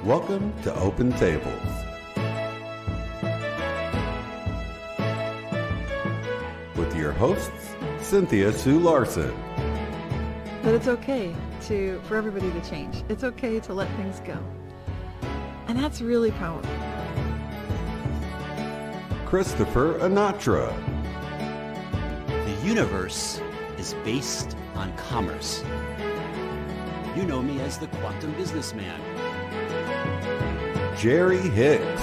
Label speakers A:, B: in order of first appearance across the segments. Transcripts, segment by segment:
A: Welcome to Open Tables. With your hosts, Cynthia Sue Larson.
B: That it's okay for everybody to change. It's okay to let things go. And that's really powerful.
A: Christopher Anatra.
C: The universe is based on commerce. You know me as the quantum businessman.
A: Jerry Hicks.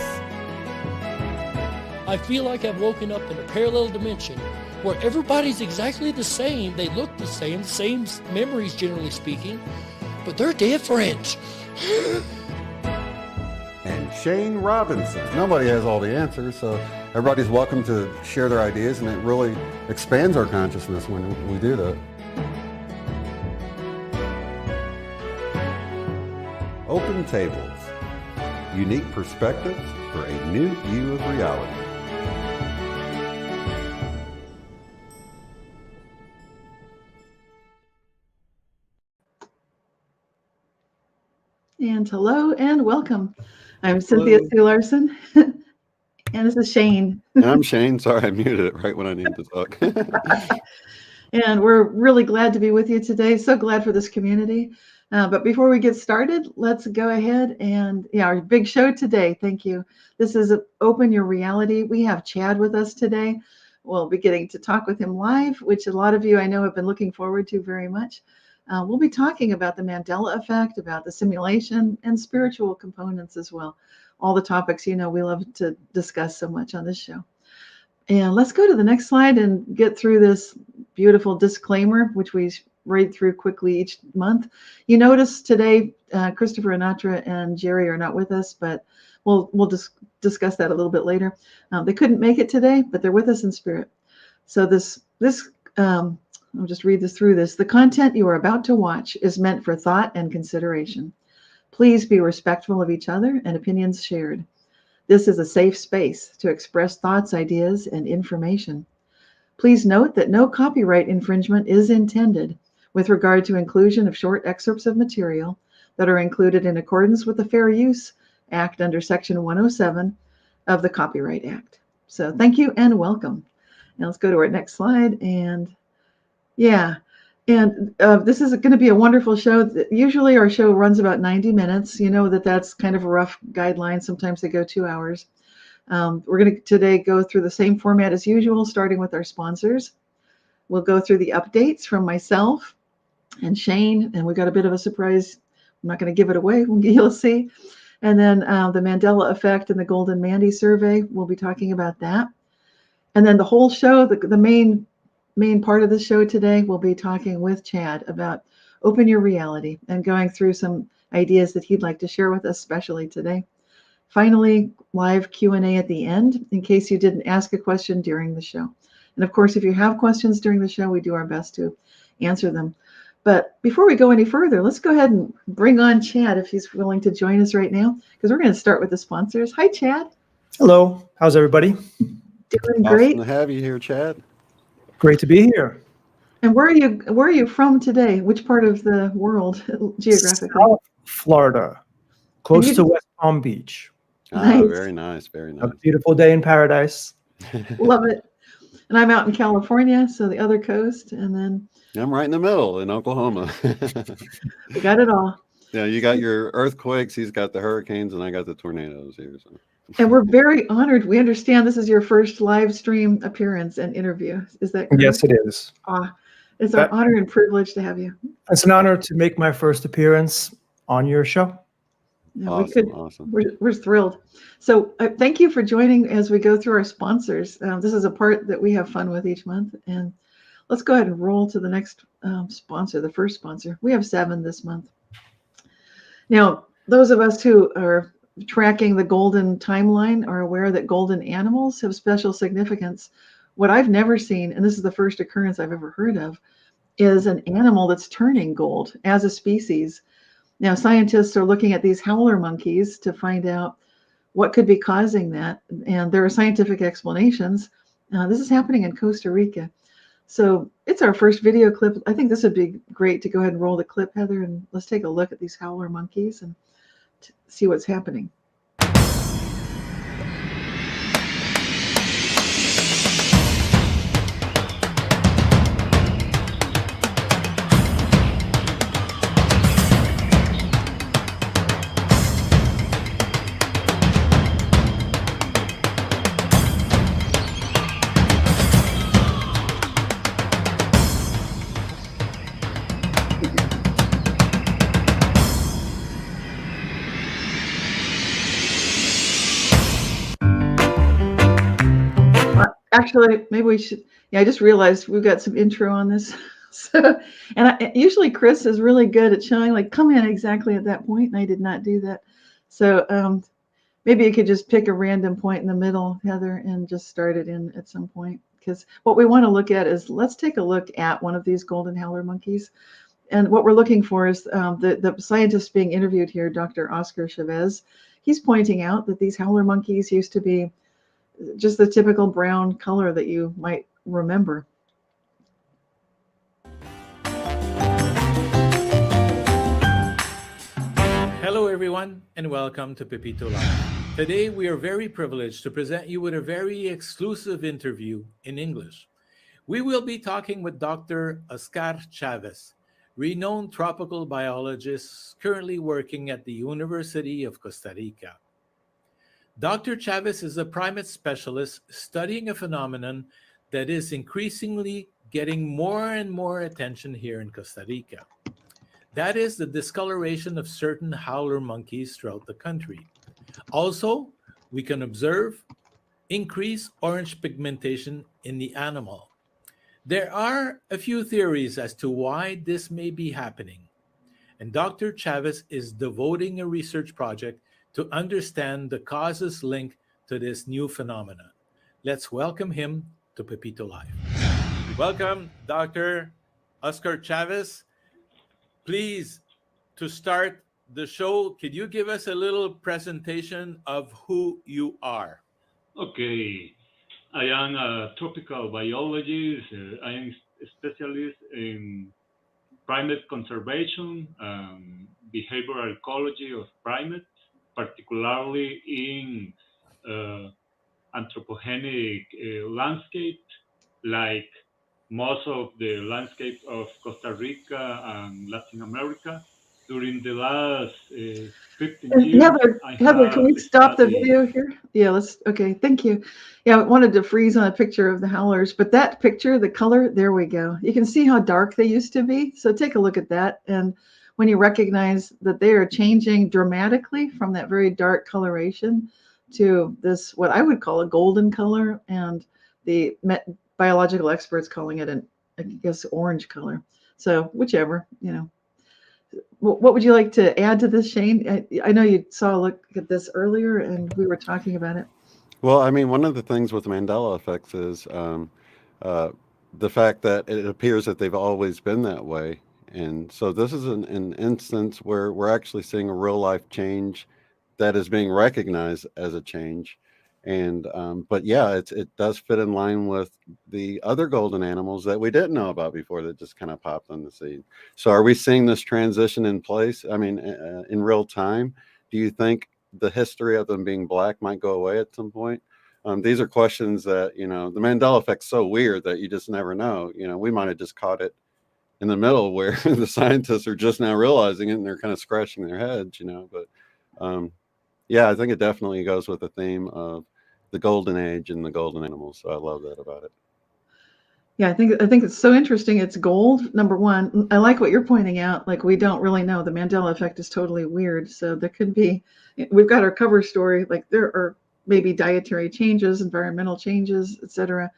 D: I feel like I've woken up in a parallel dimension where everybody's exactly the same. They look the same memories generally speaking, but they're different.
A: And Shane Robinson. Nobody has all the answers, so everybody's welcome to share their ideas, and it really expands our consciousness when we do that. Open Tables. Unique perspectives for a new view of reality.
B: And hello and welcome. I'm Cynthia Sue Larson, and this is Shane.
A: I'm Shane. Sorry, I muted it right when I needed to talk.
B: And we're really glad to be with you today. So glad for this community. But before we get started, let's go ahead and, our big show today. Thank you. This is Open Your Reality. We have Chad with us today. We'll be getting to talk with him live, which a lot of you I know have been looking forward to very much. We'll be talking about the Mandela Effect, about the simulation, and spiritual components as well. All the topics we love to discuss so much on this show. And let's go to the next slide and get through this beautiful disclaimer, which we read through quickly each month. You notice today, Christopher Anatra and Jerry are not with us, but we'll discuss that a little bit later. They couldn't make it today, but they're with us in spirit. So I'll just read through this. The content you are about to watch is meant for thought and consideration. Please be respectful of each other and opinions shared. This is a safe space to express thoughts, ideas, and information. Please note that no copyright infringement is intended with regard to inclusion of short excerpts of material that are included in accordance with the Fair Use Act under Section 107 of the Copyright Act. So thank you and welcome. Now let's go to our next slide. And this is going to be a wonderful show. Usually our show runs about 90 minutes. You know that's kind of a rough guideline. Sometimes they go 2 hours. We're going to today go through the same format as usual, starting with our sponsors. We'll go through the updates from myself and Shane, and we got a bit of a surprise. I'm not going to give it away. You'll see. And then the Mandela Effect and the Golden Mandy Survey. We'll be talking about that. And then the whole show, the main part of the show today, we'll be talking with Chad about Open Your Reality and going through some ideas that he'd like to share with us, especially today. Finally, live Q&A at the end in case you didn't ask a question during the show. And of course, if you have questions during the show, we do our best to answer them. But before we go any further, let's go ahead and bring on Chad if he's willing to join us right now, because we're going to start with the sponsors. Hi, Chad.
E: Hello. How's everybody?
B: Doing great.
A: Awesome to have you here, Chad.
E: Great to be here.
B: And where are you from today? Which part of the world geographically?
E: South Florida, close to West Palm Beach.
A: Nice. Very nice, very nice.
E: A beautiful day in paradise.
B: Love it. And I'm out in California, so the other coast, and then
A: I'm right in the middle in Oklahoma.
B: we got it all.
A: Yeah, you got your earthquakes, he's got the hurricanes, and I got the tornadoes here. So.
B: And we're very honored. We understand this is your first live stream appearance and interview. Is that correct?
E: Yes, it is.
B: It's our honor and privilege to have you.
E: It's an honor to make my first appearance on your show.
B: Yeah,
A: awesome.
B: We're thrilled. So thank you for joining as we go through our sponsors. This is a part that we have fun with each month. And let's go ahead and roll to the next sponsor, the first sponsor. We have 7 this month. Now, those of us who are tracking the golden timeline are aware that golden animals have special significance. What I've never seen, and this is the first occurrence I've ever heard of, is an animal that's turning gold as a species. Now, scientists are looking at these howler monkeys to find out what could be causing that. And there are scientific explanations. This is happening in Costa Rica. So it's our first video clip. I think this would be great to go ahead and roll the clip, Heather, and let's take a look at these howler monkeys and see what's happening. Actually, maybe we should. Yeah, I just realized we've got some intro on this. So, and usually Chris is really good at showing, like, come in exactly at that point, and I did not do that. So maybe you could just pick a random point in the middle, Heather, and just start it in at some point. Because what we want to look at is, let's take a look at one of these golden howler monkeys. And what we're looking for is the scientist being interviewed here, Dr. Oscar Chavez. He's pointing out that these howler monkeys used to be just the typical brown color that you might remember.
F: Hello everyone and welcome to Pepito Live. Today we are very privileged to present you with a very exclusive interview in English. We will be talking with Dr. Oscar Chavez, renowned tropical biologist currently working at the University of Costa Rica. Dr. Chavez is a primate specialist studying a phenomenon that is increasingly getting more and more attention here in Costa Rica. That is the discoloration of certain howler monkeys throughout the country. Also, we can observe increased orange pigmentation in the animal. There are a few theories as to why this may be happening, and Dr. Chavez is devoting a research project to understand the causes linked to this new phenomenon. Let's welcome him to Pepito Live. Welcome, Dr. Oscar Chavez. Please, to start the show, could you give us a little presentation of who you are?
G: Okay, I am a tropical biologist. I am a specialist in primate conservation, behavioral ecology of primates, particularly in anthropogenic landscape, like most of the landscape of Costa Rica and Latin America. During the last 15 years,
B: Heather, can we stop the video here? Yeah, okay, thank you. Yeah, I wanted to freeze on a picture of the howlers, but that picture, the color, there we go. You can see how dark they used to be. So take a look at that. And when you recognize that they are changing dramatically from that very dark coloration to this, what I would call a golden color, and the biological experts calling it I guess, orange color. So whichever, What would you like to add to this, Shane? I know you saw a look at this earlier, and we were talking about it.
A: Well, I mean, one of the things with Mandela effects is the fact that it appears that they've always been that way. And so this is an instance where we're actually seeing a real life change that is being recognized as a change. And but yeah, it does fit in line with the other golden animals that we didn't know about before that just kind of popped on the scene. So are we seeing this transition in place? I mean, in real time? Do you think the history of them being black might go away at some point? These are questions that, the Mandela effect's so weird that you just never know. We might have just caught it in the middle where the scientists are just now realizing it and they're kind of scratching their heads, but yeah, I think it definitely goes with the theme of the golden age and the golden animals. So I love that about it.
B: Yeah, I think it's so interesting. It's gold, number one. I like what you're pointing out. Like, we don't really know. The Mandela effect is totally weird. So there could be, we've got our cover story, like there are maybe dietary changes, environmental changes, etc.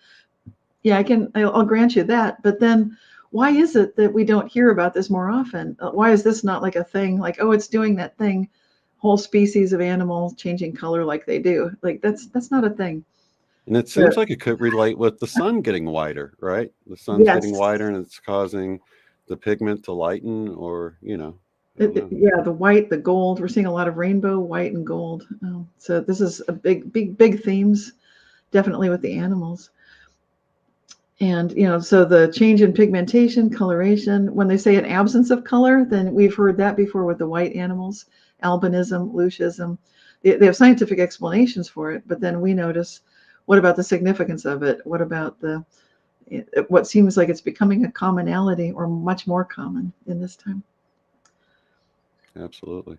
B: Yeah, I'll grant you that. But then why is it that we don't hear about this more often? Why is this not like a thing? Like, oh, it's doing that thing. Whole species of animals changing color like they do. Like that's not a thing.
A: And it seems like it could relate with the sun getting whiter, right? The sun's getting whiter and it's causing the pigment to lighten, or yeah,
B: the white, the gold. We're seeing a lot of rainbow, white and gold. So this is a big themes, definitely with the animals. And so the change in pigmentation, coloration. When they say an absence of color, then we've heard that before with the white animals. albinism, leucism. They have scientific explanations for it, but then we notice, what about the significance of it? What about what seems like it's becoming a commonality, or much more common in this time?
A: Absolutely.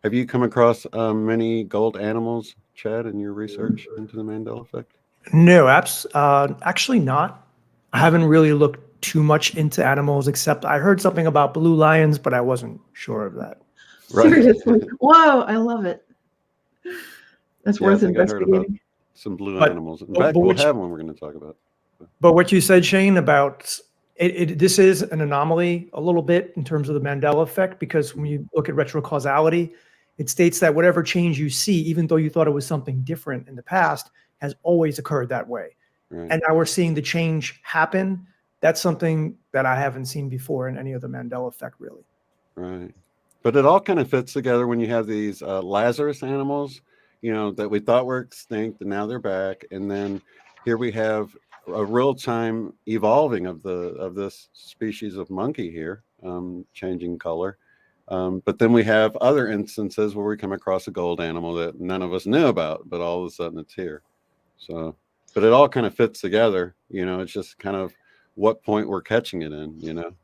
A: Have you come across many gold animals, Chad, in your research into the Mandela effect?
E: No, actually not. I haven't really looked too much into animals, except I heard something about blue lions, but I wasn't sure of that.
A: Right.
B: Seriously. Whoa, I love it. That's
A: Yeah, I
B: worth
A: think I heard about
B: investigating.
A: some blue
E: But-
A: animals. In
E: but
A: fact, we'll
E: which-
A: have one we're going to talk about.
E: But what you said, Shane, about this is an anomaly a little bit in terms of the Mandela effect, because when you look at retrocausality, it states that whatever change you see, even though you thought it was something different in the past, has always occurred that way.
A: Right.
E: And now we're seeing the change happen. That's something that I haven't seen before in any of the Mandela effect, really.
A: Right. But it all kind of fits together when you have these Lazarus animals, that we thought were extinct and now they're back. And then here we have a real-time evolving of this species of monkey here, changing color. But then we have other instances where we come across a gold animal that none of us knew about, but all of a sudden it's here. So, but it all kind of fits together. It's just kind of what point we're catching it in.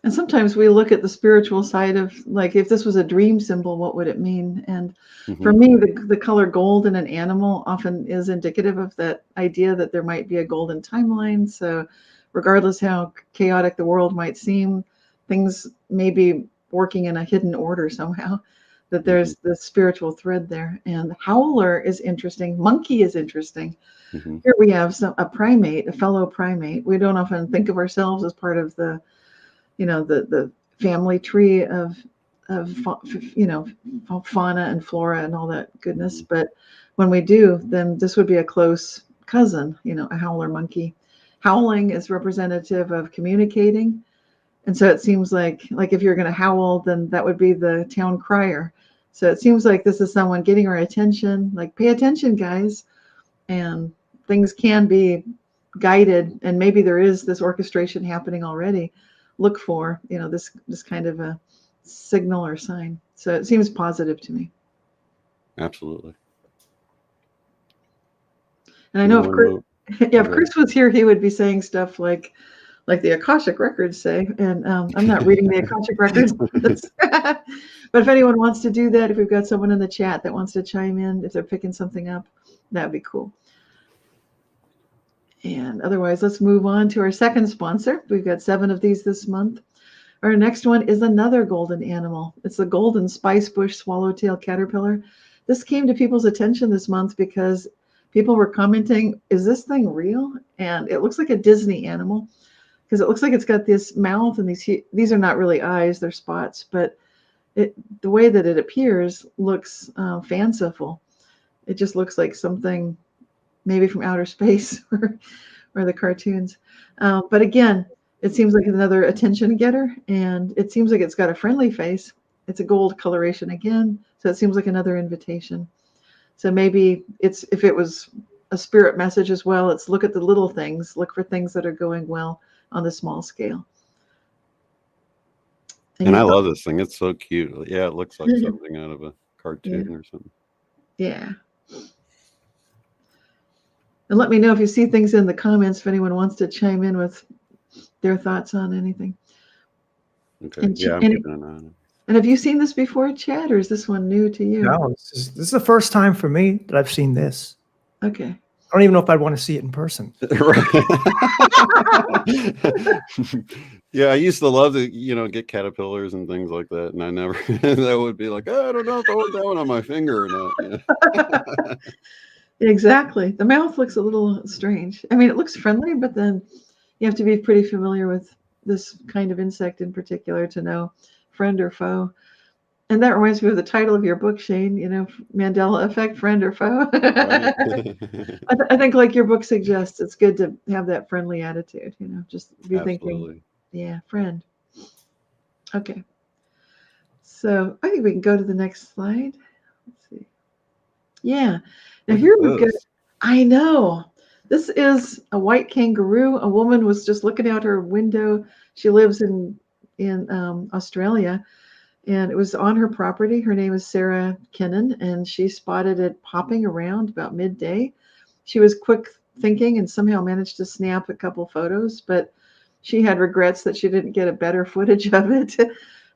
B: And sometimes we look at the spiritual side of, like, if this was a dream symbol, what would it mean? And for me, the color gold in an animal often is indicative of that idea that there might be a golden timeline. So regardless how chaotic the world might seem, things may be working in a hidden order somehow, that there's the spiritual thread there. And Howler is interesting. Monkey is interesting. Here we have a primate, a fellow primate. We don't often think of ourselves as part of the family tree of fauna and flora and all that goodness. But when we do, then this would be a close cousin, a howler monkey. Howling is representative of communicating. And so it seems like if you're going to howl, then that would be the town crier. So it seems like this is someone getting our attention, like, pay attention, guys. And things can be guided, and maybe there is this orchestration happening already. Look for, this kind of a signal or sign. So it seems positive to me.
A: Absolutely.
B: And I know if Chris was here, he would be saying stuff like the Akashic records say. And I'm not reading the Akashic records. But if anyone wants to do that, if we've got someone in the chat that wants to chime in, if they're picking something up, that would be cool. And otherwise, let's move on to our second sponsor. We've got 7 of these this month. Our next one is another golden animal. It's the golden spice bush swallowtail caterpillar. This came to people's attention this month because people were commenting, is this thing real? And it looks like a Disney animal, because it looks like it's got this mouth and these are not really eyes, they're spots, but the way that it appears looks fanciful. It just looks like something maybe from outer space or the cartoons. But again, it seems like another attention getter, and it seems like it's got a friendly face. It's a gold coloration again, so it seems like another invitation. So maybe if it was a spirit message as well, it's look at the little things, look for things that are going well on the small scale.
A: And I love this thing. It's so cute. Yeah, it looks like something out of a cartoon or something.
B: Yeah. And let me know if you see things in the comments, if anyone wants to chime in with their thoughts on anything.
A: Okay.
B: And
A: Yeah, I'm keeping an eye on it.
B: And have you seen this before, Chad, or is this one new to you?
E: No, this is the first time for me that I've seen this.
B: Okay.
E: I don't even know if I'd want to see it in person.
A: Yeah, I used to love to, get caterpillars and things like that, and I never. That would be like, I don't know if I want that one on my finger or not.
B: Exactly. The mouth looks a little strange. I mean, it looks friendly, but then you have to be pretty familiar with this kind of insect in particular to know friend or foe. And that reminds me of the title of your book, Shane, Mandela Effect, friend or foe. I think, like your book suggests, it's good to have that friendly attitude, just be thinking, yeah, friend. Okay. So I think we can go to the next slide. Let's see. Yeah. Now here we go. I know. This is a white kangaroo. A woman was just looking out her window. She lives in Australia. And it was on her property. Her name is Sarah Kinnan, and she spotted it popping around about midday. She was quick thinking and somehow managed to snap a couple photos, but she had regrets that she didn't get a better footage of it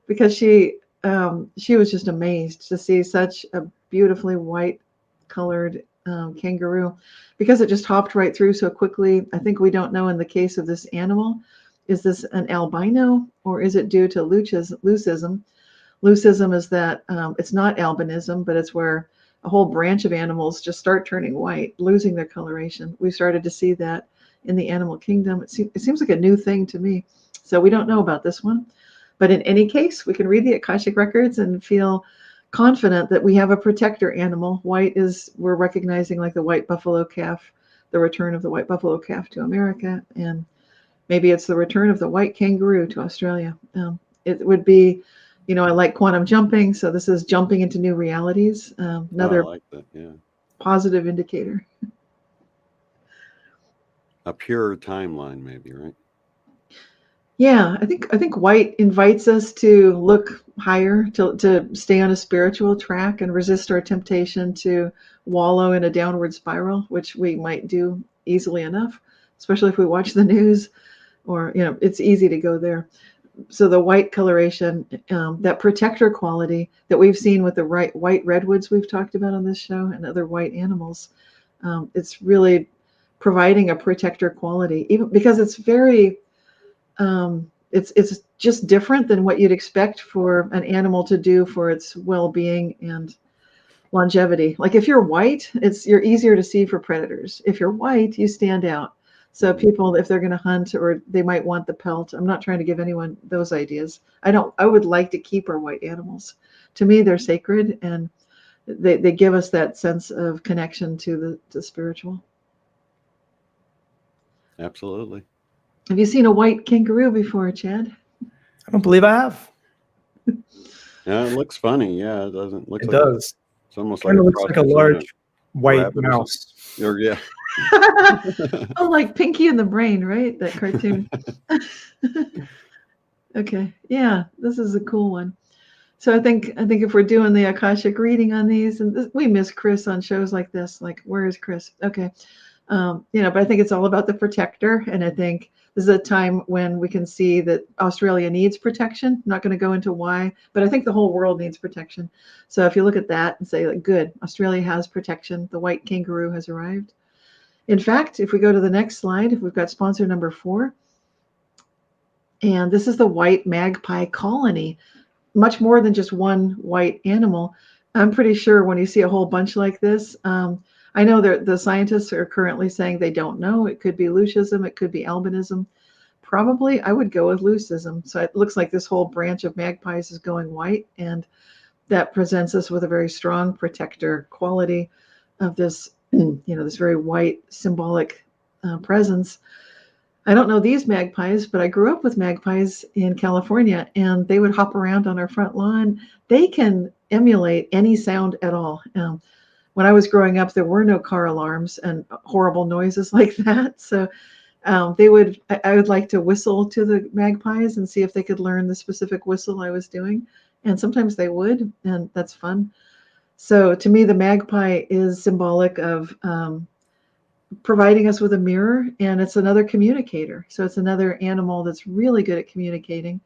B: because she was just amazed to see such a beautifully white colored kangaroo, because it just hopped right through so quickly. I think we don't know in the case of this animal, is this an albino or is it due to leucism? Leucism is that it's not albinism, but it's where a whole branch of animals just start turning white, losing their coloration. We started to see that in the animal kingdom. It seems like a new thing to me. So we don't know about this one. But in any case, we can read the Akashic records and feel confident that we have a protector animal. White is, we're recognizing like the white buffalo calf, the return of the white buffalo calf to America. And maybe it's the return of the white kangaroo to Australia. It would be, I like quantum jumping. So this is jumping into new realities. Another
A: I like that. Yeah.
B: positive indicator.
A: A pure timeline, maybe, right?
B: Yeah, I think white invites us to look higher, to stay on a spiritual track and resist our temptation to wallow in a downward spiral, which we might do easily enough, especially if we watch the news, or it's easy to go there. So the white coloration, that protector quality that we've seen with the white redwoods we've talked about on this show and other white animals, it's really providing a protector quality, even because it's very it's just different than what you'd expect for an animal to do for its well-being and longevity. Like if you're white, you're easier to see for predators. If you're white, you stand out. So people, if they're going to hunt, or they might want the pelt, I'm not trying to give anyone those ideas. I would like to keep our white animals. To me, they're sacred, and they give us that sense of connection to the spiritual.
A: Absolutely.
B: Have you seen a white kangaroo before, Chad?
E: I don't believe I have.
A: Yeah, it looks funny. Yeah, it doesn't look.
E: It
A: like
E: does.
A: It's almost
E: Kind
A: like
E: of looks like a large white
A: rabbit or
E: mouse.
A: Or, yeah.
B: Oh, like Pinky and the Brain, right? That cartoon. Okay, yeah, this is a cool one. So I think if we're doing the Akashic reading on these, and we miss Chris on shows like this. Like, where is Chris? Okay, but I think it's all about the protector, and I think this is a time when we can see that Australia needs protection. I'm not going to go into why, but I think the whole world needs protection. So if you look at that and say, like, good, Australia has protection. The white kangaroo has arrived. In fact, if we go to the next slide, if we've got sponsor number 4, and this is the white magpie colony, much more than just one white animal. I'm pretty sure when you see a whole bunch like this, I know that the scientists are currently saying they don't know. It could be leucism, it could be albinism. Probably I would go with leucism. So it looks like this whole branch of magpies is going white, and that presents us with a very strong protector quality of this, this very white symbolic presence. I don't know these magpies, but I grew up with magpies in California, and they would hop around on our front lawn. They can emulate any sound at all. When I was growing up, there were no car alarms and horrible noises like that. So I would like to whistle to the magpies and see if they could learn the specific whistle I was doing. And sometimes they would, and that's fun. So to me, the magpie is symbolic of providing us with a mirror, and it's another communicator. So it's another animal that's really good at communicating,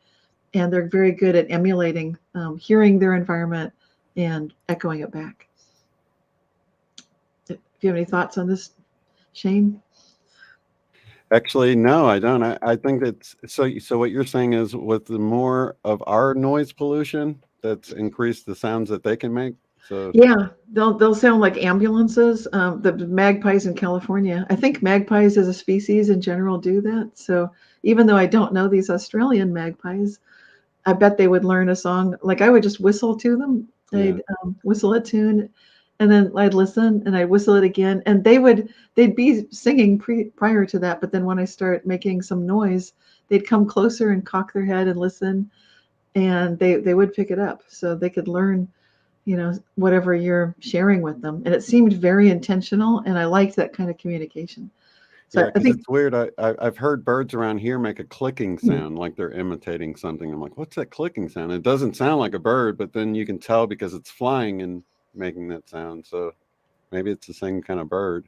B: and they're very good at emulating, hearing their environment and echoing it back. Do you have any thoughts on this, Shane?
A: Actually, no, I don't. I think that's so what you're saying is with the more of our noise pollution, that's increased the sounds that they can make. So
B: yeah, they'll sound like ambulances. The magpies in California, I think magpies as a species in general do that. So even though I don't know these Australian magpies, I bet they would learn a song. Like I would just whistle to them. I'd whistle a tune, and then I'd listen and I'd whistle it again, and they'd be singing prior to that. But then when I start making some noise, they'd come closer and cock their head and listen, and they would pick it up, so they could learn whatever you're sharing with them. And it seemed very intentional, and I liked that kind of communication. So
A: Yeah,
B: I
A: because
B: think
A: it's weird. I've heard birds around here make a clicking sound like they're imitating something. I'm like, what's that clicking sound? It doesn't sound like a bird, but then you can tell because it's flying and making that sound. So maybe it's the same kind of bird.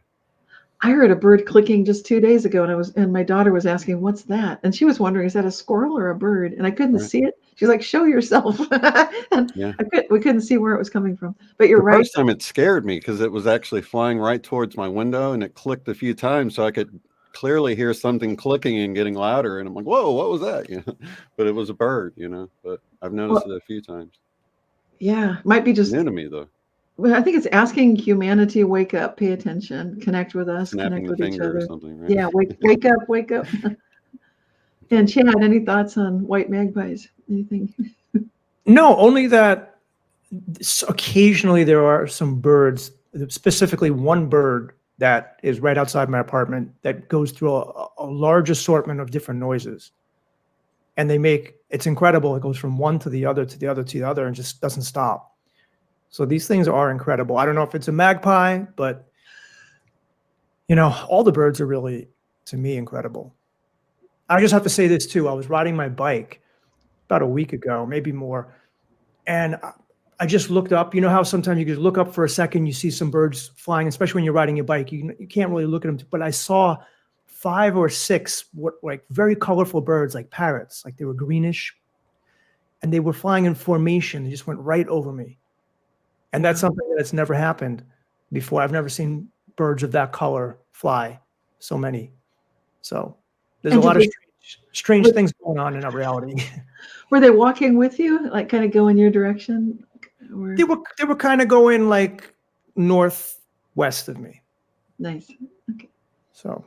B: I heard a bird clicking just 2 days ago, and my daughter was asking, "What's that?" And she was wondering, "Is that a squirrel or a bird?" And I couldn't
A: Right.
B: see it. She's like, "Show yourself," and
A: Yeah.
B: we couldn't see where it was coming from. But you're
A: The
B: right.
A: first time it scared me because it was actually flying right towards my window and it clicked a few times so I could clearly hear something clicking and getting louder. And I'm like, whoa, what was that? But it was a bird, but I've noticed
B: Well,
A: it a few times.
B: yeah, might be just.
A: New to me though,
B: Well, I think it's asking humanity, wake up, pay attention, connect with us,
A: snapping
B: connect
A: the
B: with each
A: finger or
B: other.
A: something, right?
B: Yeah, wake up, wake up. And Chad, any thoughts on white magpies? Anything?
E: No, only that occasionally there are some birds, specifically one bird that is right outside my apartment that goes through a large assortment of different noises. And it's incredible. It goes from one to the other, to the other, to the other, and just doesn't stop. So these things are incredible. I don't know if it's a magpie, but all the birds are really, to me, incredible. I just have to say this too. I was riding my bike about a week ago, maybe more. And I just looked up. You know how sometimes you just look up for a second, you see some birds flying, especially when you're riding your bike. You can't really look at them. But I saw 5 or 6 like very colorful birds, like parrots, like they were greenish. And they were flying in formation. They just went right over me. And that's something that's never happened before. I've never seen birds of that color fly, so many. So there's a lot of strange things going on in our reality.
B: Were they walking with you, like kind of go in your direction? Or?
E: They were kind of going like northwest of me.
B: Nice. Okay.
E: So.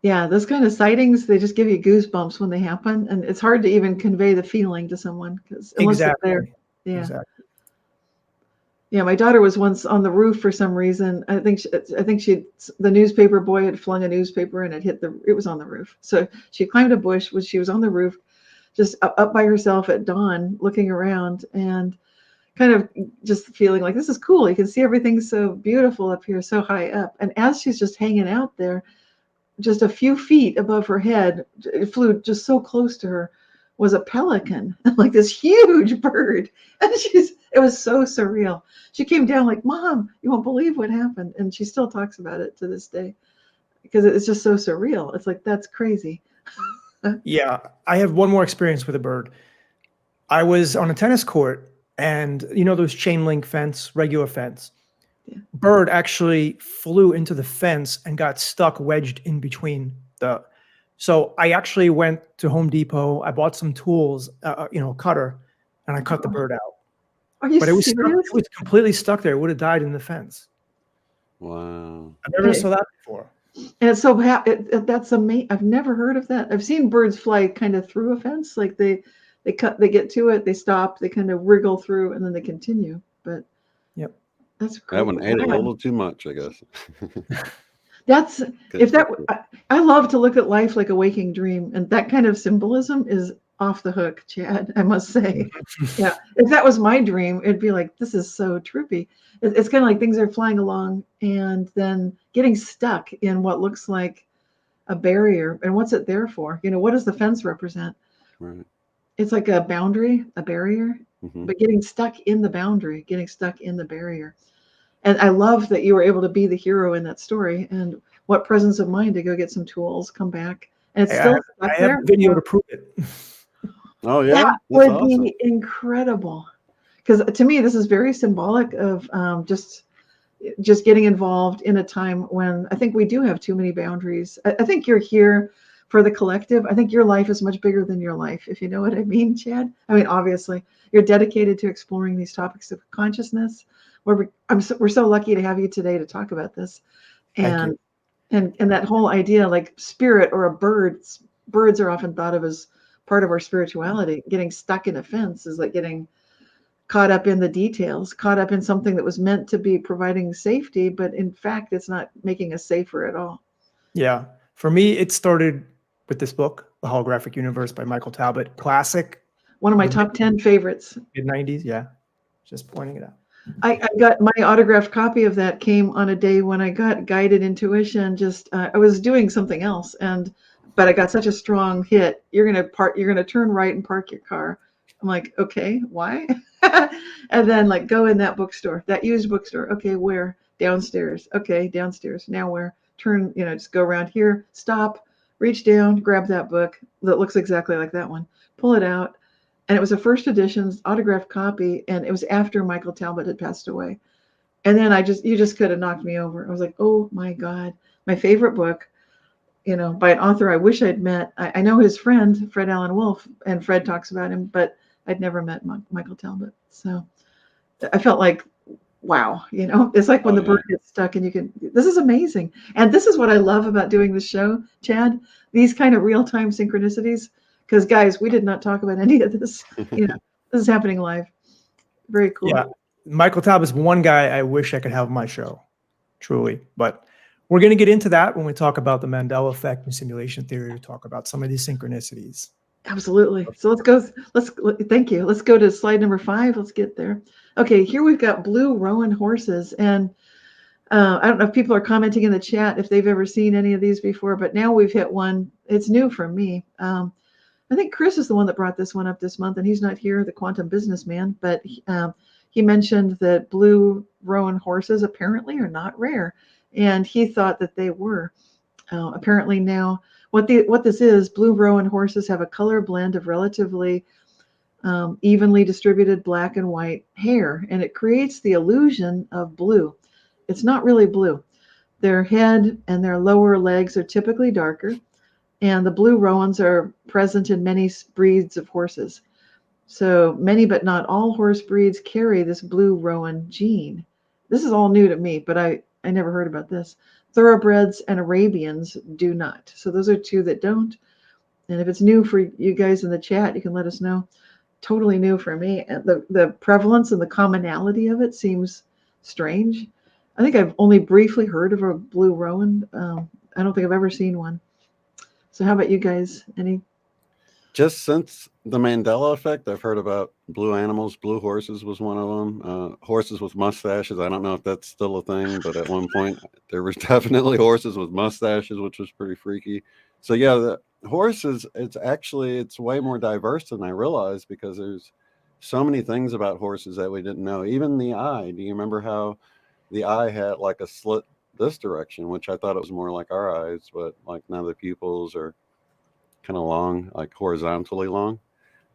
B: Yeah, those kind of sightings, they just give you goosebumps when they happen. And it's hard to even convey the feeling to someone because unless they're there. Yeah.
E: Exactly.
B: Yeah, my daughter was once on the roof for some reason. I think the newspaper boy had flung a newspaper and it was on the roof. So she climbed a bush when she was on the roof, just up by herself at dawn, looking around and kind of just feeling like this is cool. You can see everything so beautiful up here, so high up. And as she's just hanging out there, just a few feet above her head, it flew just so close to her, was a pelican, like this huge bird. And it was so surreal. She came down like, "Mom, you won't believe what happened." And she still talks about it to this day because it's just so surreal. It's like, that's crazy.
E: Yeah, I have one more experience with a bird. I was on a tennis court and those chain link fence, regular fence.
B: Yeah.
E: Bird actually flew into the fence and got stuck wedged in between so I actually went to Home Depot. I bought some tools, a cutter, and I cut the bird out.
B: Are you
E: But it
B: serious?
E: was completely stuck there. It would have died in the fence.
A: Wow.
E: I've never saw that before.
B: And it's so that's amazing. I've never heard of that. I've seen birds fly kind of through a fence, like they get to it, they stop, they kind of wriggle through, and then they continue. But
E: yep,
B: that's
A: That one ate a little too much, I guess.
B: That's I love to look at life like a waking dream, and that kind of symbolism is off the hook, Chad, I must say. Yeah, if that was my dream, it'd be like, this is so trippy. It's kind of like things are flying along and then getting stuck in what looks like a barrier. And what's it there for? What does the fence represent?
A: Right.
B: It's like a boundary, a barrier,
A: Mm-hmm.
B: but getting stuck in the boundary, getting stuck in the barrier. And I love that you were able to be the hero in that story. And what presence of mind to go get some tools, come back, and it's still stuck
E: I
B: there.
E: have a video to prove it.
A: Oh yeah,
B: That would be incredible. Because to me, this is very symbolic of just getting involved in a time when I think we do have too many boundaries. I think you're here for the collective. I think your life is much bigger than your life, if you know what I mean, Chad. I mean, obviously, you're dedicated to exploring these topics of consciousness. We're so lucky to have you today to talk about this, and that whole idea, like spirit or a bird. Birds are often thought of as part of our spirituality. Getting stuck in a fence is like getting caught up in the details, caught up in something that was meant to be providing safety, but in fact, it's not making us safer at all.
E: Yeah, for me, it started with this book, The Holographic Universe by Michael Talbot, classic.
B: One of my top 10 favorites.
E: Mid-90s, yeah. Just pointing it out.
B: I got my autographed copy of that came on a day when I got guided intuition. Just I was doing something else, but I got such a strong hit. You're gonna turn right and park your car. I'm like, okay, why? And then like go in that bookstore, that used bookstore. Okay, where? Downstairs. Okay, downstairs. Now where? Turn, just go around here, stop, reach down, grab that book that looks exactly like that one, pull it out. And it was a first edition autographed copy, and it was after Michael Talbot had passed away. And then you just could have knocked me over. I was like, oh my God, my favorite book, by an author I wish I'd met. I know his friend, Fred Allen Wolfe, and Fred talks about him, but I'd never met Michael Talbot. So I felt like, wow, it's like when the bird gets stuck and this is amazing. And this is what I love about doing the show, Chad, these kind of real-time synchronicities. Because guys, we did not talk about any of this. This is happening live. Very cool.
E: Yeah, Michael Talbot's one guy I wish I could have on my show, truly. But we're going to get into that when we talk about the Mandela Effect and simulation theory. We talk about some of these synchronicities.
B: Absolutely. So thank you. Let's go to slide number 5. Let's get there. Okay, here we've got blue roan horses, and I don't know if people are commenting in the chat if they've ever seen any of these before, but now we've hit one. It's new for me. I think Chris is the one that brought this one up this month, and he's not here, the quantum businessman, but he mentioned that blue roan horses apparently are not rare, and he thought that they were. Apparently now, what this is, blue roan horses have a color blend of relatively evenly distributed black and white hair, and it creates the illusion of blue. It's not really blue. Their head and their lower legs are typically darker, and the blue rowans are present in many breeds of horses. So many, but not all horse breeds carry this blue rowan gene. This is all new to me, but I never heard about this. Thoroughbreds and Arabians do not. So those are two that don't. And if it's new for you guys in the chat, you can let us know. Totally new for me. And the prevalence and the commonality of it seems strange. I think I've only briefly heard of a blue rowan. I don't think I've ever seen one. So how about you guys? Any?
A: Just since the Mandela Effect, I've heard about blue animals. Blue horses was one of them. Horses with mustaches. I don't know if that's still a thing, but at one point there was definitely horses with mustaches, which was pretty freaky. So yeah, the horses, it's way more diverse than I realized, because there's so many things about horses that we didn't know. Even the eye. Do you remember how the eye had like a slit this direction, which I thought it was more like our eyes, but like now the pupils are kind of long, like horizontally long.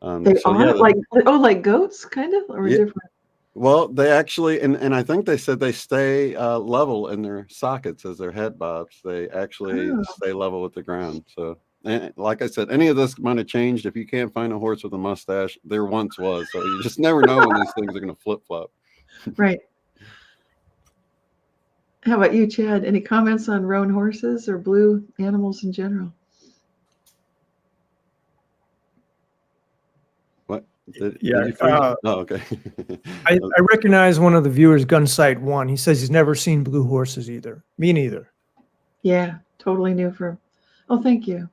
B: They are like goats, kind of, or different.
A: Well, they actually, and I think they said they stay level in their sockets as their head bobs. They actually stay level with the ground. So, and like I said, any of this might have changed. If you can't find a horse with a mustache, there once was. So you just never know when these things are going to flip flop.
B: Right. How about you, Chad? Any comments on roan horses or blue animals in general?
A: What?
E: Did
A: you oh, okay.
E: I recognize one of the viewers, Gunsight 1. He says he's never seen blue horses either. Me neither.
B: Yeah, totally new for. Oh, thank you.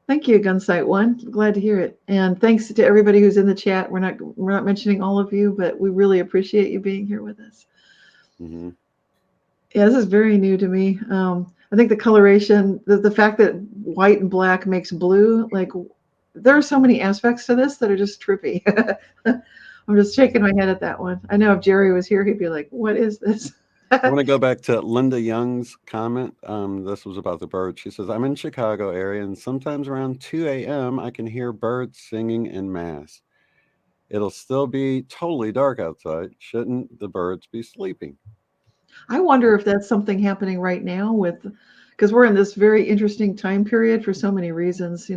B: Thank you, Gunsight 1. Glad to hear it. And thanks to everybody who's in the chat. We're not mentioning all of you, but we really appreciate you being here with us.
A: Mm-hmm.
B: Yeah, this is very new to me. I think the coloration, the fact that white and black makes blue, like there are so many aspects to this that are just trippy. I'm just shaking my head at that one. I know if Jerry was here, he'd be like, what is this?
A: I want to go back to Linda Young's comment. This was about the birds. She says, I'm in Chicago area, and sometimes around 2 a.m. I can hear birds singing en masse. It'll still be totally dark outside. Shouldn't the birds be sleeping?
B: I wonder if that's something happening right now because we're in this very interesting time period for so many reasons.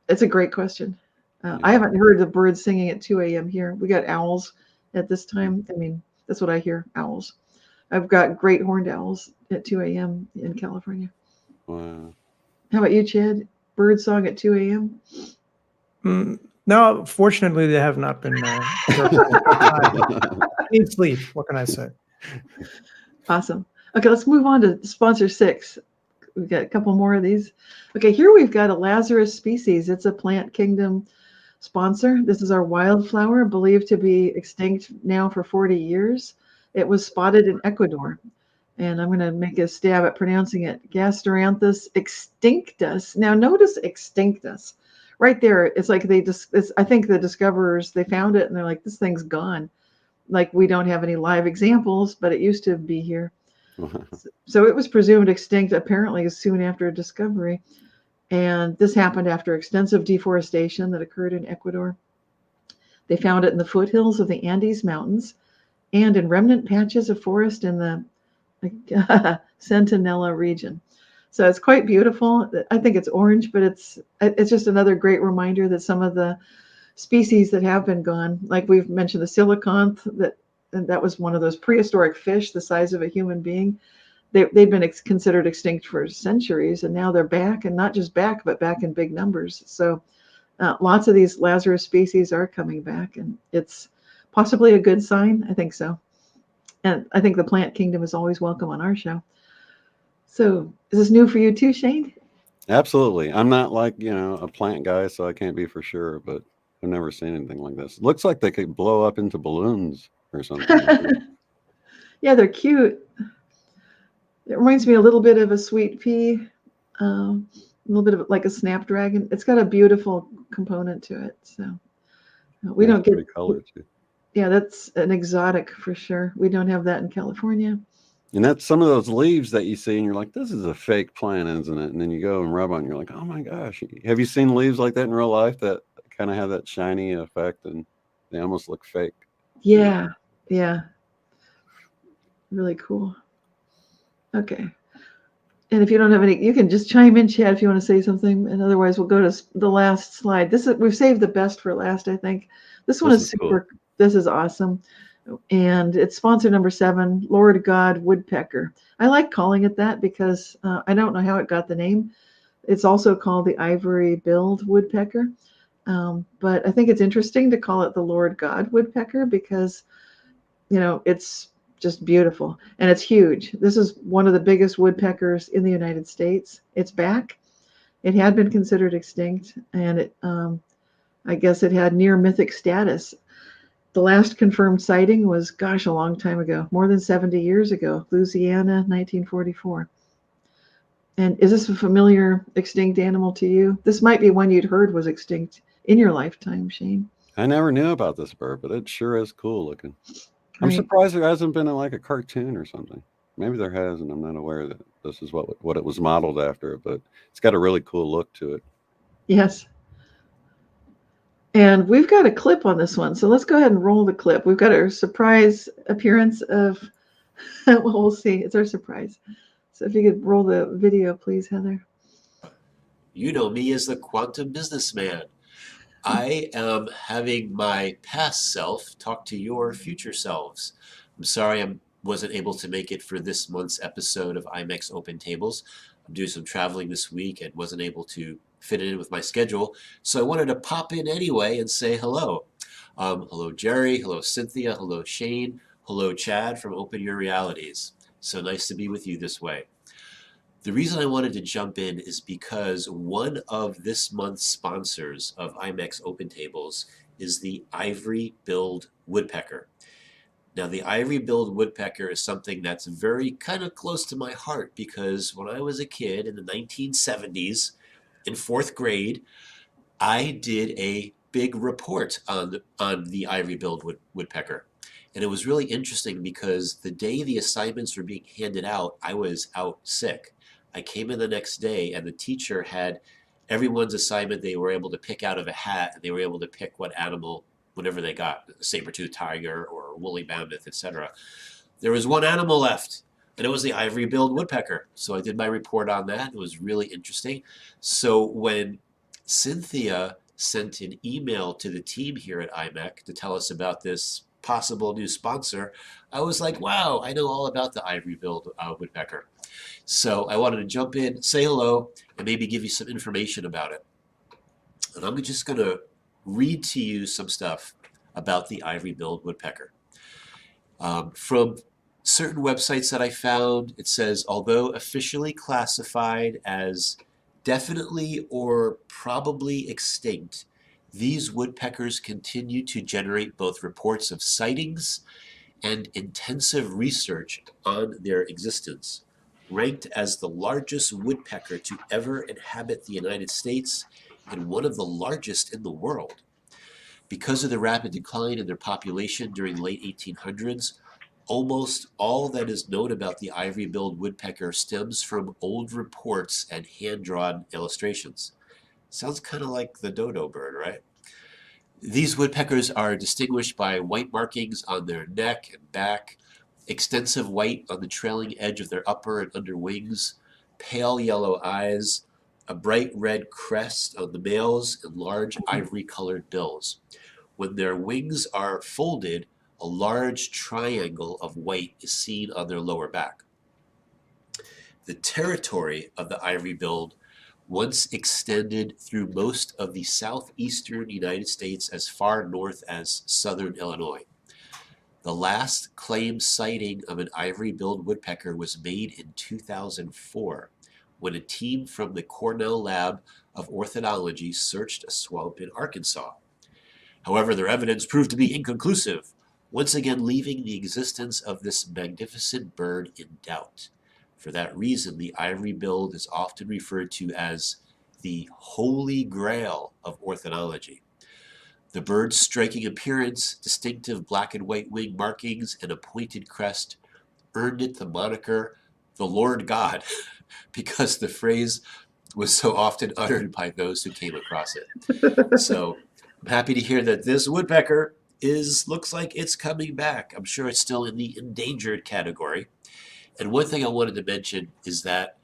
B: It's a great question. I haven't heard the birds singing at 2 a.m. here. We got owls at this time. I mean, that's what I hear, owls. I've got great horned owls at 2 a.m. in California.
A: Wow.
B: How about you, Chad? Bird song at 2 a.m.?
E: No, fortunately, they have not been. I need sleep. What can I say?
B: Awesome. Okay, let's move on to sponsor 6. We've got a couple more of these. Okay, here we've got a Lazarus species. It's a plant kingdom sponsor. This is our wildflower, believed to be extinct now for 40 years. It was spotted in Ecuador. And I'm going to make a stab at pronouncing it. Gasteranthus extinctus. Now notice extinctus. Right there, it's like I think the discoverers, they found it and they're like, this thing's gone. Like, we don't have any live examples, but it used to be here. So it was presumed extinct apparently soon after discovery. And this happened after extensive deforestation that occurred in Ecuador. They found it in the foothills of the Andes Mountains and in remnant patches of forest in the Centinela region. So it's quite beautiful. I think it's orange, but it's just another great reminder that some of the species that have been gone, like we've mentioned the siliconth, that was one of those prehistoric fish the size of a human being. They've been considered extinct for centuries, and now they're back, and not just back, but back in big numbers. So lots of these Lazarus species are coming back, and it's possibly a good sign. I think so. And I think the plant kingdom is always welcome on our show. So is this new for you too, Shane?
A: Absolutely. I'm not like, a plant guy, so I can't be for sure, but I've never seen anything like this. It looks like they could blow up into balloons or something.
B: Yeah, they're cute. It reminds me a little bit of a sweet pea, a little bit of like a snapdragon. It's got a beautiful component to it. So we don't get
A: color too.
B: Yeah, that's an exotic for sure. We don't have that in California.
A: And that's some of those leaves that you see and you're like, this is a fake plant, isn't it? And then you go and rub on it and you're like, oh my gosh. Have you seen leaves like that in real life that kind of have that shiny effect and they almost look fake?
B: Yeah. Really cool. Okay. And if you don't have any, you can just chime in, Chad, if you want to say something. And otherwise, we'll go to the last slide. We've saved the best for last, I think. This one is super cool. This is awesome. And it's sponsor number 7, Lord God Woodpecker. I like calling it that because I don't know how it got the name. It's also called the Ivory-billed Woodpecker. But I think it's interesting to call it the Lord God Woodpecker because, it's just beautiful. And it's huge. This is one of the biggest woodpeckers in the United States. It's back. It had been considered extinct, and I guess it had near mythic status. The last confirmed sighting was, a long time ago, more than 70 years ago, Louisiana, 1944. And is this a familiar extinct animal to you? This might be one you'd heard was extinct in your lifetime, Shane.
A: I never knew about this bird, but it sure is cool looking. I'm surprised there hasn't been like a cartoon or something. Maybe there has, and I'm not aware that this is what it was modeled after, but it's got a really cool look to it.
B: Yes. And we've got a clip on this one, so let's go ahead and roll the clip. We've got our surprise appearance of, well, we'll see. It's our surprise. So if you could roll the video, please, Heather.
H: You know me as the quantum businessman. I am having my past self talk to your future selves. I'm sorry I wasn't able to make it for this month's episode of IMEC Open Tables. I'm doing some traveling this week and wasn't able to fit it in with my schedule, so I wanted to pop in anyway and say hello. Hello Jerry, hello Cynthia, hello Shane, hello Chad from Open Your Realities. So nice to be with you this way. The reason I wanted to jump in is because one of this month's sponsors of IMEC Open Tables is the Ivory-billed Woodpecker. Now, the Ivory-billed Woodpecker is something that's very kind of close to my heart because when I was a kid in the 1970s, in 4th grade, I did a big report on the Ivory-billed Woodpecker. And it was really interesting because the day the assignments were being handed out, I was out sick. I came in the next day and the teacher had everyone's assignment they were able to pick out of a hat, and they were able to pick what animal, whatever they got, a saber-toothed tiger or a woolly mammoth, etc. There was one animal left, and it was the Ivory-billed Woodpecker. So I did my report on that. It was really interesting. So when Cynthia sent an email to the team here at IMEC to tell us about this possible new sponsor, I was like, wow, I know all about the Ivory-billed Woodpecker. So I wanted to jump in, say hello, and maybe give you some information about it. And I'm just going to read to you some stuff about the Ivory-billed Woodpecker. From certain websites that I found, it says, although officially classified as definitely or probably extinct, These woodpeckers continue to generate both reports of sightings and intensive research on their existence. Ranked as the largest woodpecker to ever inhabit the United States and one of the largest in the world. Because of the rapid decline in their population during the late 1800s, almost all that is known about the ivory-billed woodpecker stems from old reports and hand-drawn illustrations. Sounds kind of like the dodo bird, right? These woodpeckers are distinguished by white markings on their neck and back, extensive white on the trailing edge of their upper and under wings, pale yellow eyes, a bright red crest on the males, and large ivory-colored bills. When their wings are folded, a large triangle of white is seen on their lower back. The territory of the ivory-billed once extended through most of the southeastern United States as far north as southern Illinois. The last claimed sighting of an ivory-billed woodpecker was made in 2004, when a team from the Cornell Lab of Ornithology searched a swamp in Arkansas. However, their evidence proved to be inconclusive, once again leaving the existence of this magnificent bird in doubt. For that reason, the ivory-billed is often referred to as the Holy Grail of ornithology. The bird's striking appearance, distinctive black and white wing markings, and a pointed crest earned it the moniker the Lord God, because the phrase was so often uttered by those who came across it. So I'm happy to hear that this woodpecker looks like it's coming back. I'm sure it's still in the endangered category. And one thing I wanted to mention is that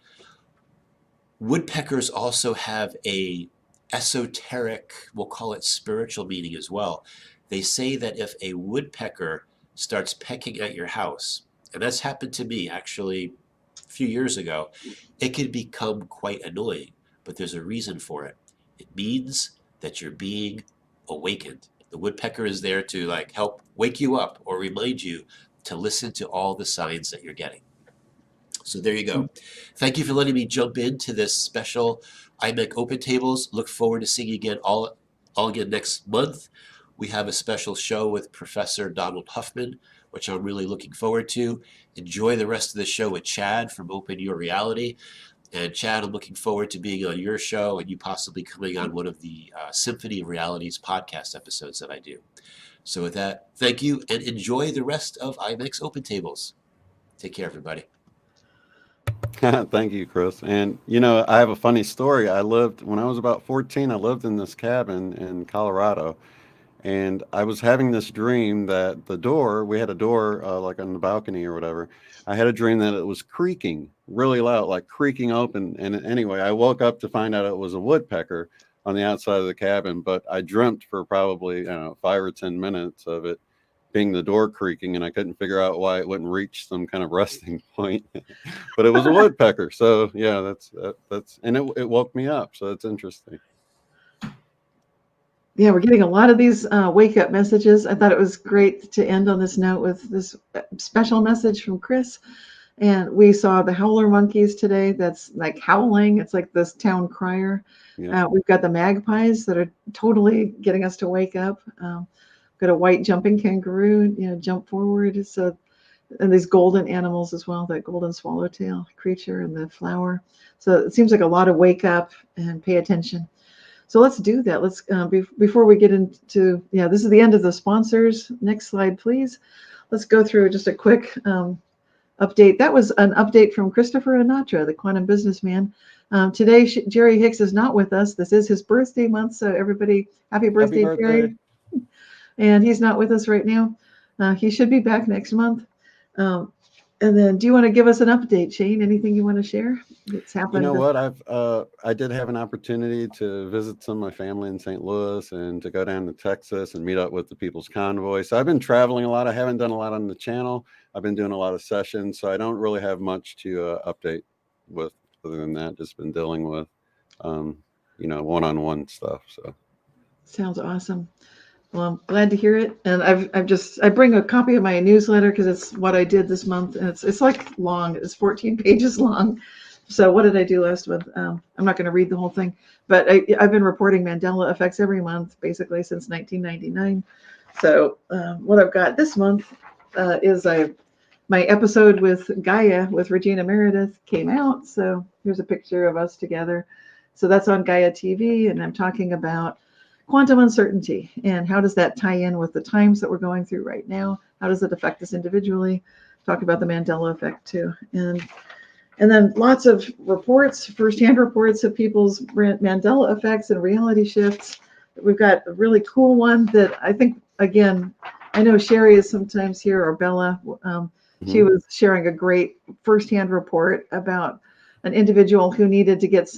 H: woodpeckers also have a esoteric, we'll call it spiritual meaning as well. They say that if a woodpecker starts pecking at your house, and that's happened to me actually a few years ago, it can become quite annoying, but there's a reason for it. It means that you're being awakened. The woodpecker is there to help wake you up or remind you to listen to all the signs that you're getting. So there you go. Thank you for letting me jump into this special IMEC Open Tables. Look forward to seeing you again all again next month. We have a special show with Professor Donald Huffman, which I'm really looking forward to. Enjoy the rest of the show with Chad from Open Your Reality. And Chad, I'm looking forward to being on your show and you possibly coming on one of the Symphony of Realities podcast episodes that I do. So with that, thank you and enjoy the rest of IMEC Open Tables. Take care, everybody.
A: Thank you, Chris. And, I have a funny story. When I was about 14, I lived in this cabin in Colorado. And I was having this dream that we had a door like on the balcony or whatever. I had a dream that it was creaking really loud, like creaking open. And anyway, I woke up to find out it was a woodpecker on the outside of the cabin. But I dreamt for probably, 5 or 10 minutes of it being the door creaking, and I couldn't figure out why it wouldn't reach some kind of resting point. But it was a woodpecker. So yeah, that's and it woke me up. So it's interesting.
B: Yeah, we're getting a lot of these wake up messages. I thought it was great to end on this note with this special message from Chris. And we saw the howler monkeys today. That's like howling. It's like this town crier. Yeah. We've got the magpies that are totally getting us to wake up. Got a white jumping kangaroo, jump forward. So, and these golden animals as well, that golden swallowtail creature and the flower. So it seems like a lot of wake up and pay attention. So let's do that. Let's before we get into, this is the end of the sponsors. Next slide, please. Let's go through just a quick update. That was an update from Christopher Anatra, the quantum businessman. Today, Jerry Hicks is not with us. This is his birthday month. So everybody, happy birthday, Jerry. And he's not with us right now. He should be back next month. And then, do you want to give us an update, Shane? Anything you want to share that's happened?
A: You know what? I did have an opportunity to visit some of my family in St. Louis and to go down to Texas and meet up with the People's Convoy. So I've been traveling a lot. I haven't done a lot on the channel. I've been doing a lot of sessions, so I don't really have much to update with other than that. Just been dealing with, one-on-one stuff. So
B: sounds awesome. Well, I'm glad to hear it. And I bring a copy of my newsletter because it's what I did this month. And it's like long. It's 14 pages long. So what did I do last month? I'm not going to read the whole thing, but I've been reporting Mandela effects every month, basically since 1999. So what I've got this month is my episode with Gaia with Regina Meredith came out. So here's a picture of us together. So that's on Gaia TV, and I'm talking about quantum uncertainty and how does that tie in with the times that we're going through right now? How does it affect us individually? Talk about the Mandela effect too. And then lots of reports, firsthand reports of people's Mandela effects and reality shifts. We've got a really cool one that I think, again, I know Sherry is sometimes here, or Bella. She was sharing a great firsthand report about an individual who needed to get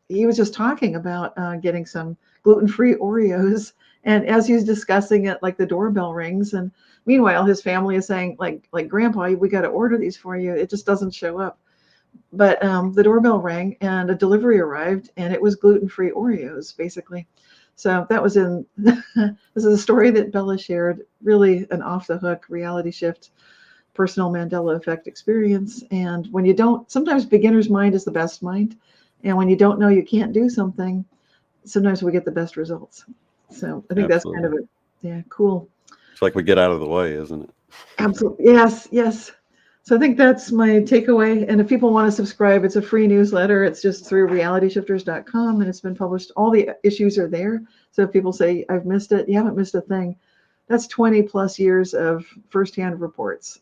B: he was just talking about getting some gluten-free Oreos. And as he's discussing it, like the doorbell rings. And meanwhile, his family is saying, like Grandpa, we got to order these for you. It just doesn't show up. But the doorbell rang and a delivery arrived, and it was gluten-free Oreos, basically. So that was this is a story that Bella shared, really an off-the-hook reality shift, personal Mandela effect experience. And when you don't, sometimes beginner's mind is the best mind. And when you don't know you can't do something, sometimes we get the best results. So I think that's kind of cool.
A: It's like we get out of the way, isn't it?
B: Absolutely. Yes. So I think that's my takeaway. And if people want to subscribe, it's a free newsletter. It's just through realityshifters.com, and it's been published. All the issues are there. So if people say, I've missed it, you haven't missed a thing. That's 20 plus years of firsthand reports,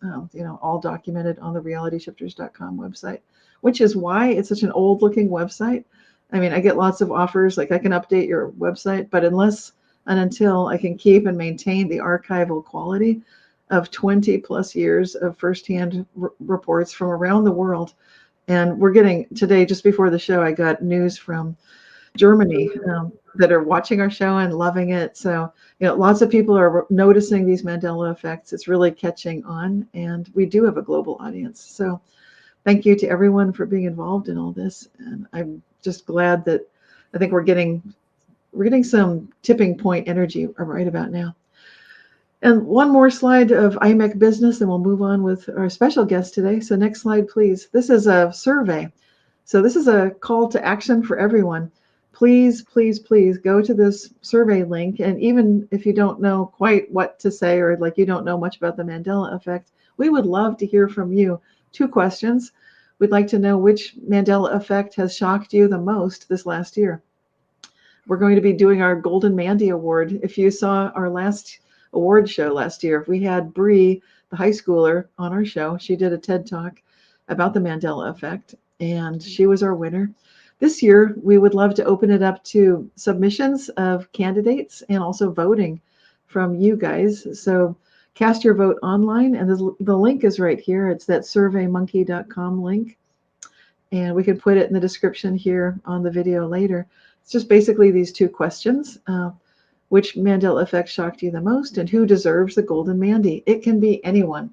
B: all documented on the realityshifters.com website, which is why it's such an old looking website. I mean, I get lots of offers, like I can update your website, but unless and until I can keep and maintain the archival quality of 20 plus years of firsthand reports from around the world. And we're getting today, just before the show, I got news from Germany that are watching our show and loving it. So, lots of people are noticing these Mandela effects. It's really catching on, and we do have a global audience. So thank you to everyone for being involved in all this. And I'm just glad that I think we're getting some tipping point energy right about now. And one more slide of IMEC business, and we'll move on with our special guest today. So next slide, please. This is a survey. So this is a call to action for everyone. Please, please, please go to this survey link. And even if you don't know quite what to say, or like you don't know much about the Mandela effect, we would love to hear from you. 2 questions. We'd like to know which Mandela effect has shocked you the most this last year. We're going to be doing our Golden Mandy Award. If you saw our last award show last year, we had Bree, the high schooler, on our show. She did a TED Talk about the Mandela effect, and she was our winner. This year, we would love to open it up to submissions of candidates and also voting from you guys. So cast your vote online, and the link is right here. It's that surveymonkey.com link, and we can put it in the description here on the video later. It's just basically these 2 questions. Which Mandela effect shocked you the most, and who deserves the Golden Mandy? It can be anyone.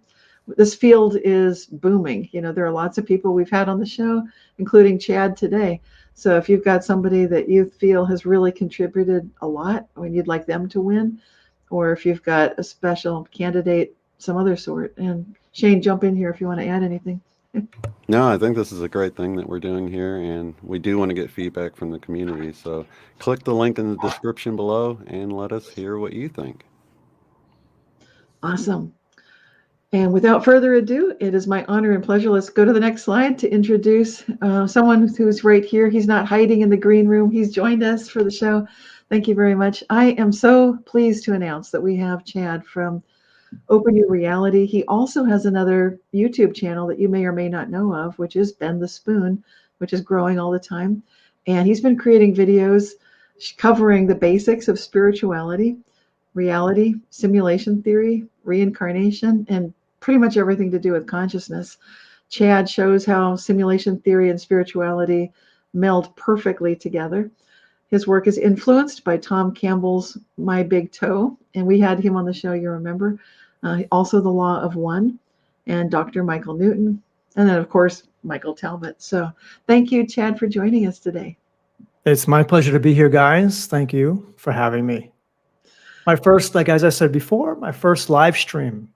B: This field is booming. There are lots of people we've had on the show, including Chad today. So if you've got somebody that you feel has really contributed a lot, and you'd like them to win, or if you've got a special candidate, some other sort. And Shane, jump in here if you want to add anything.
A: No, I think this is a great thing that we're doing here, and we do want to get feedback from the community. So click the link in the description below and let us hear what you think.
B: Awesome. And without further ado, it is my honor and pleasure. Let's go to the next slide to introduce someone who's right here. He's not hiding in the green room. He's joined us for the show. Thank you very much. I am so pleased to announce that we have Chad from Open Your Reality. He also has another YouTube channel that you may or may not know of, which is Bend the Spoon, which is growing all the time. And he's been creating videos covering the basics of spirituality, reality, simulation theory, reincarnation, and pretty much everything to do with consciousness. Chad shows how simulation theory and spirituality meld perfectly together. His work is influenced by Tom Campbell's My Big Toe, and we had him on the show, you remember. Also The Law of One, and Dr. Michael Newton, and then, of course, Michael Talbot. So thank you, Chad, for joining us today.
E: It's my pleasure to be here, guys. Thank you for having me. My first, like as I said before, my first live stream.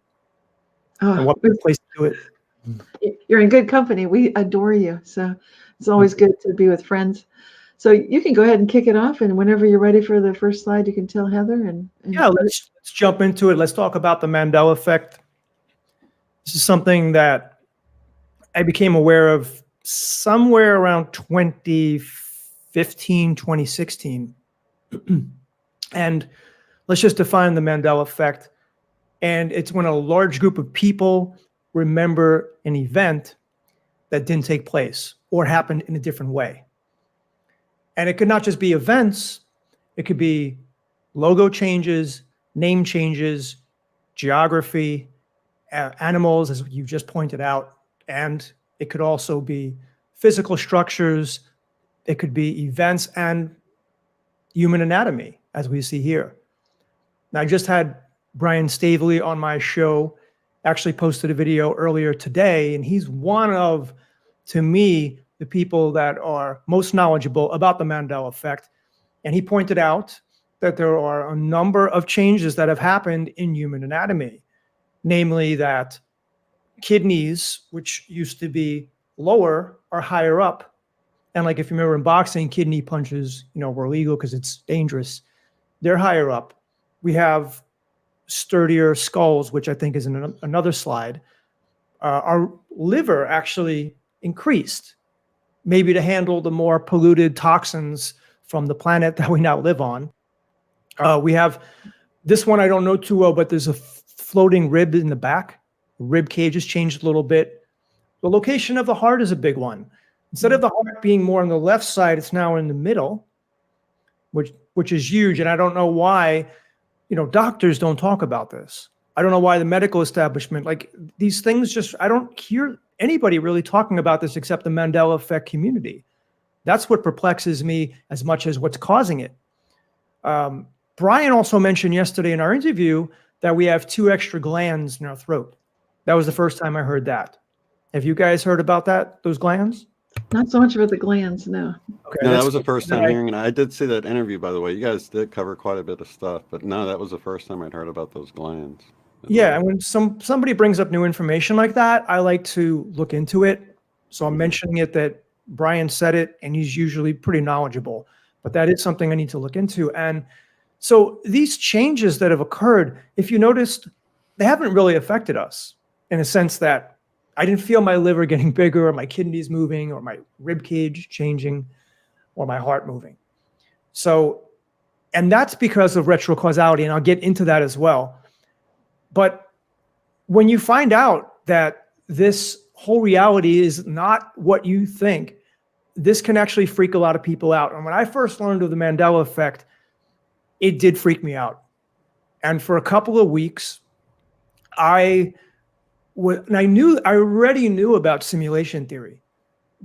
E: And what better place to do it?
B: You're in good company. We adore you. So It's always good to be with friends. So you can go ahead and kick it off, and whenever you're ready for the first slide, you can tell Heather. And
E: Yeah, let's jump into it. Let's talk about the Mandela Effect. This is something that I became aware of somewhere around 2015, 2016. And let's just define the Mandela Effect. And it's when a large group of people remember an event that didn't take place or happened in a different way. And it could not just be events, it could be logo changes, name changes, geography, animals, as you just pointed out, and it could also be physical structures, it could be events and human anatomy, as we see here. Now, I just had Brian Stavely on my show, actually posted a video earlier today, and he's one of, to me, the people that are most knowledgeable about the Mandela Effect. And he pointed out that there are a number of changes that have happened in human anatomy, namely that kidneys, which used to be lower, are higher up. And like if you remember in boxing, kidney punches, were illegal because it's dangerous. They're higher up. We have sturdier skulls, which I think is in another slide. Our liver actually increased, maybe to handle the more polluted toxins from the planet that we now live on. We have this one I don't know too well, but there's a floating rib in the back. The rib cage has changed a little bit. The location of the heart is a big one. Instead of the heart being more on the left side, it's now in the middle, which is huge. And I don't know why, doctors don't talk about this. I don't know why the medical establishment, like these things I don't hear anybody really talking about this except the Mandela Effect community. That's what perplexes me as much as what's causing it. Brian also mentioned yesterday in our interview that we have 2 extra glands in our throat. That was the first time I heard that. Have you guys heard about that, those glands?
B: Not so much about the glands, no.
E: Okay,
A: No, that was the first time hearing, and I did see that interview, by the way. You guys did cover quite a bit of stuff, but no, that was the first time I'd heard about those glands.
E: Yeah, and when somebody brings up new information like that, I like to look into it. So I'm mentioning it that Brian said it, and he's usually pretty knowledgeable. But that is something I need to look into. And so these changes that have occurred, if you noticed, they haven't really affected us in a sense that I didn't feel my liver getting bigger or my kidneys moving or my rib cage changing or my heart moving. So, and that's because of retrocausality, and I'll get into that as well. But when you find out that this whole reality is not what you think, this can actually freak a lot of people out. And when I first learned of the Mandela Effect, it did freak me out. And for a couple of weeks, I already knew about simulation theory.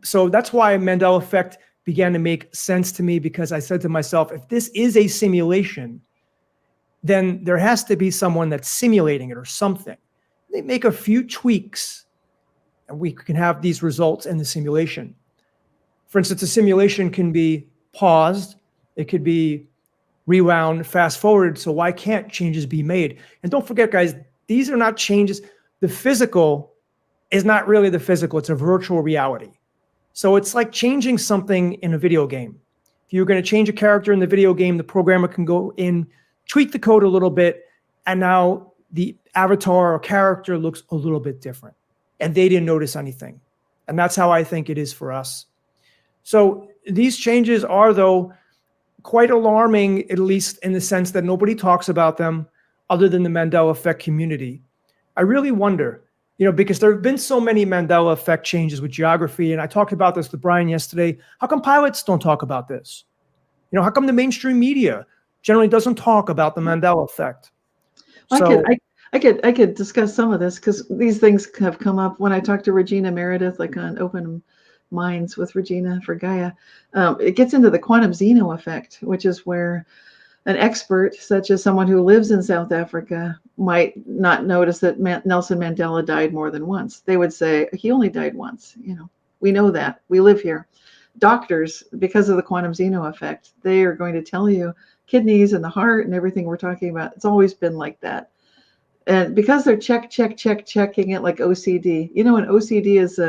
E: So that's why Mandela Effect began to make sense to me, because I said to myself, if this is a simulation, then there has to be someone that's simulating it or something. They make a few tweaks and we can have these results in the simulation. For instance, a simulation can be paused. It could be rewound, fast forward. So why can't changes be made? And don't forget, guys, these are not changes. The physical is not really the physical. It's a virtual reality. So it's like changing something in a video game. If you're going to change a character in the video game, the programmer can go in, tweak the code a little bit, and now the avatar or character looks a little bit different. And they didn't notice anything. And that's how I think it is for us. So these changes are, though, quite alarming, at least in the sense that nobody talks about them other than the Mandela Effect community. I really wonder, because there have been so many Mandela Effect changes with geography, and I talked about this with Brian yesterday. How come pilots don't talk about this? How come the mainstream media generally doesn't talk about the Mandela Effect?
B: I could discuss some of this, because these things have come up when I talked to Regina Meredith, like on Open Minds with Regina for Gaia. It gets into the quantum xeno effect, which is where an expert, such as someone who lives in South Africa, might not notice that Nelson Mandela died more than once. They would say, he only died once. We know that. We live here. Doctors, because of the quantum xeno effect, they are going to tell you kidneys and the heart and everything we're talking about. It's always been like that. And because they're checking it like OCD, you know, an OCD is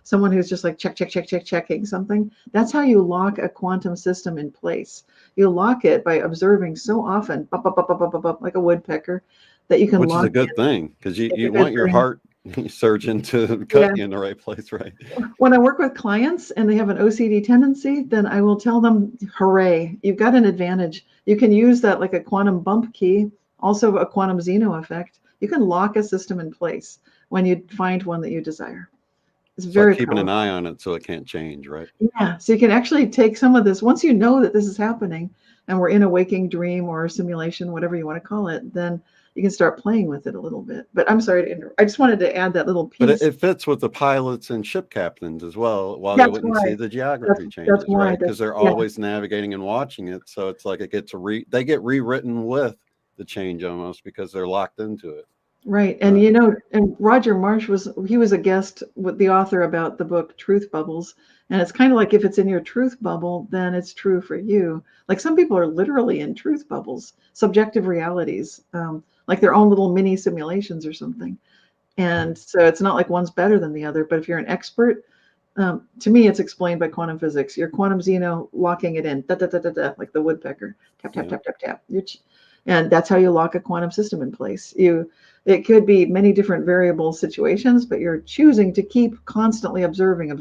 B: someone who's just like checking something. That's how you lock a quantum system in place. You lock it by observing so often, like a woodpecker, that you can
A: Which is
B: lock
A: a good
B: in.
A: thing, because
B: It's a
A: you
B: good
A: want your
B: thing.
A: heart surgeon to
B: Yeah.
A: cut you in the right place, right?
B: When I work with clients and they have an OCD tendency, then I will tell them, hooray, you've got an advantage. You can use that like a quantum bump key, also a quantum Zeno effect. You can lock a system in place when you find one that you desire. It's
A: It's
B: very
A: like keeping an
B: powerful.
A: eye on it so it can't change, right?
B: Yeah, so you can actually take some of this, once you know that this is happening and we're in a waking dream or simulation, whatever you want to call it, then you can start playing with it a little bit. But I'm sorry to interrupt. I just wanted to add that little
A: But
B: piece.
A: it fits with the pilots and ship captains as well, while they
B: That's
A: wouldn't
B: why.
A: see the geography
B: That's
A: changes,
B: why.
A: right? Because they're
B: Yeah.
A: always navigating and watching it. So it's like it gets they get rewritten with the change almost, because they're locked into it.
B: Right. And you know, and Roger Marsh was a guest with the author about the book Truth Bubbles. And it's kind of like, if it's in your truth bubble, then it's true for you. Like some people are literally in truth bubbles, subjective realities, like their own little mini simulations or something. And so it's not like one's better than the other. But if you're an expert, to me, it's explained by quantum physics. Your quantum Zeno locking it in, da, da, da, da, da, like the woodpecker, tap, tap, tap, tap, tap. And that's how you lock a quantum system in place. It could be many different variable situations, but you're choosing to keep constantly observing,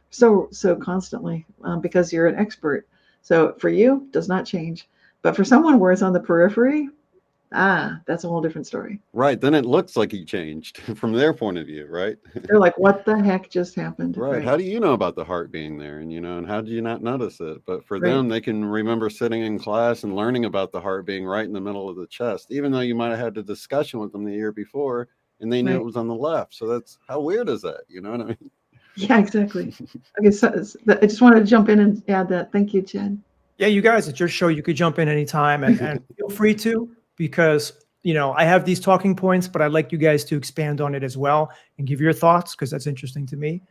B: so constantly, because you're an expert. So for you, does not change. But for someone where it's on the periphery, that's a whole different story.
A: Right. Then it looks like he changed from their point of view, right?
B: They're like, what the heck just happened?
A: Right. How do you know about the heart being there? And, and how do you not notice it? But for
B: Right.
A: them, they can remember sitting in class and learning about the heart being right in the middle of the chest, even though you might have had a discussion with them the year before and they knew
B: Right.
A: it was on the left. So that's, how weird is that? You know what I mean?
B: Yeah, exactly. Okay, so I just wanted to jump in and add that. Thank you, Chad.
E: Yeah, you guys, it's your show. You could jump in anytime and feel free to, because I have these talking points, but I'd like you guys to expand on it as well and give your thoughts, because that's interesting to me.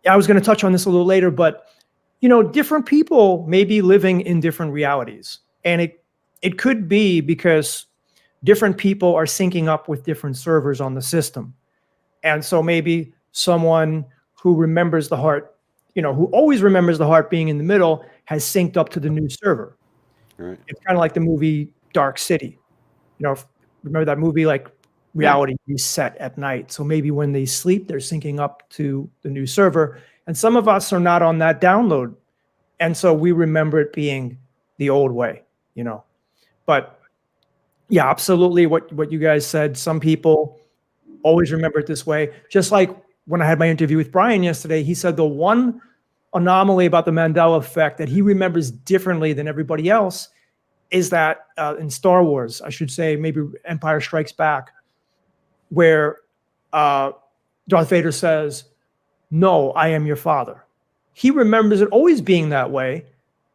E: I was going to touch on this a little later, but different people may be living in different realities, and it could be because different people are syncing up with different servers on the system. And so maybe someone who remembers the heart, who always remembers the heart being in the middle, has synced up to the new server.
A: Right.
E: It's kind of like the movie Dark City. Remember that movie, like reality reset at night. So maybe when they sleep, they're syncing up to the new server. And some of us are not on that download. And so we remember it being the old way, But yeah, absolutely what you guys said. Some people always remember it this way. Just like when I had my interview with Brian yesterday, he said the one anomaly about the Mandela effect that he remembers differently than everybody else is that in Star Wars, I should say, maybe Empire Strikes Back, where Darth Vader says, "No, I am your father." He remembers it always being that way.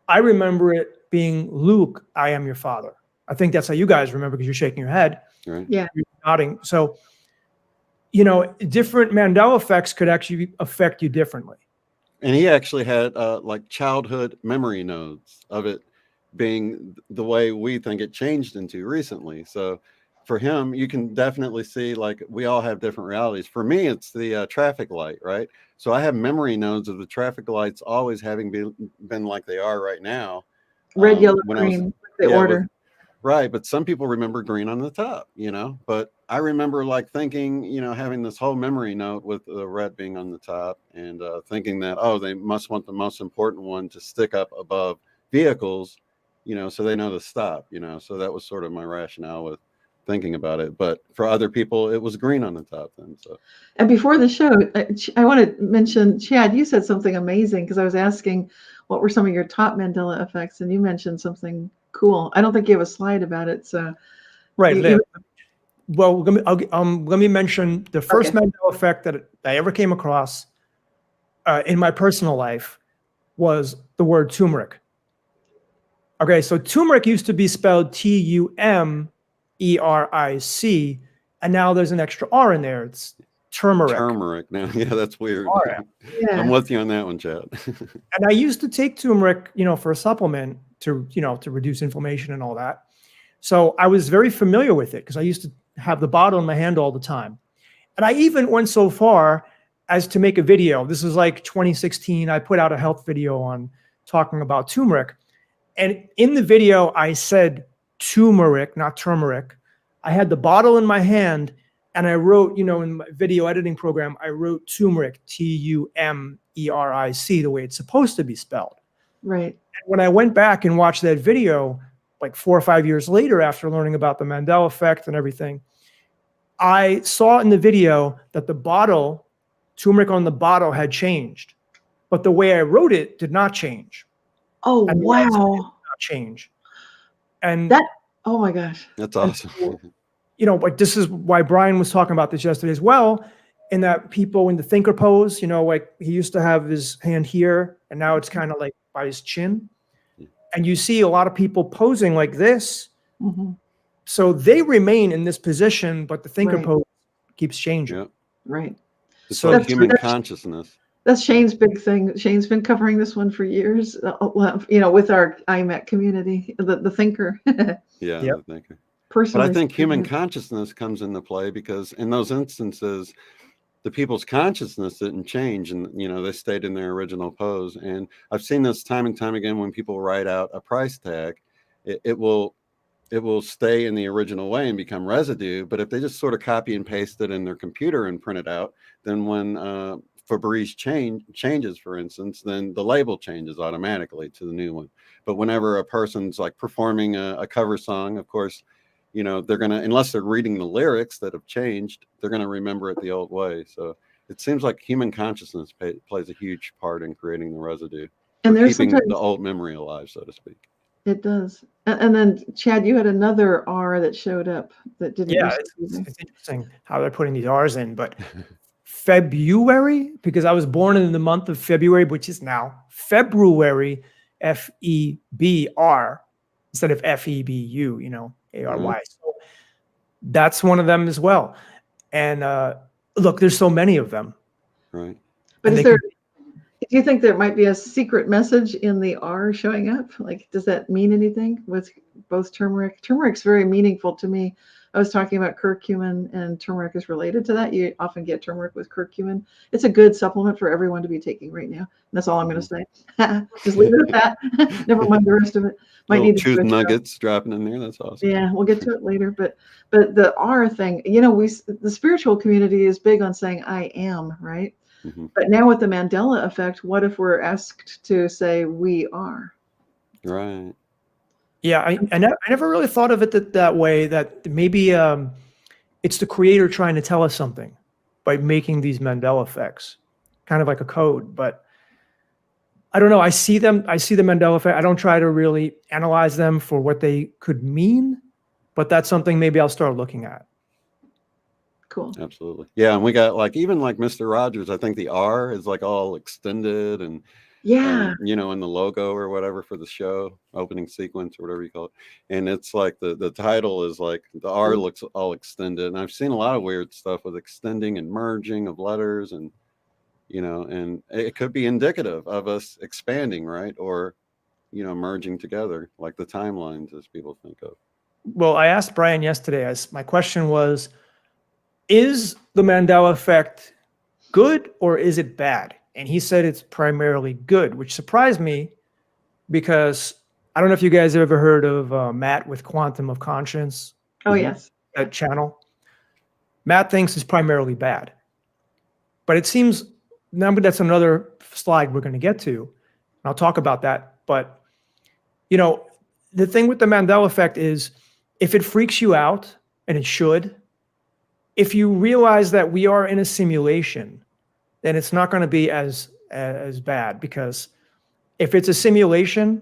E: I remember it being, "Luke, I am your father." I think that's how you guys remember, because you're shaking your head.
A: Right.
B: Yeah.
E: You're nodding. So, different Mandela effects could actually affect you differently.
A: And he actually had like childhood memory nodes of it being the way we think it changed into recently. So for him, you can definitely see, like, we all have different realities. For me, it's the traffic light, right? So I have memory nodes of the traffic lights always having been like they are right now.
B: Red, yellow,
A: when
B: green, the order.
A: Right. But some people remember green on the top, but I remember like thinking, having this whole memory node with the red being on the top, and thinking that, they must want the most important one to stick up above vehicles, so they know to stop, so that was sort of my rationale with thinking about it. But for other people, it was green on the top then. So.
B: And before the show, I want to mention, Chad, you said something amazing, because I was asking what were some of your top Mandela effects, and you mentioned something cool. I don't think you have a slide about it. So,
E: right. Well, let me mention the first Mandela effect that I ever came across in my personal life was the word turmeric. Okay, so turmeric used to be spelled Tumeric, and now there's an extra R in there. It's turmeric.
A: Turmeric now. Yeah, that's weird.
B: Yeah.
A: I'm with you on that one, Chad.
E: And I used to take turmeric, for a supplement to reduce inflammation and all that. So I was very familiar with it because I used to have the bottle in my hand all the time. And I even went so far as to make a video. This was like 2016. I put out a health video on talking about turmeric. And in the video, I said turmeric, not turmeric. I had the bottle in my hand and I wrote, in my video editing program, I wrote turmeric, T-U-M-E-R-I-C, the way it's supposed to be spelled.
B: Right.
E: And when I went back and watched that video, like 4 or 5 years later, after learning about the Mandela Effect and everything, I saw in the video that the bottle, turmeric on the bottle had changed, but the way I wrote it did not change.
B: Oh,
E: And the recipe did
B: wow.
E: not change. And
B: Oh my gosh.
A: That's awesome.
E: Like this is why Brian was talking about this yesterday as well, in that people in the thinker pose, like he used to have his hand here and now it's kind of like by his chin. And you see a lot of people posing like this.
B: Mm-hmm.
E: So they remain in this position, but the thinker
B: Right.
E: pose keeps changing.
A: Yep.
B: Right.
A: It's
E: So
A: like
B: That's-
A: human
B: that's-
A: consciousness.
B: That's Shane's big thing. Shane's been covering this one for years, with our IMEC community, the thinker.
A: Yeah,
E: Yep.
A: the thinker. But
B: Personally.
A: I think human consciousness comes into play because in those instances, the people's consciousness didn't change and, they stayed in their original pose. And I've seen this time and time again when people write out a price tag, it will stay in the original way and become residue. But if they just sort of copy and paste it in their computer and print it out, then when Febreze changes, for instance, then the label changes automatically to the new one. But whenever a person's like performing a cover song, of course, they're going to, unless they're reading the lyrics that have changed, they're going to remember it the old way. So it seems like human consciousness plays a huge part in creating the residue,
B: And there's
A: keeping
B: sometimes
A: the old memory alive, so to speak.
B: it does. And then Chad, you had another R that showed up that didn't.
E: Yeah,
B: used to be there.
E: it's interesting how they're putting these R's in, but February, because I was born in the month of February, which is now February, F-E-B-R, instead of F-E-B-U, A-R-Y. So that's one of them as well. And look, there's so many of them.
A: Right.
B: But
E: And
B: is
E: they
B: there? Do you think there might be a secret message in the R showing up? Like, does that mean anything with both turmeric? Turmeric's very meaningful to me. I was talking about curcumin, and turmeric is related to that. You often get turmeric with curcumin. It's a good supplement for everyone to be taking right now. And that's all I'm going to say. Just leave it at that. Never mind the rest of it. Might
A: Little
B: need to
A: truth
B: switch it up.
A: nuggets dropping in there. That's awesome.
B: Yeah, we'll get to it later. But the R thing, the spiritual community is big on saying I am, right?
A: Mhm.
B: But now with the Mandela effect, what if we're asked to say we are?
A: Right.
E: Yeah, I never really thought of it that way, that maybe it's the creator trying to tell us something by making these Mandela effects, kind of like a code. But I don't know. I see the Mandela effect. I don't try to really analyze them for what they could mean, but that's something maybe I'll start looking at.
B: Cool.
A: Absolutely. Yeah. And we got even like Mr. Rogers, I think the R is like all extended and,
B: Yeah.
A: in the logo or whatever for the show, opening sequence or whatever you call it. And it's like the title is like the R looks all extended. And I've seen a lot of weird stuff with extending and merging of letters and, and it could be indicative of us expanding, right? Or, merging together like the timelines as people think of.
E: Well, I asked Brian yesterday, my question was, is the Mandela effect good or is it bad? And he said it's primarily good, which surprised me because I don't know if you guys have ever heard of Matt with Quantum of Conscience.
B: Oh, yes.
E: That channel. Matt thinks it's primarily bad. But it seems, that's another slide we're going to get to. And I'll talk about that. But, the thing with the Mandela effect is if it freaks you out, and it should, if you realize that we are in a simulation, then it's not going to be as bad, because if it's a simulation,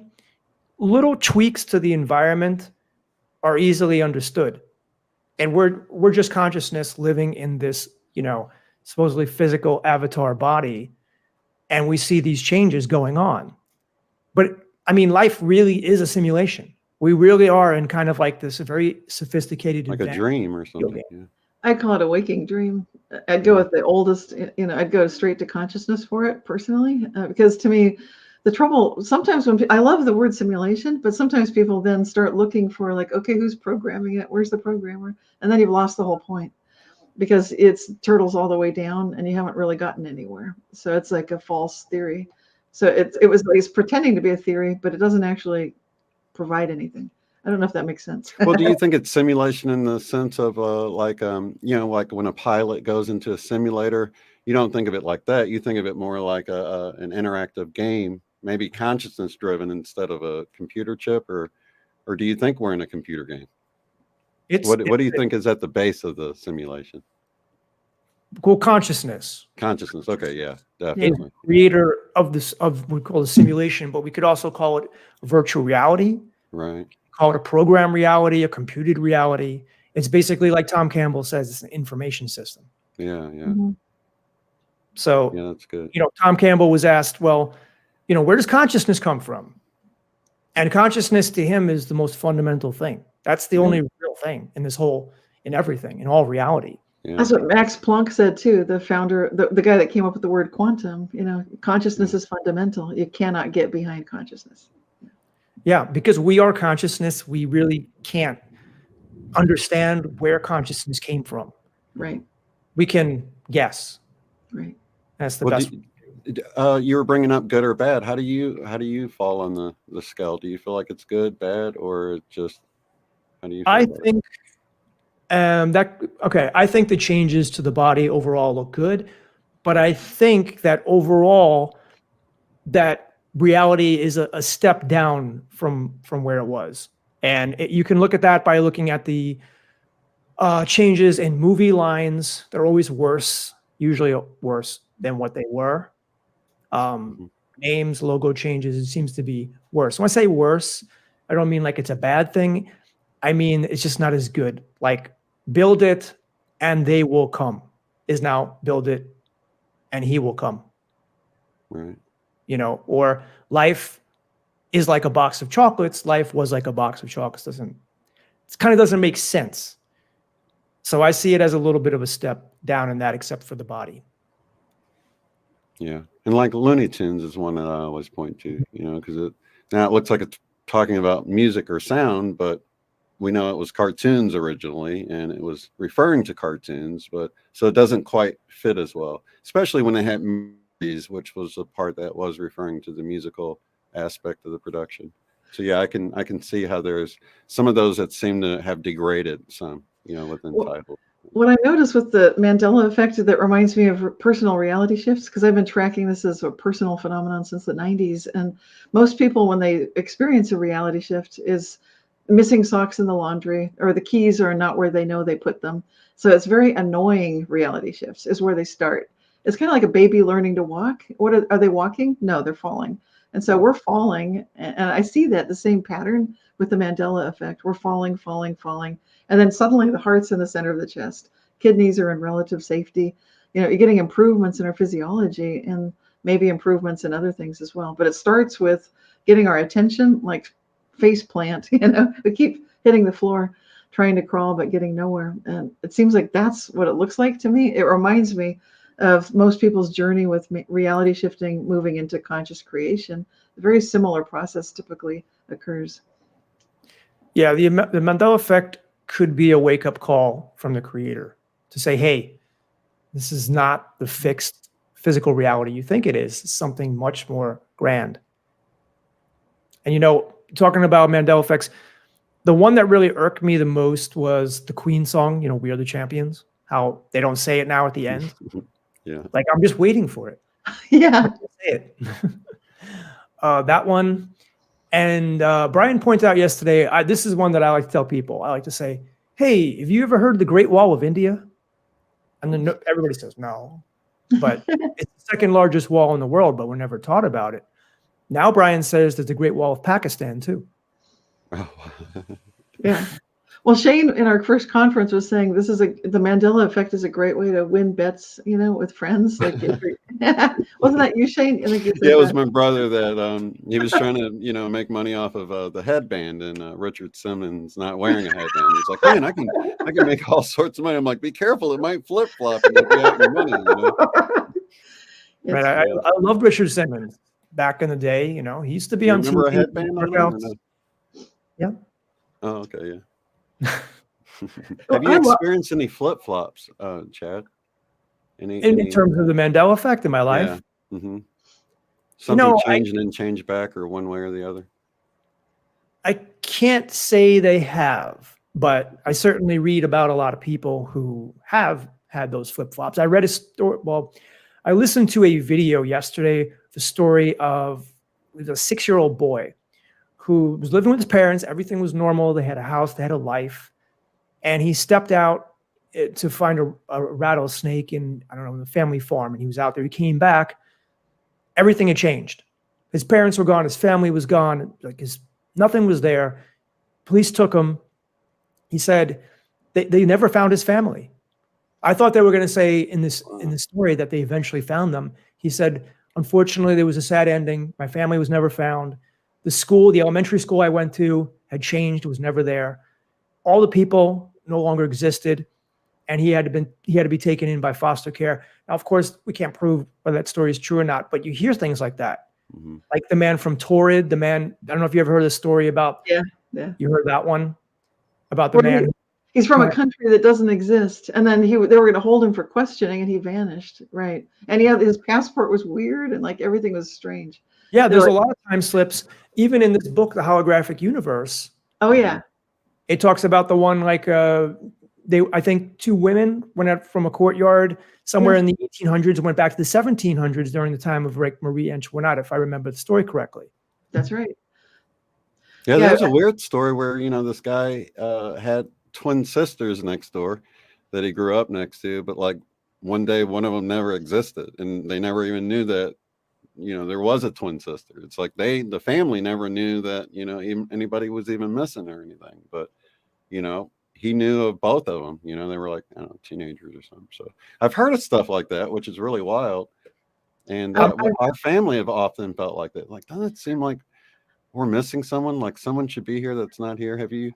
E: little tweaks to the environment are easily understood. And we're just consciousness living in this, supposedly physical avatar body, and we see these changes going on. But life really is a simulation. We really are in kind of like this very sophisticated,
A: Like a dream or something. Yeah.
B: I call it a waking dream. I'd go with the oldest, I'd go straight to consciousness for it personally, because to me, the trouble sometimes I love the word simulation, but sometimes people then start looking for like, okay, who's programming it? Where's the programmer? And then you've lost the whole point because it's turtles all the way down and you haven't really gotten anywhere. So it's like a false theory. So it's pretending to be a theory, but it doesn't actually provide anything. I don't know if that makes sense.
A: Well, do you think it's simulation in the sense of like when a pilot goes into a simulator, you don't think of it like that. You think of it more like an interactive game, maybe consciousness driven instead of a computer chip, or do you think we're in a computer game? What do you think is at the base of the simulation?
E: Well, consciousness.
A: Consciousness. Okay, yeah, definitely.
E: Creator of this we call it simulation, but we could also call it virtual reality.
A: Right.
E: Call it a program reality, a computed reality. It's basically like Tom Campbell says, it's an information system.
A: Yeah, yeah.
B: Mm-hmm.
E: So,
A: yeah, that's good.
E: Tom Campbell was asked, well, where does consciousness come from? And consciousness to him is the most fundamental thing. That's the only real thing in everything, in all reality.
A: Yeah.
B: That's what Max Planck said too, the founder, the guy that came up with the word quantum. Consciousness is fundamental. You cannot get behind consciousness.
E: Yeah, because we are consciousness, we really can't understand where consciousness came from.
B: Right.
E: We can guess.
B: Right.
E: That's the best.
A: You were bringing up good or bad. How do you fall on the scale? Do you feel like it's good, bad, or just how do you feel
E: I
A: about
E: think I think the changes to the body overall look good, but I think that overall that reality is a step down from where it was. And you can look at that by looking at the changes in movie lines. They're always worse, usually worse than what they were. Names, logo changes, it seems to be worse. When I say worse, I don't mean like it's a bad thing. I mean, it's just not as good. Like build it and they will come is now build it and he will come.
A: Right.
E: Or life is like a box of chocolates. Life was like a box of chocolates. It kind of doesn't make sense. So I see it as a little bit of a step down in that, except for the body.
A: Yeah. And like Looney Tunes is one that I always point to, because now it looks like it's talking about music or sound, but we know it was cartoons originally and it was referring to cartoons, but so it doesn't quite fit as well, especially when they had movies, which was the part that was referring to the musical aspect of the production. So yeah, I can see how there's some of those that seem to have degraded some, within title.
B: What I noticed with the Mandela Effect that reminds me of personal reality shifts, because I've been tracking this as a personal phenomenon since the 90s. And most people, when they experience a reality shift, is missing socks in the laundry, or the keys are not where they know they put them. So it's very annoying reality shifts is where they start. It's kind of like a baby learning to walk. What are they walking? No, they're falling. And so we're falling. And I see that the same pattern with the Mandela Effect. We're falling, falling, falling. And then suddenly the heart's in the center of the chest. Kidneys are in relative safety. You're getting improvements in our physiology and maybe improvements in other things as well. But it starts with getting our attention, like face plant. We keep hitting the floor, trying to crawl, but getting nowhere. And it seems like that's what it looks like to me. It reminds me of most people's journey with reality shifting, moving into conscious creation. A very similar process typically occurs.
E: Yeah, the Mandela Effect could be a wake-up call from the creator to say, hey, this is not the fixed physical reality you think it is. It's something much more grand. And talking about Mandela Effects, the one that really irked me the most was the Queen song, We Are the Champions, how they don't say it now at the end.
A: Yeah.
E: Like, I'm just waiting for it.
B: Yeah.
E: Say it. That one. And Brian pointed out yesterday, this is one that I like to tell people. I like to say, hey, have you ever heard of the Great Wall of India? And then everybody says no. But it's the second largest wall in the world, but we're never taught about it. Now Brian says there's the Great Wall of Pakistan too.
B: Yeah. Well, Shane in our first conference was saying the Mandela Effect is a great way to win bets, with friends. Like, wasn't that you, Shane? I think you said
A: it was
B: that.
A: my brother that he was trying to make money off of the headband, and Richard Simmons not wearing a headband. He's like, man, I can make all sorts of money. I'm like, be careful, it might flip flop and you'll be out your money.
E: Right. I love Richard Simmons. back in the day. You know, he used to be
A: You
E: on
A: remember a
E: TV.
A: headband on him or
E: workouts.
A: no?
E: Yeah.
A: Oh, okay, yeah.
B: Well,
A: Have you experienced any flip-flops, Chad?
E: In terms of the Mandela effect in my life,
A: yeah. Mm-hmm.
E: you
A: Something
E: know,
A: change and then change back, or one way or the other?
E: I can't say they have, but I certainly read about a lot of people who have had those flip-flops. I read a story, well, I listened to a video yesterday, the story of a 6-year-old boy who was living with his parents. Everything was normal. They had a house, they had a life. And he stepped out to find a rattlesnake in, I don't know, the family farm. And he was out there. He came back. Everything had changed. His parents were gone. His family was gone. Like nothing was there. Police took him. He said they never found his family. I thought they were going to say in this story that they eventually found them. He said, unfortunately, there was a sad ending. My family was never found. The elementary school I went to had changed. It was never there. All the people no longer existed, and he had to be taken in by foster care. Now, of course, we can't prove whether that story is true or not, but you hear things like that. Mm-hmm. Like the man from Torrid, I don't know if you ever heard the story about,
B: yeah.
E: You heard that one? About the man.
B: He's from a country that doesn't exist. And then they were going to hold him for questioning and he vanished. Right. And his passport was weird and like everything was strange.
E: Yeah, there's a lot of time slips. Even in this book, The Holographic Universe.
B: Oh, yeah.
E: It talks about the one like I think 2 women went out from a courtyard somewhere in the 1800s and went back to the 1700s during the time of Marie Antoinette, if I remember the story correctly.
B: That's right.
A: Yeah, there's a weird story where, this guy had twin sisters next door that he grew up next to, but like one day one of them never existed and they never even knew that, there was a twin sister. It's like the family never knew that, anybody was even missing or anything, but, he knew of both of them, they were like, I don't know, teenagers or something. So I've heard of stuff like that, which is really wild. And our family have often felt like that. Like, doesn't it seem like we're missing someone? Like someone should be here that's not here. Have you?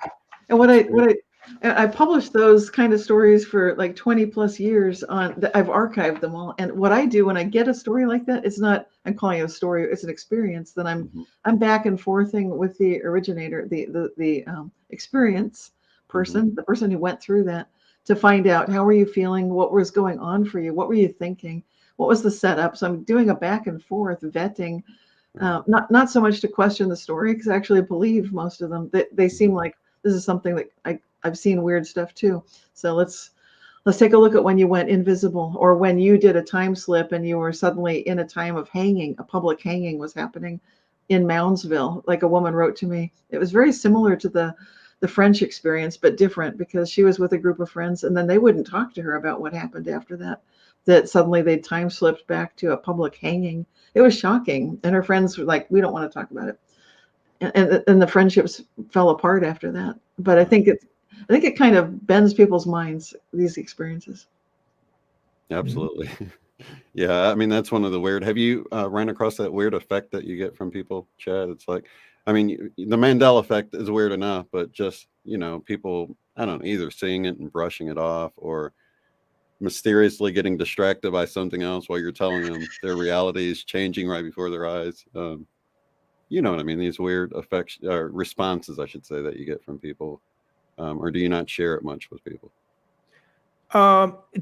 B: And I published those kind of stories for like 20 plus years I've archived them all. And what I do when I get a story like that, it's not, I'm calling it a story, it's an experience. Then I'm back and forthing with the originator, the experience person, the person who went through that, to find out how were you feeling, what was going on for you, what were you thinking, what was the setup. So I'm doing a back and forth vetting, not so much to question the story, because I actually believe most of them. They seem like this is something that I've seen weird stuff too. So let's take a look at when you went invisible, or when you did a time slip and you were suddenly in a time of hanging. A public hanging was happening in Moundsville. Like a woman wrote to me. It was very similar to the French experience, but different, because she was with a group of friends and then they wouldn't talk to her about what happened after that. That suddenly they time slipped back to a public hanging. It was shocking. And her friends were like, we don't want to talk about it. And the friendships fell apart after that. But I think it kind of bends people's minds, these experiences.
A: Absolutely. Yeah, I mean, that's one of the weird. Have you ran across that weird effect that you get from people, Chad? It's like, I mean, the Mandela effect is weird enough, but just, people, I don't know, either seeing it and brushing it off, or mysteriously getting distracted by something else while you're telling them their reality is changing right before their eyes. You know what I mean? These weird effects or responses, I should say, that you get from people. Or do you not share it much with people?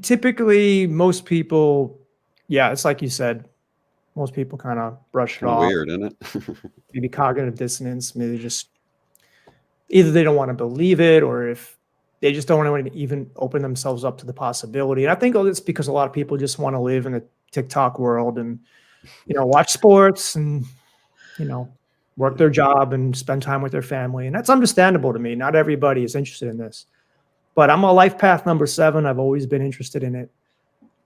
E: Typically, most people, yeah, it's like you said, most people kind of brush it off.
A: Weird, isn't it?
E: Maybe cognitive dissonance. Maybe either they don't want to believe it, or if they just don't want to even open themselves up to the possibility. And I think it's because a lot of people just want to live in a TikTok world and, watch sports and, work their job and spend time with their family. And that's understandable to me. Not everybody is interested in this. But I'm a life path number 7. I've always been interested in it.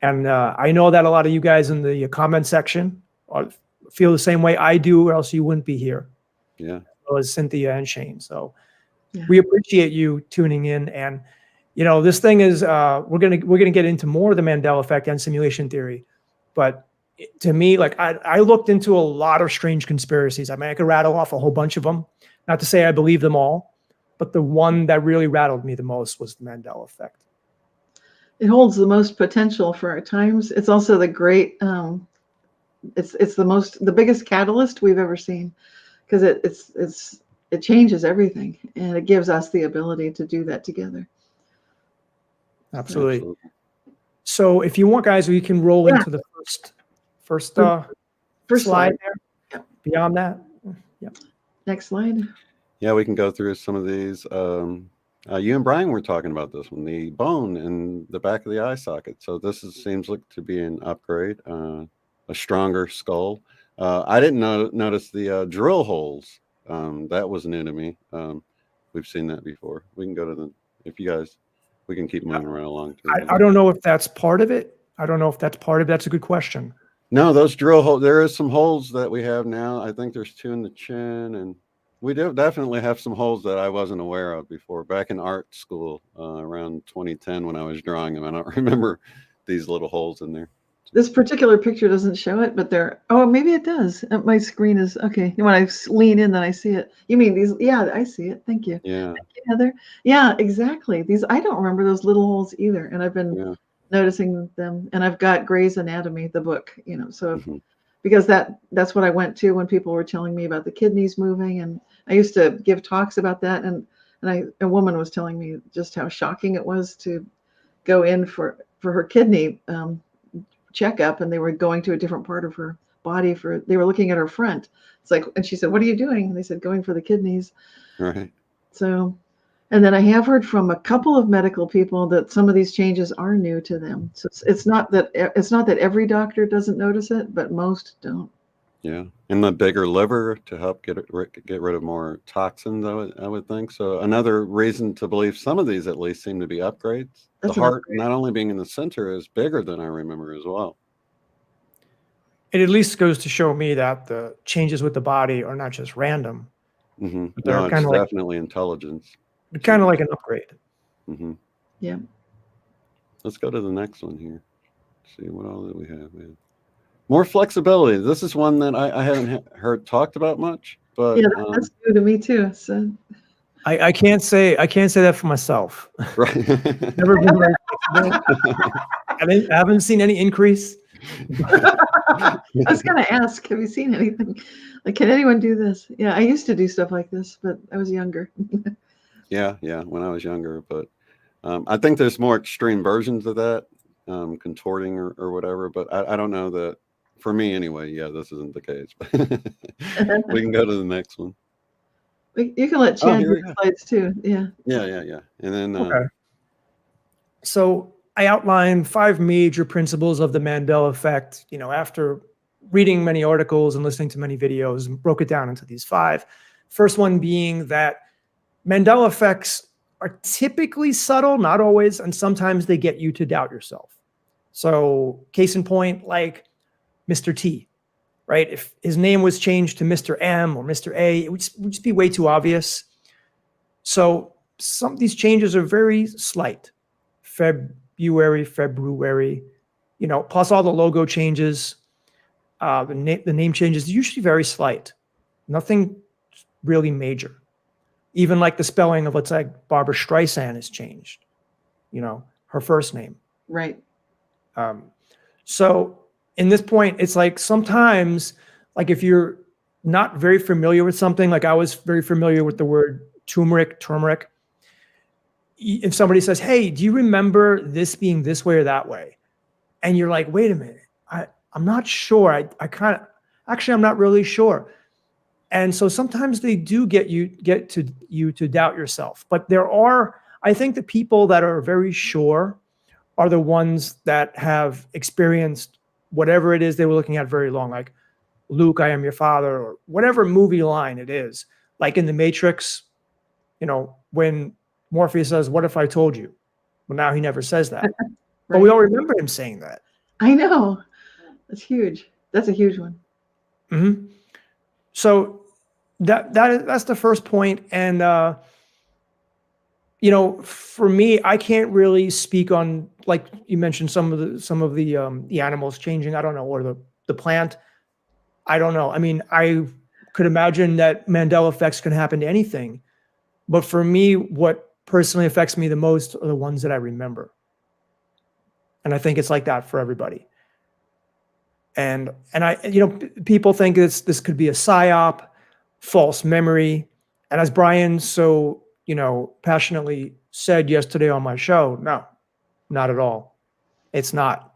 E: And I know that a lot of you guys in the comment section feel the same way I do, or else you wouldn't be here.
A: Yeah.
E: As well as Cynthia and Shane. So we appreciate you tuning in. And, this thing is, we're gonna get into more of the Mandela effect and simulation theory. But to me, like I looked into a lot of strange conspiracies. I mean, I could rattle off a whole bunch of them. Not to say I believe them all, but the one that really rattled me the most was the Mandela effect.
B: It holds the most potential for our times. It's also the great it's the biggest catalyst we've ever seen, because it changes everything, and it gives us the ability to do that together.
E: Absolutely.
A: Absolutely.
E: So if you want, guys, we can roll
B: Yeah.
E: into the first
B: First
E: slide
B: slide.
E: there.
B: Yep.
E: Beyond that. Yep.
B: Next slide.
A: Yeah, we can go through some of these. You and Brian were talking about this one, the bone in the back of the eye socket. So this seems like to be an upgrade, a stronger skull. I didn't notice the drill holes. That was new to me. We've seen that before. We can go to the, if you guys, we can keep moving right along.
E: I don't know if that's part of it. I don't know if that's part of it. That's a good question.
A: No, those drill holes, there is some holes that we have now. I think there's 2 in the chin, and we definitely have some holes that I wasn't aware of before. Back in art school, around 2010 when I was drawing them, I don't remember these little holes in there.
B: This particular picture doesn't show it, but oh, maybe it does. My screen is, okay. When I lean in, then I see it. You mean these? Yeah, I see it. Thank you.
A: Yeah.
B: Thank you, Heather. Yeah, exactly. These, I don't remember those little holes either. And I've been noticing them, and I've got Gray's Anatomy, the book, so because that's what I went to when people were telling me about the kidneys moving, and I used to give talks about that, and a woman was telling me just how shocking it was to go in for her kidney checkup, and they were going to a different part of her body they were looking at her front. It's like, and she said, "What are you doing?" And they said, "Going for the kidneys."
A: Right.
B: So, and then I have heard from a couple of medical people that some of these changes are new to them. So it's not that every doctor doesn't notice it, but most don't.
A: Yeah, and the bigger liver to help get rid of more toxins, I would think. So another reason to believe some of these at least seem to be upgrades.
B: That's
A: the
B: an
A: heart,
B: upgrade.
A: not only being in the center, is bigger than I remember as well.
E: It at least goes to show me that the changes with the body are not just random.
A: No,
E: They're
A: it's
E: kind of like
A: definitely intelligence.
E: kind of like an upgrade.
B: Yeah.
A: Let's go to the next one here. See what all that we have. Man. More flexibility. This is one that I haven't heard talked about much, but
B: Yeah, that's new to me too. So
E: I can't say that for myself.
A: right.
E: Never been very flexible. I haven't seen any increase.
B: I was going to ask, have you seen anything? Like, can anyone do this? Yeah, I used to do stuff like this, but I was younger.
A: Yeah, when I was younger, but I think there's more extreme versions of that, contorting or whatever, but I don't know that, for me anyway, this isn't the case. We can go to the next one.
B: You can let Chad do the slides too. Yeah.
A: And then
E: Okay. So I outlined 5 major principles of the Mandela Effect, after reading many articles and listening to many videos, and broke it down into these 5. First one being that Mandela effects are typically subtle, not always, and sometimes they get you to doubt yourself. So case in point, like Mr. T, right? If his name was changed to Mr. M or Mr. A, it would just be way too obvious. So some of these changes are very slight. February, plus all the logo changes, the name changes, usually very slight. Nothing really major. Even like the spelling of, let's say, Barbara Streisand has changed, her first name.
B: Right.
E: So in this point, it's like sometimes, like if you're not very familiar with something, like I was very familiar with the word turmeric. If somebody says, "Hey, do you remember this being this way or that way?" And you're like, "Wait a minute, I'm not sure. I'm not really sure." And so sometimes they do get you to doubt yourself. But I think the people that are very sure are the ones that have experienced whatever it is they were looking at very long, like Luke, I am your father, or whatever movie line it is. Like in The Matrix, when Morpheus says, "What if I told you?" Well, now he never says that.
B: Right.
E: But we all remember him saying that.
B: I know. That's huge. That's a huge one.
E: Mm-hmm. So that's the first point. And, for me, I can't really speak on, like you mentioned, some of the animals changing. I don't know, or the plant. I don't know. I mean, I could imagine that Mandela effects can happen to anything. But for me, what personally affects me the most are the ones that I remember. And I think it's like that for everybody. And people think this could be a psyop, false memory. And as Brian so, passionately said yesterday on my show, no, not at all. It's not.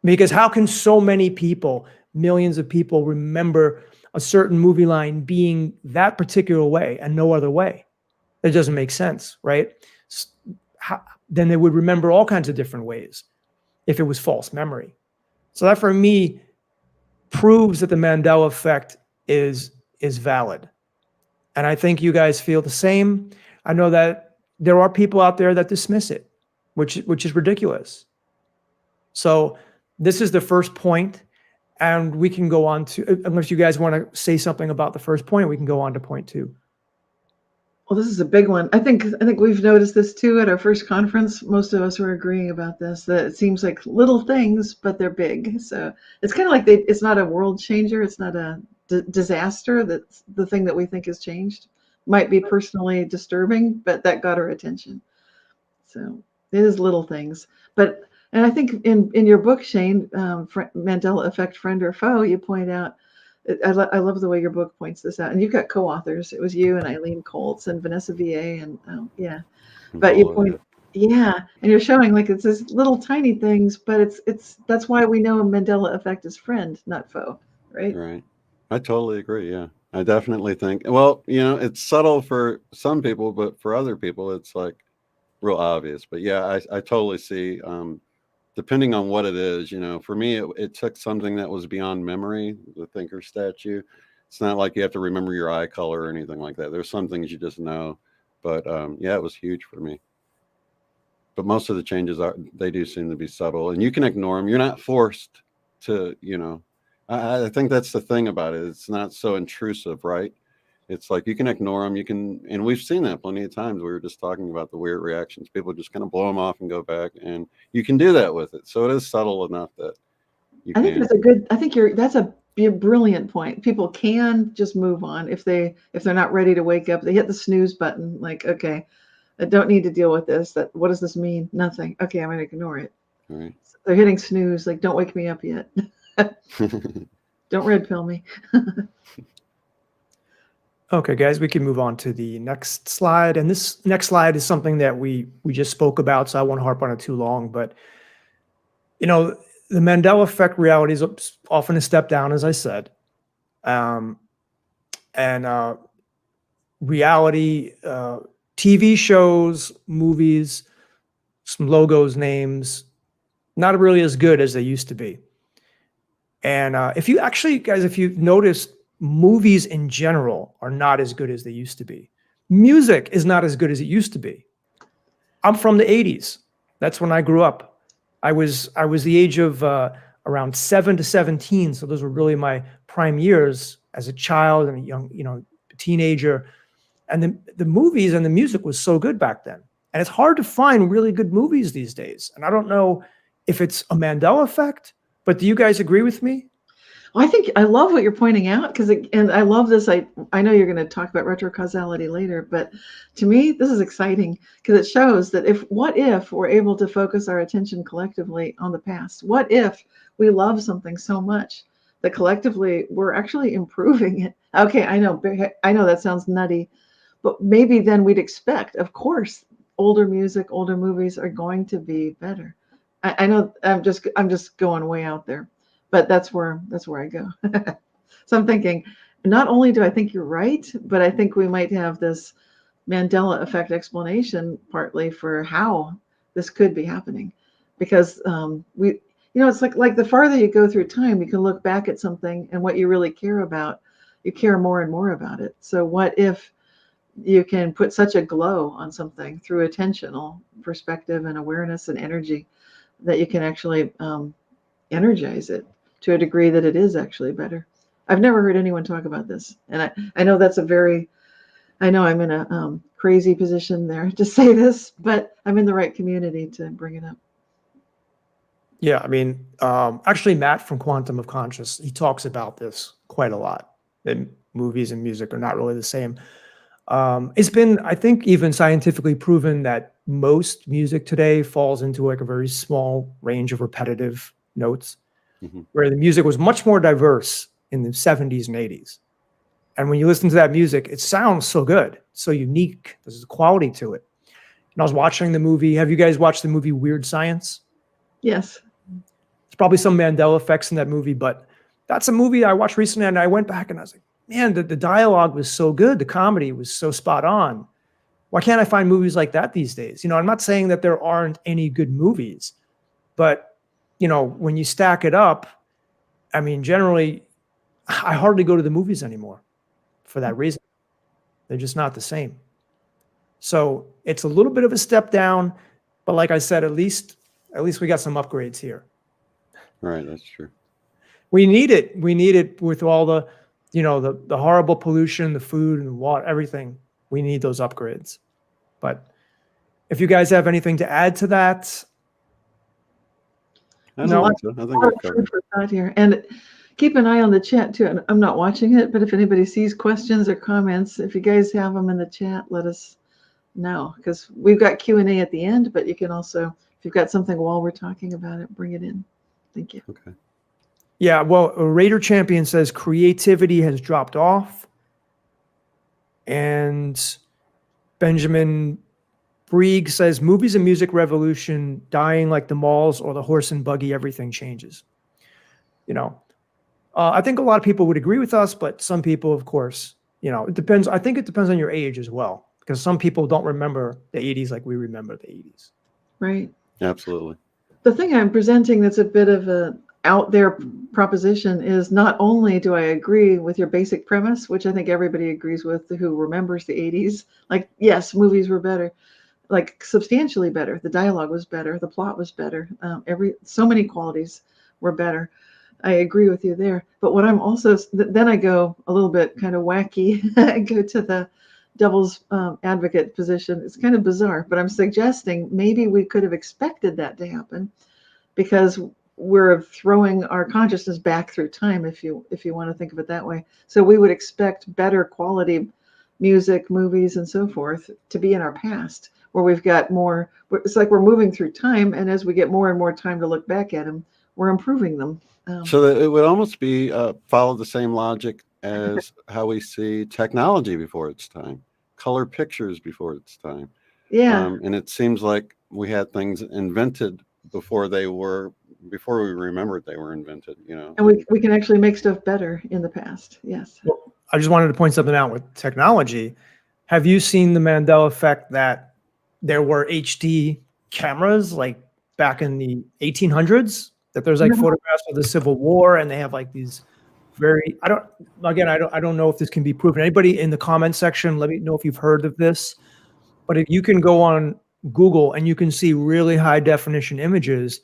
E: Because how can so many people, millions of people, remember a certain movie line being that particular way and no other way? That doesn't make sense, right? Then they would remember all kinds of different ways if it was false memory. So that, for me, proves that the Mandela effect is valid. And I think you guys feel the same. I know that there are people out there that dismiss it, which is ridiculous. So this is the first point, and we can go on to, unless you guys want to say something about the first point, we can go on to point 2.
B: Well, this is a big one. I think we've noticed this too at our first conference. Most of us were agreeing about this, that it seems like little things, but they're big. So it's kind of like it's not a world changer. It's not a disaster. That's the thing that we think has changed. Might be personally disturbing, but that got our attention. So it is little things. And I think in your book, Shane, Mandela Effect, Friend or Foe, you point out, I love the way your book points this out. And you've got co-authors. It was you and Eileen Colts and Vanessa VA. And yeah. But you point, yeah. And you're showing like it's this little tiny things, but that's why we know Mandela Effect is friend, not foe, right?
A: Right. I totally agree. Yeah. I definitely think, well, it's subtle for some people, but for other people, it's like real obvious. But yeah, I totally see, depending on what it is, for me, it took something that was beyond memory, the thinker statue. It's not like you have to remember your eye color or anything like that. There's some things you just know. But yeah, it was huge for me. But most of the changes they do seem to be subtle, and you can ignore them. You're not forced to, I think that's the thing about it. It's not so intrusive, right? It's like you can ignore them. You can, and we've seen that plenty of times. We were just talking about the weird reactions. People just kind of blow them off and go back, and you can do that with it. So it is subtle enough that you can.
B: I think that's a brilliant point. People can just move on if they're not ready to wake up. They hit the snooze button. Like, okay, I don't need to deal with this. What does this mean? Nothing. Okay, I'm going to ignore it.
A: Right.
B: They're hitting snooze. Like, don't wake me up yet. Don't red pill me.
E: Okay, guys, we can move on to the next slide. And this next slide is something that we just spoke about, so I won't harp on it too long. But, the Mandela effect reality is often a step down, as I said. Reality, TV shows, movies, some logos, names, not really as good as they used to be. And if you've noticed, movies in general are not as good as they used to be. Music is not as good as it used to be. I'm from the 80s. That's when I grew up. I was the age of around 7 to 17. So those were really my prime years as a child and a young, teenager. And the movies and the music was so good back then. And it's hard to find really good movies these days. And I don't know if it's a Mandela effect, but do you guys agree with me?
B: Well, I think I love what you're pointing out and I love this. I know you're going to talk about retrocausality later, but to me, this is exciting because it shows that what if we're able to focus our attention collectively on the past? What if we love something so much that collectively we're actually improving it? Okay, I know that sounds nutty, but maybe then we'd expect, of course, older music, older movies are going to be better. I know I'm just going way out there, but that's where I go. So I'm thinking, not only do I think you're right, but I think we might have this Mandela effect explanation partly for how this could be happening, because it's like the farther you go through time, you can look back at something and what you really care about, you care more and more about it. So what if you can put such a glow on something through attentional perspective and awareness and energy that you can actually energize it to a degree that it is actually better. I've never heard anyone talk about this. And I know I know I'm in a crazy position there to say this, but I'm in the right community to bring it up.
E: Yeah, I mean, actually, Matt from Quantum of Conscious, he talks about this quite a lot. That movies and music are not really the same. It's been, I think, even scientifically proven that most music today falls into like a very small range of repetitive notes. where the music was much more diverse in the 70s and 80s. And when you listen to that music, it sounds so good, so unique. There's a quality to it. And I was watching the movie. Have you guys watched the movie Weird Science?
B: Yes.
E: There's probably some Mandela effects in that movie, but that's a movie I watched recently, and I went back and I was like, man, the dialogue was so good. The comedy was so spot on. Why can't I find movies like that these days? You know, I'm not saying that there aren't any good movies, but, you know, when you stack it up, I mean, generally, I hardly go to the movies anymore for that reason. They're just not the same. So it's a little bit of a step down, but like I said, at least we got some upgrades here.
A: Right, that's true.
E: We need it. We need it with all the, you know, the horrible pollution, the food and the water, everything. We need those upgrades. But if you guys have anything to add to that,
A: I
E: No.
A: think so. I think we've covered.
B: For thought here. And keep an eye on the chat too. And I'm not watching it, but if anybody sees questions or comments, if you guys have them in the chat, let us know, because we've got Q&A at the end, but you can also, if you've got something while we're talking about it, bring it in. Thank you.
A: Okay.
E: yeah, well, Raider Champion says creativity has dropped off. And Benjamin Brieg says movies and music revolution dying like the malls or the horse and buggy, everything changes. You know, I think a lot of people would agree with us, but some people, of course, you know, it depends. I think it depends on your age as well, because some people don't remember the 80s like we remember the 80s.
B: Right.
A: Absolutely.
B: The thing I'm presenting that's a bit of a out there proposition is not only do I agree with your basic premise, which I think everybody agrees with who remembers the 80s, like, yes, movies were better, like substantially better. The dialogue was better. The plot was better. So many qualities were better. I agree with you there. But what I'm also, then I go a little bit kind of wacky. I go to the devil's advocate position. It's kind of bizarre, but I'm suggesting maybe we could have expected that to happen, because we're throwing our consciousness back through time, if you want to think of it that way. So we would expect better quality music, movies, and so forth to be in our past, where we've got more. It's like we're moving through time, and as we get more and more time to look back at them, we're improving them.
A: So that it would almost be follow the same logic as how we see technology before its time, color pictures before its time.
B: Yeah.
A: And it seems like we had things invented before we remembered they were invented, you know.
B: And we can actually make stuff better in the past. Yes.
E: Well, I just wanted to point something out with technology. Have you seen the Mandela effect that there were HD cameras like back in the 1800s? That there's like photographs of the Civil War, and they have like these very, I don't know if this can be proven. Anybody in the comment section, let me know if you've heard of this. But if you can go on Google and you can see really high definition images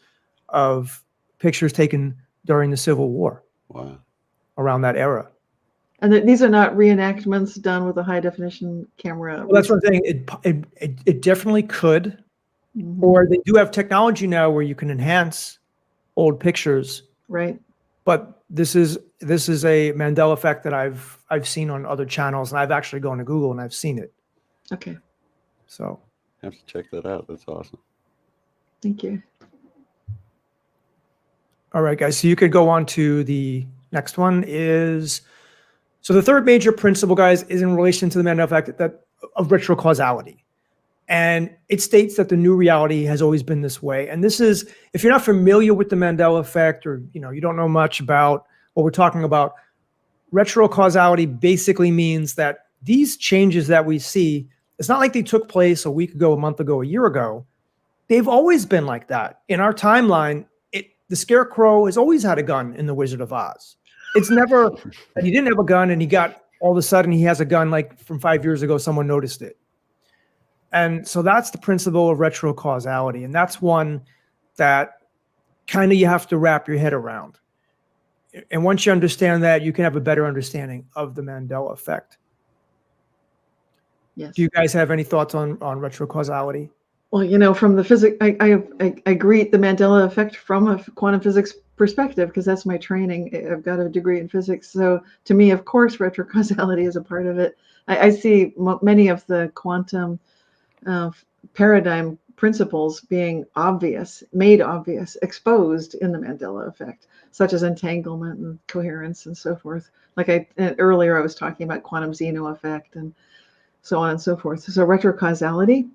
E: of pictures taken during the Civil War.
A: Wow.
E: Around that era.
B: And these are not reenactments done with a high definition camera.
E: Well, that's what I'm saying. It definitely could. Mm-hmm. Or they do have technology now where you can enhance old pictures.
B: Right.
E: But this is a Mandela effect that I've seen on other channels, and I've actually gone to Google and I've seen it.
B: Okay.
E: So
A: I have to check that out. That's awesome.
B: Thank you.
E: All right, guys. So you could go on to the next one so the third major principle, guys, is in relation to the Mandela effect of retrocausality. And it states that the new reality has always been this way. And this is, if you're not familiar with the Mandela effect, or you don't know much about what we're talking about, retrocausality basically means that these changes that we see, it's not like they took place a week ago, a month ago, a year ago. They've always been like that. In our timeline, the Scarecrow has always had a gun in The Wizard of Oz. It's never that he didn't have a gun and all of a sudden he has a gun like from 5 years ago, someone noticed it. And so that's the principle of retrocausality. And that's one that kind of you have to wrap your head around. And once you understand that, you can have a better understanding of the Mandela effect.
B: Yes.
E: Do you guys have any thoughts on retrocausality?
B: Well, from the physics, I greet the Mandela effect from a quantum physics perspective, because that's my training. I've got a degree in physics. So to me, of course, retrocausality is a part of it. I see many of the quantum paradigm principles being obvious, made obvious, exposed in the Mandela effect, such as entanglement and coherence and so forth. Like earlier, I was talking about quantum Zeno effect and so on and so forth. So retrocausality,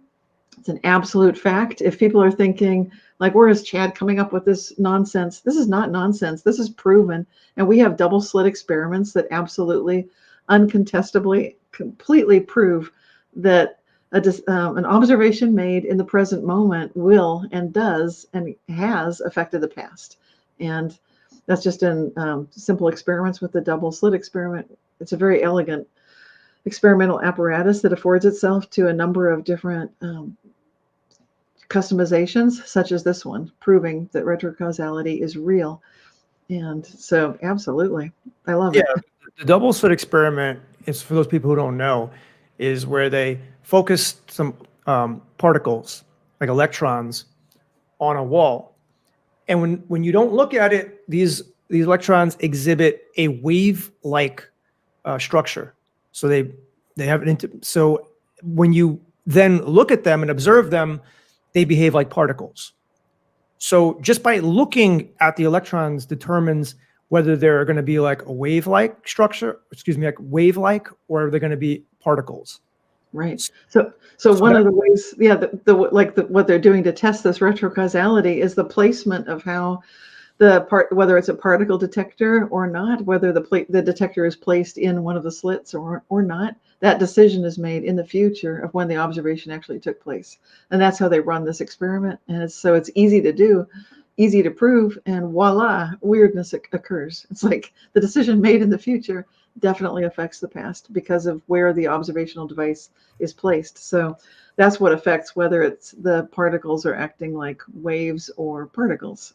B: it's an absolute fact. If people are thinking, like, where is Chad coming up with this nonsense? This is not nonsense. This is proven. And we have double slit experiments that absolutely, uncontestably, completely prove that an observation made in the present moment will and does and has affected the past. And that's just in simple experiments with the double slit experiment. It's a very elegant experimental apparatus that affords itself to a number of different customizations, such as this one, proving that retrocausality is real. And so, absolutely, I love it.
E: The double slit experiment is, for those people who don't know, is where they focus some particles, like electrons, on a wall. And when you don't look at it, these electrons exhibit a wave-like structure. So they have so when you then look at them and observe them, they behave like particles. So just by looking at the electrons determines whether they're going to be like a wave-like structure, like wave-like, or they're going to be particles.
B: Right. So one of the ways, what they're doing to test this retrocausality is the placement of how whether it's a particle detector or not, whether the detector is placed in one of the slits or not, that decision is made in the future of when the observation actually took place. And that's how they run this experiment. And it's easy to do, easy to prove, and voila, weirdness occurs. It's like the decision made in the future definitely affects the past because of where the observational device is placed. So that's what affects whether it's the particles are acting like waves or particles.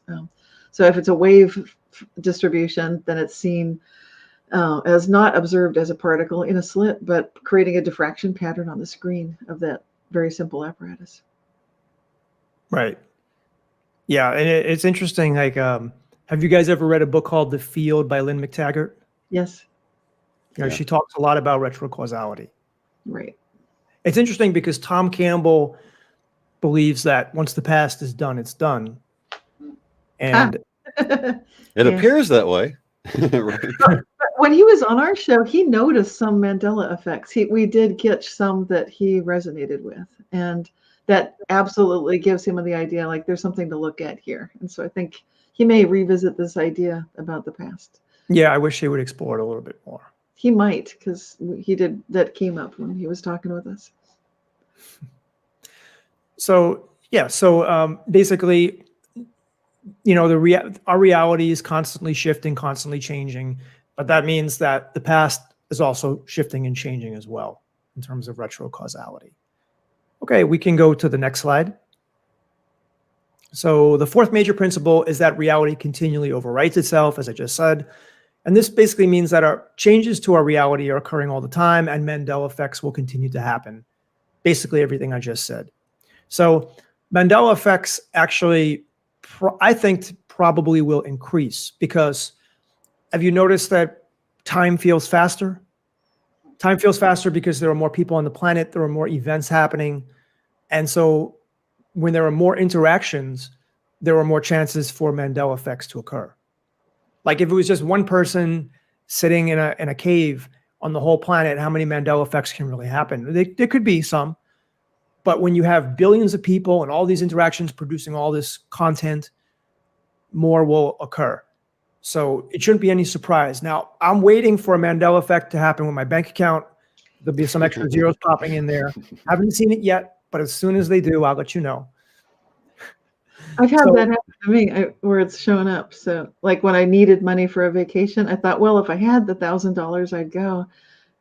B: So if it's a wave distribution, then it's seen as not observed as a particle in a slit, but creating a diffraction pattern on the screen of that very simple apparatus.
E: Right. Yeah, and it's interesting. Like, have you guys ever read a book called The Field by Lynn McTaggart?
B: Yes.
E: You know, she talks a lot about retrocausality.
B: Right.
E: It's interesting because Tom Campbell believes that once the past is done, it's done. And
A: it appears that way. Right.
B: When he was on our show, he noticed some Mandela effects. We did catch some that he resonated with, and that absolutely gives him the idea, like, there's something to look at here. And so I think he may revisit this idea about the past.
E: Yeah, I wish he would explore it a little bit more.
B: He might, because that came up when he was talking with us.
E: So yeah, basically, you know, our reality is constantly shifting, constantly changing, but that means that the past is also shifting and changing as well in terms of retrocausality. Okay, we can go to the next slide. So the fourth major principle is that reality continually overwrites itself, as I just said. And this basically means that our changes to our reality are occurring all the time, and Mandela effects will continue to happen. Basically everything I just said. So Mandela effects actually, I think, probably will increase, because have you noticed that time feels faster? Time feels faster because there are more people on the planet, there are more events happening. And so when there are more interactions, there are more chances for Mandela effects to occur. Like if it was just one person sitting in a cave on the whole planet, how many Mandela effects can really happen? There could be some, but when you have billions of people and all these interactions producing all this content, more will occur. So it shouldn't be any surprise. Now, I'm waiting for a Mandela effect to happen with my bank account. There'll be some extra zeros popping in there. Haven't seen it yet, but as soon as they do, I'll let you know.
B: I've had that happen to me where it's showing up. So like when I needed money for a vacation, I thought, well, if I had the $1,000, I'd go.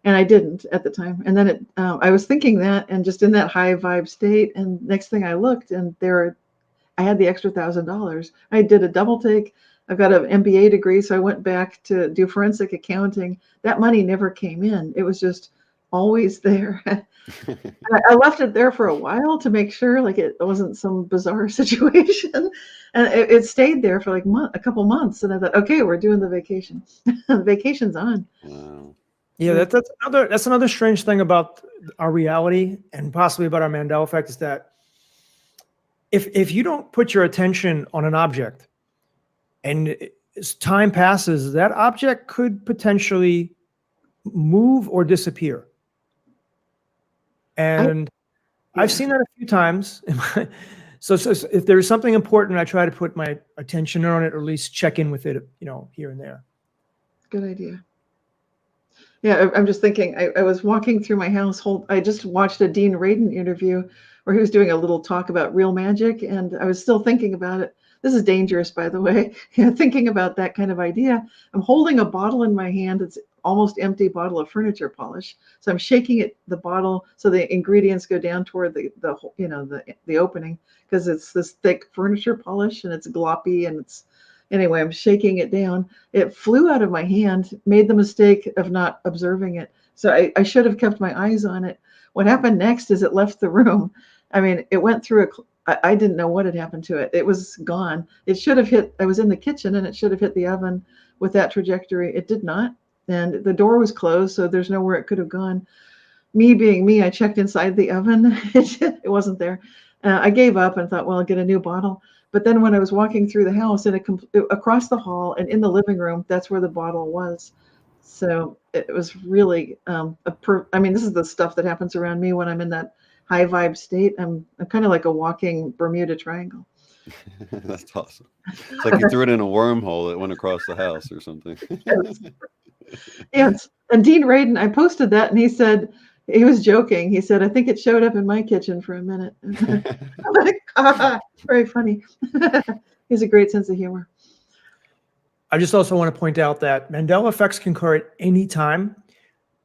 B: And I didn't at the time. And then I was thinking that and just in that high vibe state. And next thing I looked and I had the extra $1,000. I did a double take. I've got an MBA degree. So I went back to do forensic accounting. That money never came in. It was just always there. I left it there for a while to make sure like it wasn't some bizarre situation, and it stayed there for like a couple months. And I thought, okay, we're doing the vacation. The vacation's on.
A: Wow.
E: Yeah, that's another strange thing about our reality and possibly about our Mandela effect is that if you don't put your attention on an object and as time passes, that object could potentially move or disappear. And
B: Yeah.
E: I've seen that a few times. So if there's something important, I try to put my attention on it, or at least check in with it, here and there.
B: Good idea. Yeah, I'm just thinking, I was walking through my household. I just watched a Dean Radin interview where he was doing a little talk about real magic, and I was still thinking about it. This is dangerous, by the way. Thinking about that kind of idea. I'm holding a bottle in my hand. It's almost empty bottle of furniture polish. So I'm shaking the bottle so the ingredients go down toward the opening, because it's this thick furniture polish and it's gloppy and it's. Anyway, I'm shaking it down. It flew out of my hand, made the mistake of not observing it. So I should have kept my eyes on it. What happened next is it left the room. I mean, it went through I didn't know what had happened to it. It was gone. It should have hit, I was in the kitchen and it should have hit the oven with that trajectory. It did not. And the door was closed, so there's nowhere it could have gone. Me being me, I checked inside the oven. It wasn't there. I gave up and thought, well, I'll get a new bottle. But then when I was walking through the house and across the hall and in the living room, that's where the bottle was. So it was really, this is the stuff that happens around me when I'm in that high vibe state. I'm kind of like a walking Bermuda Triangle.
A: That's awesome. It's like you threw it in a wormhole that went across the house or something.
B: Yes. And Dean Radin, I posted that and he said, he was joking. He said, I think it showed up in my kitchen for a minute. I'm like, very funny. He has a great sense of humor.
E: I just also want to point out that Mandela effects can occur at any time,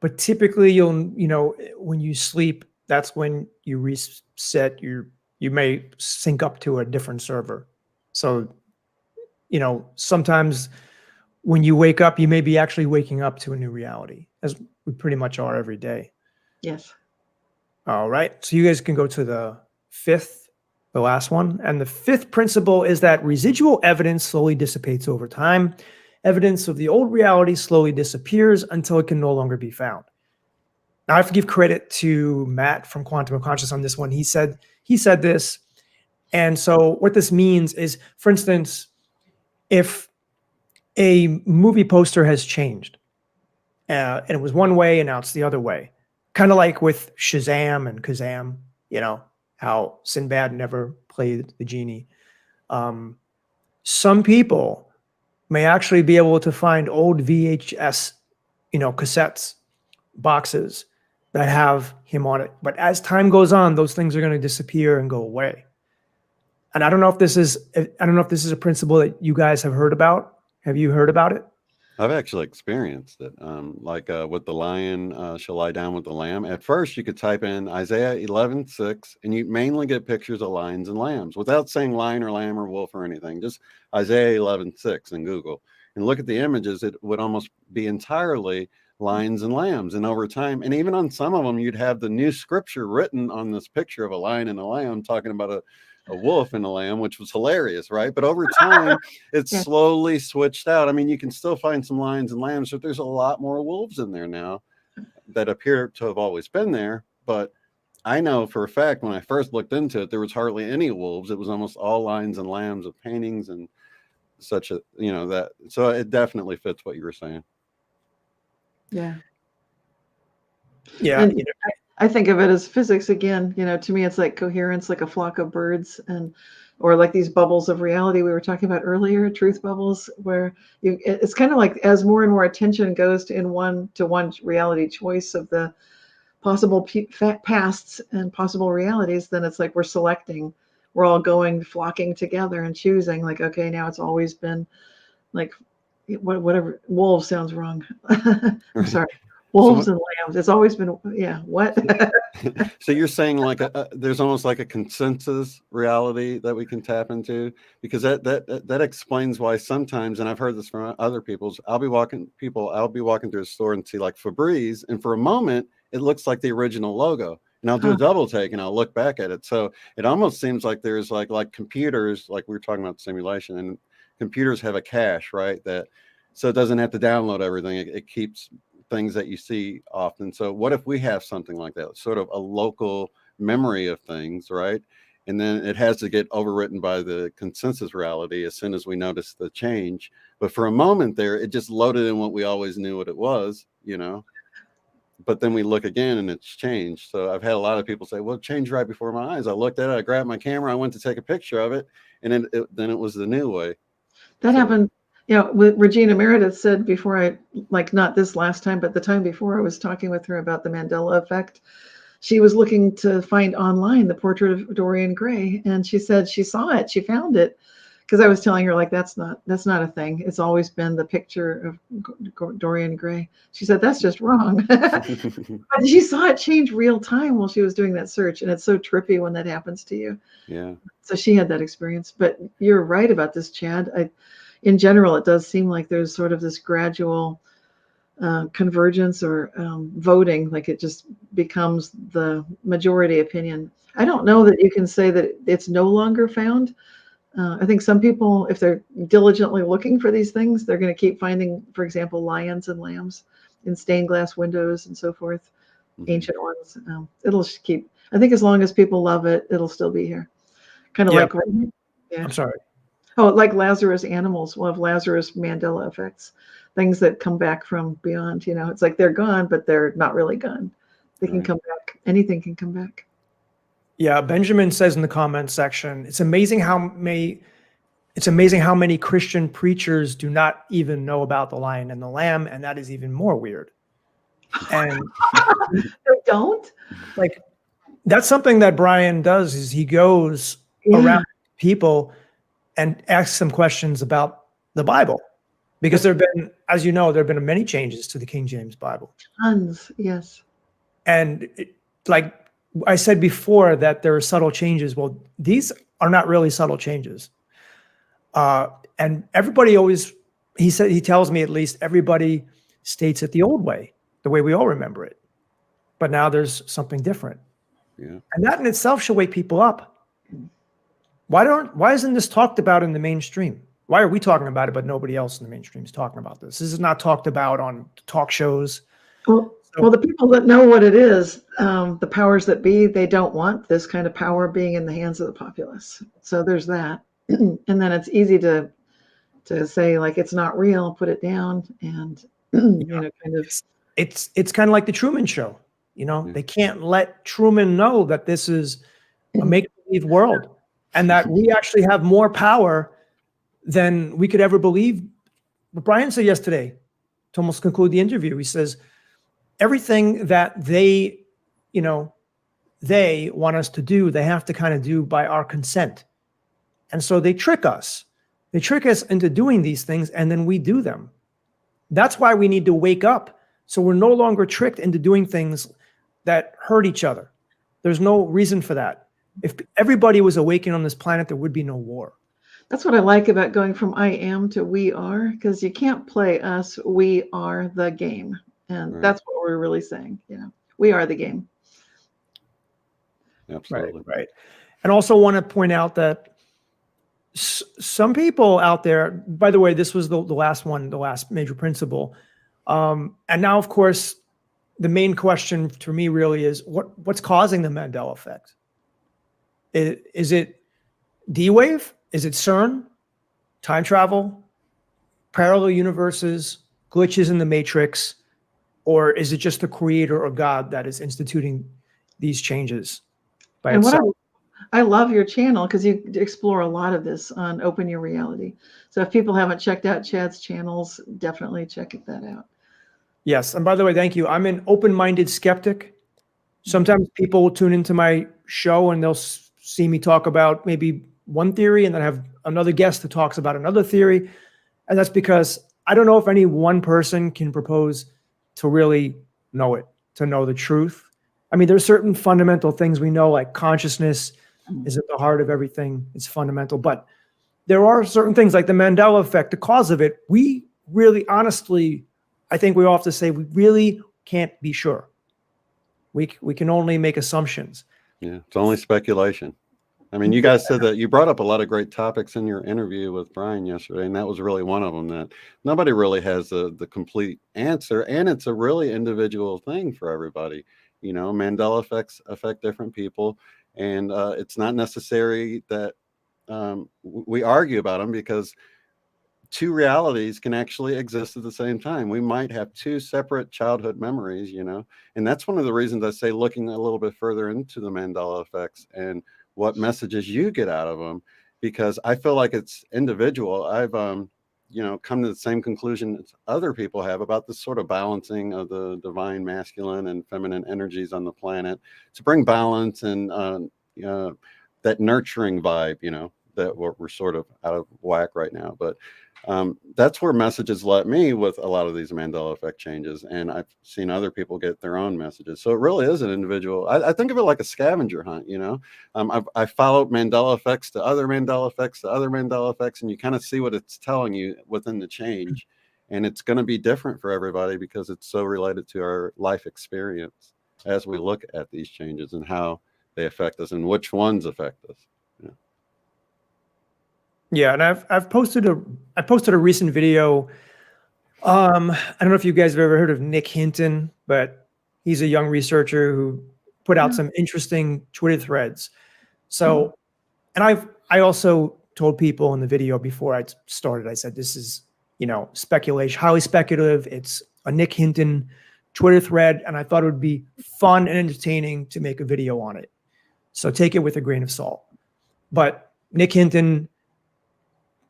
E: but typically when you sleep, that's when you reset you may sync up to a different server. So, sometimes when you wake up, you may be actually waking up to a new reality, as we pretty much are every day.
B: Yes.
E: All right. So you guys can go to the last one. And the fifth principle is that residual evidence slowly dissipates over time. Evidence of the old reality slowly disappears until it can no longer be found. Now, I have to give credit to Matt from Quantum of Conscious on this one. He said this. And so what this means is, for instance, if a movie poster has changed and it was one way and now it's the other way, kind of like with Shazam and Kazam, how Sinbad never played the genie. Some people may actually be able to find old VHS, cassettes, boxes that have him on it. But as time goes on, those things are going to disappear and go away. And I don't know if this is a principle that you guys have heard about. Have you heard about it?
A: I've actually experienced it. With the lion shall lie down with the lamb. At first, you could type in Isaiah 11:6, and you mainly get pictures of lions and lambs without saying lion or lamb or wolf or anything. Just Isaiah 11:6 in Google, and look at the images. It would almost be entirely lions and lambs. And over time, and even on some of them, you'd have the new scripture written on this picture of a lion and a lamb talking about a wolf and a lamb, which was hilarious, right? But over time, it's slowly switched out. I mean, you can still find some lions and lambs, but there's a lot more wolves in there now that appear to have always been there. But I know for a fact when I first looked into it, there was hardly any wolves. It was almost all lions and lambs of paintings and such that. So it definitely fits what you were saying.
B: Yeah.
E: Yeah.
B: And I think of it as physics again. To me, it's like coherence, like a flock of birds, or like these bubbles of reality we were talking about earlier, truth bubbles, where it's kind of like as more and more attention goes to one reality choice of the possible pasts and possible realities, then it's like we're selecting, we're all flocking together and choosing. Like, okay, now it's always been like whatever. Wolves sounds wrong. I'm sorry. Wolves and lambs. It's always been, what?
A: So you're saying like there's almost like a consensus reality that we can tap into, because that explains why sometimes, and I've heard this from other people, I'll be walking through a store and see like Febreze, and for a moment it looks like the original logo, and I'll do a double take and I'll look back at it. So it almost seems like there's like computers, like we were talking about simulation, and computers have a cache, right? So it doesn't have to download everything. It keeps things that you see often. So what if we have something like that, sort of a local memory of things, right? and then it has to get overwritten by the consensus reality as soon as we notice the change. But for a moment there, it just loaded in what we always knew what it was, but then we look again and it's changed. So I've had a lot of people say, well, it changed right before my eyes. I looked at it, I grabbed my camera, I went to take a picture of it, and then it was the new way.
B: That happened, what Regina Meredith said before not this last time, but the time before I was talking with her about the Mandela Effect. She was looking to find online the portrait of Dorian Gray, and she said she saw it, she found it, because I was telling her that's not a thing. It's always been the picture of Dorian Gray. She said that's just wrong. But she saw it change real time while she was doing that search, and it's so trippy when that happens to you.
A: Yeah.
B: So she had that experience. But you're right about this, Chad. In general, it does seem like there's sort of this gradual convergence or voting, like it just becomes the majority opinion. I don't know that you can say that it's no longer found. I think some people, if they're diligently looking for these things, they're going to keep finding, for example, lions and lambs in stained glass windows and so forth, ancient ones. It'll keep, I think as long as people love it, it'll still be here. Kind of like,
E: I'm sorry.
B: Oh, like Lazarus animals will have Lazarus Mandela effects, things that come back from beyond, it's like they're gone, but they're not really gone. They can come back. Anything can come back.
E: Yeah, Benjamin says in the comments section, it's amazing how many Christian preachers do not even know about the lion and the lamb, and that is even more weird. And
B: they don't?
E: Like, that's something that Brian does, is he goes around people and asks them questions about the Bible. Because there have been, as you know, there have been many changes to the King James Bible.
B: Tons, yes.
E: And like I said before, that there are subtle changes. Well, these are not really subtle changes. And everybody always, he tells me at least, everybody states it the old way, the way we all remember it. But now there's something different.
A: Yeah.
E: And that in itself should wake people up. Why isn't this talked about in the mainstream? Why are we talking about it, but nobody else in the mainstream is talking about this? This is not talked about on talk shows.
B: Well, the people that know what it is, the powers that be, they don't want this kind of power being in the hands of the populace. So there's that. And then it's easy to say, like, it's not real, put it down, and kind of.
E: It's kind of like the Truman Show. They can't let Truman know that this is a make-believe world and that we actually have more power than we could ever believe. What Brian said yesterday, to almost conclude the interview, he says, everything that they want us to do, they have to kind of do by our consent. And so they trick us. They trick us into doing these things, and then we do them. That's why we need to wake up. So we're no longer tricked into doing things that hurt each other. There's no reason for that. If everybody was awakened on this planet, there would be no war.
B: That's what I like about going from I am to we are, because you can't play us. We are the game. And that's what we're really saying. We are the game.
A: Absolutely.
E: Right. And also want to point out that some people out there, by the way, this was the last one, the last major principle. And now, of course, the main question for me really is what's causing the Mandela effect? Is it D-Wave? Is it CERN? Time travel? Parallel universes? Glitches in the matrix? Or is it just the creator or God that is instituting these changes by itself?
B: I love your channel because you explore a lot of this on Open Your Reality. So if people haven't checked out Chad's channels, definitely check that out.
E: Yes. And by the way, thank you. I'm an open-minded skeptic. Sometimes people will tune into my show and they'll see me talk about maybe one theory and then have another guest who talks about another theory. And that's because I don't know if any one person can propose to really know it, to know the truth. I mean, there's certain fundamental things we know, like consciousness is at the heart of everything. It's fundamental. But there are certain things like the Mandela effect, the cause of it, we really, honestly, I think we all have to say we really can't be sure. We can only make assumptions.
A: Yeah, it's only speculation. I mean, you guys said that you brought up a lot of great topics in your interview with Brian yesterday, and that was really one of them, that nobody really has the complete answer, and it's a really individual thing for everybody. Mandela effects affect different people, And it's not necessary that we argue about them, because two realities can actually exist at the same time. We might have two separate childhood memories, and that's one of the reasons I say looking a little bit further into the Mandela effects and what messages you get out of them, because I feel like it's individual. I've come to the same conclusion as other people have about this sort of balancing of the divine masculine and feminine energies on the planet to bring balance and that nurturing vibe, that we're sort of out of whack right now. But that's where messages led me with a lot of these Mandela effect changes. And I've seen other people get their own messages. So it really is an individual. I think of it like a scavenger hunt, I followed Mandela effects to other Mandela effects to other Mandela effects, and you kind of see what it's telling you within the change. And it's going to be different for everybody because it's so related to our life experience as we look at these changes and how they affect us and which ones affect us.
E: Yeah, and I've posted a recent video. I don't know if you guys have ever heard of Nick Hinton, but he's a young researcher who put out some interesting Twitter threads. So, and I also told people in the video before I started, I said, this is, speculation, highly speculative. It's a Nick Hinton Twitter thread, and I thought it would be fun and entertaining to make a video on it. So take it with a grain of salt. But Nick Hinton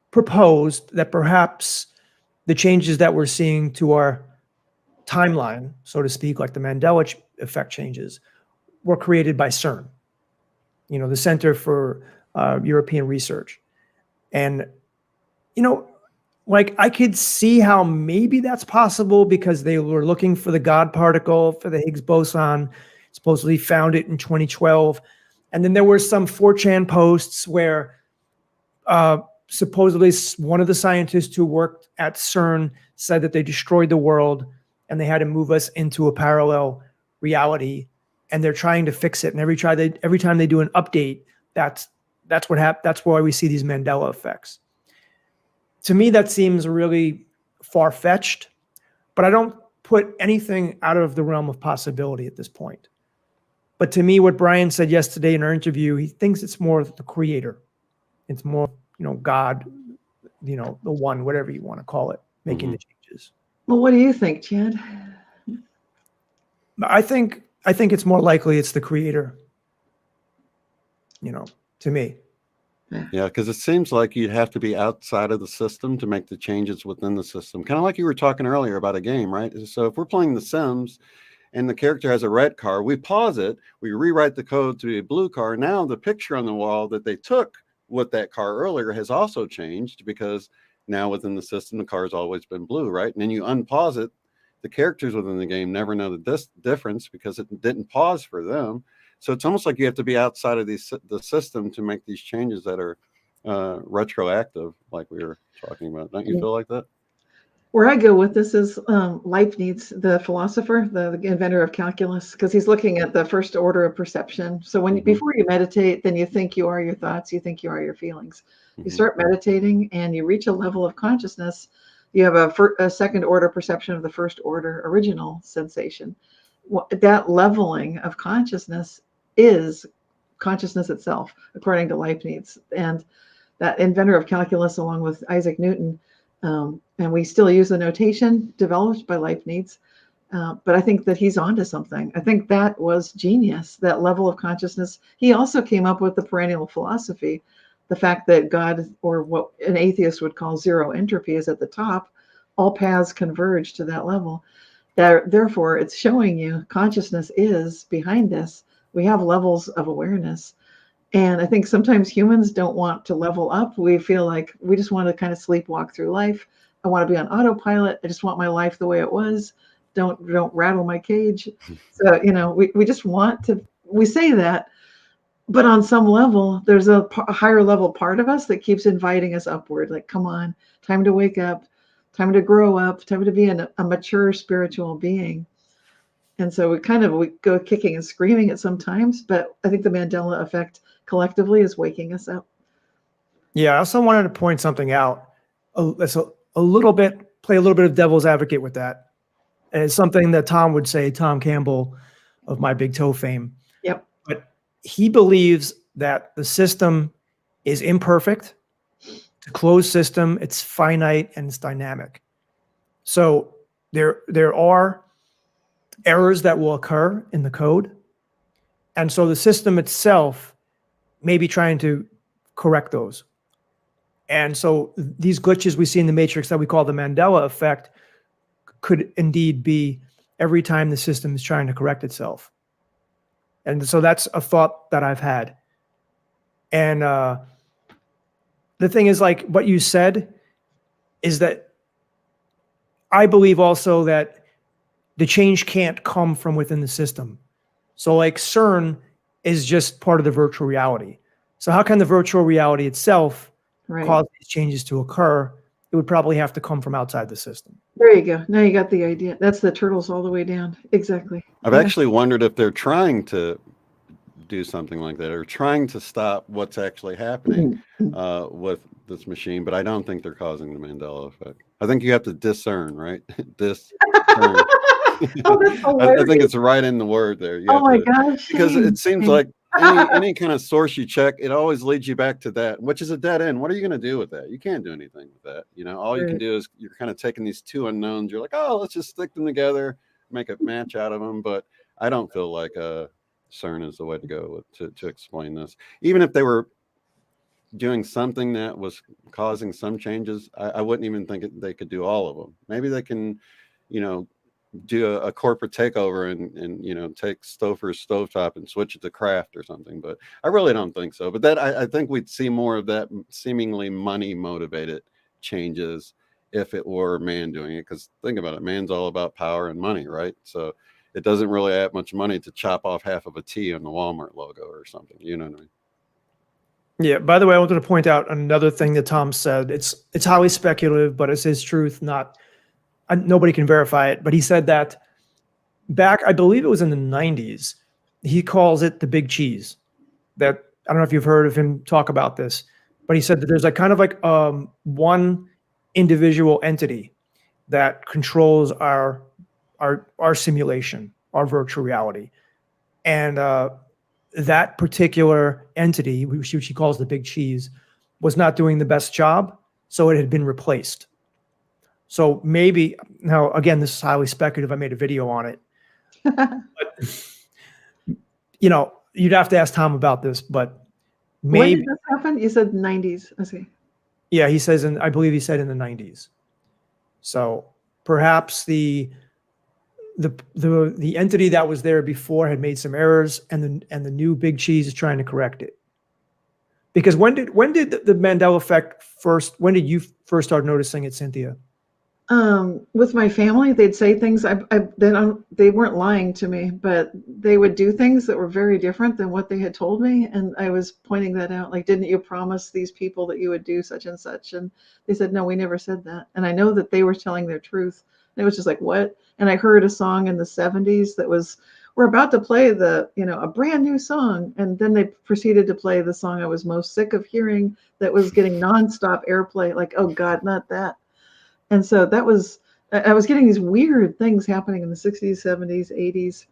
E: proposed that perhaps the changes that we're seeing to our timeline, so to speak, like the Mandela effect changes, were created by CERN, the Center for European Research. And, I could see how maybe that's possible because they were looking for the God particle for the Higgs boson, supposedly found it in 2012. And then there were some 4chan posts where supposedly one of the scientists who worked at CERN said that they destroyed the world and they had to move us into a parallel reality, and they're trying to fix it. And every time they do an update, that's what happens. That's why we see these Mandela effects. To me, that seems really far-fetched, but I don't put anything out of the realm of possibility at this point. But to me, what Brian said yesterday in our interview, he thinks it's more the creator. It's more God, the one, whatever you want to call it, making the changes.
B: Well, what do you think, Chad?
E: I think it's more likely it's the creator, to me.
A: Yeah, because it seems like you'd have to be outside of the system to make the changes within the system. Kind of like you were talking earlier about a game, right? So if we're playing The Sims and the character has a red car, we pause it, we rewrite the code to be a blue car. Now the picture on the wall that they took with that car earlier has also changed, because now within the system, the car has always been blue, right? And then you unpause it. The characters within the game never know the difference because it didn't pause for them. So it's almost like you have to be outside of the system to make these changes that are retroactive, like we were talking about. Don't you feel like that?
B: Where I go with this is Leibniz, the philosopher, the inventor of calculus, because he's looking at the first order of perception. So when before you meditate, then you think you are your thoughts, you think you are your feelings. You start meditating and you reach a level of consciousness. You have a second order perception of the first order original sensation. That leveling of consciousness is consciousness itself, according to Leibniz. And that inventor of calculus, along with Isaac Newton, and we still use the notation developed by Leibniz, but I think that he's onto something. I think that was genius, that level of consciousness. He also came up with the perennial philosophy, the fact that God, or what an atheist would call zero entropy, is at the top. All paths converge to that level. Therefore, it's showing you consciousness is behind this. We have levels of awareness. And I think sometimes humans don't want to level up. We feel like we just want to kind of sleepwalk through life. I want to be on autopilot. I just want my life the way it was. Don't rattle my cage. So, we just want to, we say that, but on some level, there's a higher level part of us that keeps inviting us upward. Like, come on, time to wake up, time to grow up, time to be a mature spiritual being. And so we go kicking and screaming at sometimes, but I think the Mandela effect collectively is waking us up.
E: Yeah, I also wanted to point something out. Let's play a little bit of devil's advocate with that. And it's something that Tom would say, Tom Campbell of My Big Toe fame.
B: Yep.
E: But he believes that the system is imperfect. It's a closed system. It's finite and it's dynamic. So there are errors that will occur in the code. And so the system itself may be trying to correct those. And so these glitches we see in the matrix that we call the Mandela effect could indeed be every time the system is trying to correct itself. And so that's a thought that I've had. And the thing is, like what you said, is that I believe also that the change can't come from within the system. So like CERN is just part of the virtual reality. So how can the virtual reality itself cause these changes to occur? It would probably have to come from outside the system.
B: There you go. Now you got the idea. That's the turtles all the way down. Exactly.
A: I've actually wondered if they're trying to do something like that or trying to stop what's actually happening with this machine, but I don't think they're causing the Mandela effect. I think you have to discern, right? Discern.
B: Oh, that's
A: I think it's right in the word there.
B: Oh my gosh.
A: Because it seems like any kind of source you check, it always leads you back to that, which is a dead end. What are you going to do with that? You can't do anything with that. You know, all you can do is you're kind of taking these two unknowns. You're like, oh, let's just stick them together, make a match out of them. But I don't feel like CERN is the way to go to explain this. Even if they were doing something that was causing some changes, I wouldn't even think they could do all of them. Maybe they can, you know, do a corporate takeover and you know, take Stouffer's stovetop and switch it to Kraft or something, but I really don't think so. But that I think we'd see more of that seemingly money motivated changes if it were man doing it, because think about it, man's all about power and money, right? So it doesn't really add much money to chop off half of a T on the Walmart logo or something, you know what I mean?
E: Yeah, by the way, I wanted to point out another thing that Tom said. It's highly speculative, but it's his truth, not nobody can verify it, but he said that back, I believe it was in the 90s, he calls it the big cheese. That, I don't know if you've heard of him talk about this, but he said that there's like kind of like one individual entity that controls our simulation, our virtual reality. And that particular entity, which he calls the big cheese, was not doing the best job, so it had been replaced. So maybe, now again, this is highly speculative. I made a video on it. But, you know, you'd have to ask Tom about this, but maybe.
B: When did this happen? You said 90s. I see.
E: Yeah, he says, I believe he said in the 90s. So perhaps the entity that was there before had made some errors, and the new big cheese is trying to correct it. Because when did the Mandela effect first? When did you first start noticing it, Cynthia?
B: With my family, they'd say things. They weren't lying to me, but they would do things that were very different than what they had told me, and I was pointing that out. Like, didn't you promise these people that you would do such and such? And they said, no, we never said that. And I know that they were telling their truth. And it was just like, what? And I heard a song in the 70s that was, we're about to play a brand new song, and then they proceeded to play the song I was most sick of hearing that was getting nonstop airplay. Like, oh God, not that. And so I was getting these weird things happening in the 60s, 70s, 80s.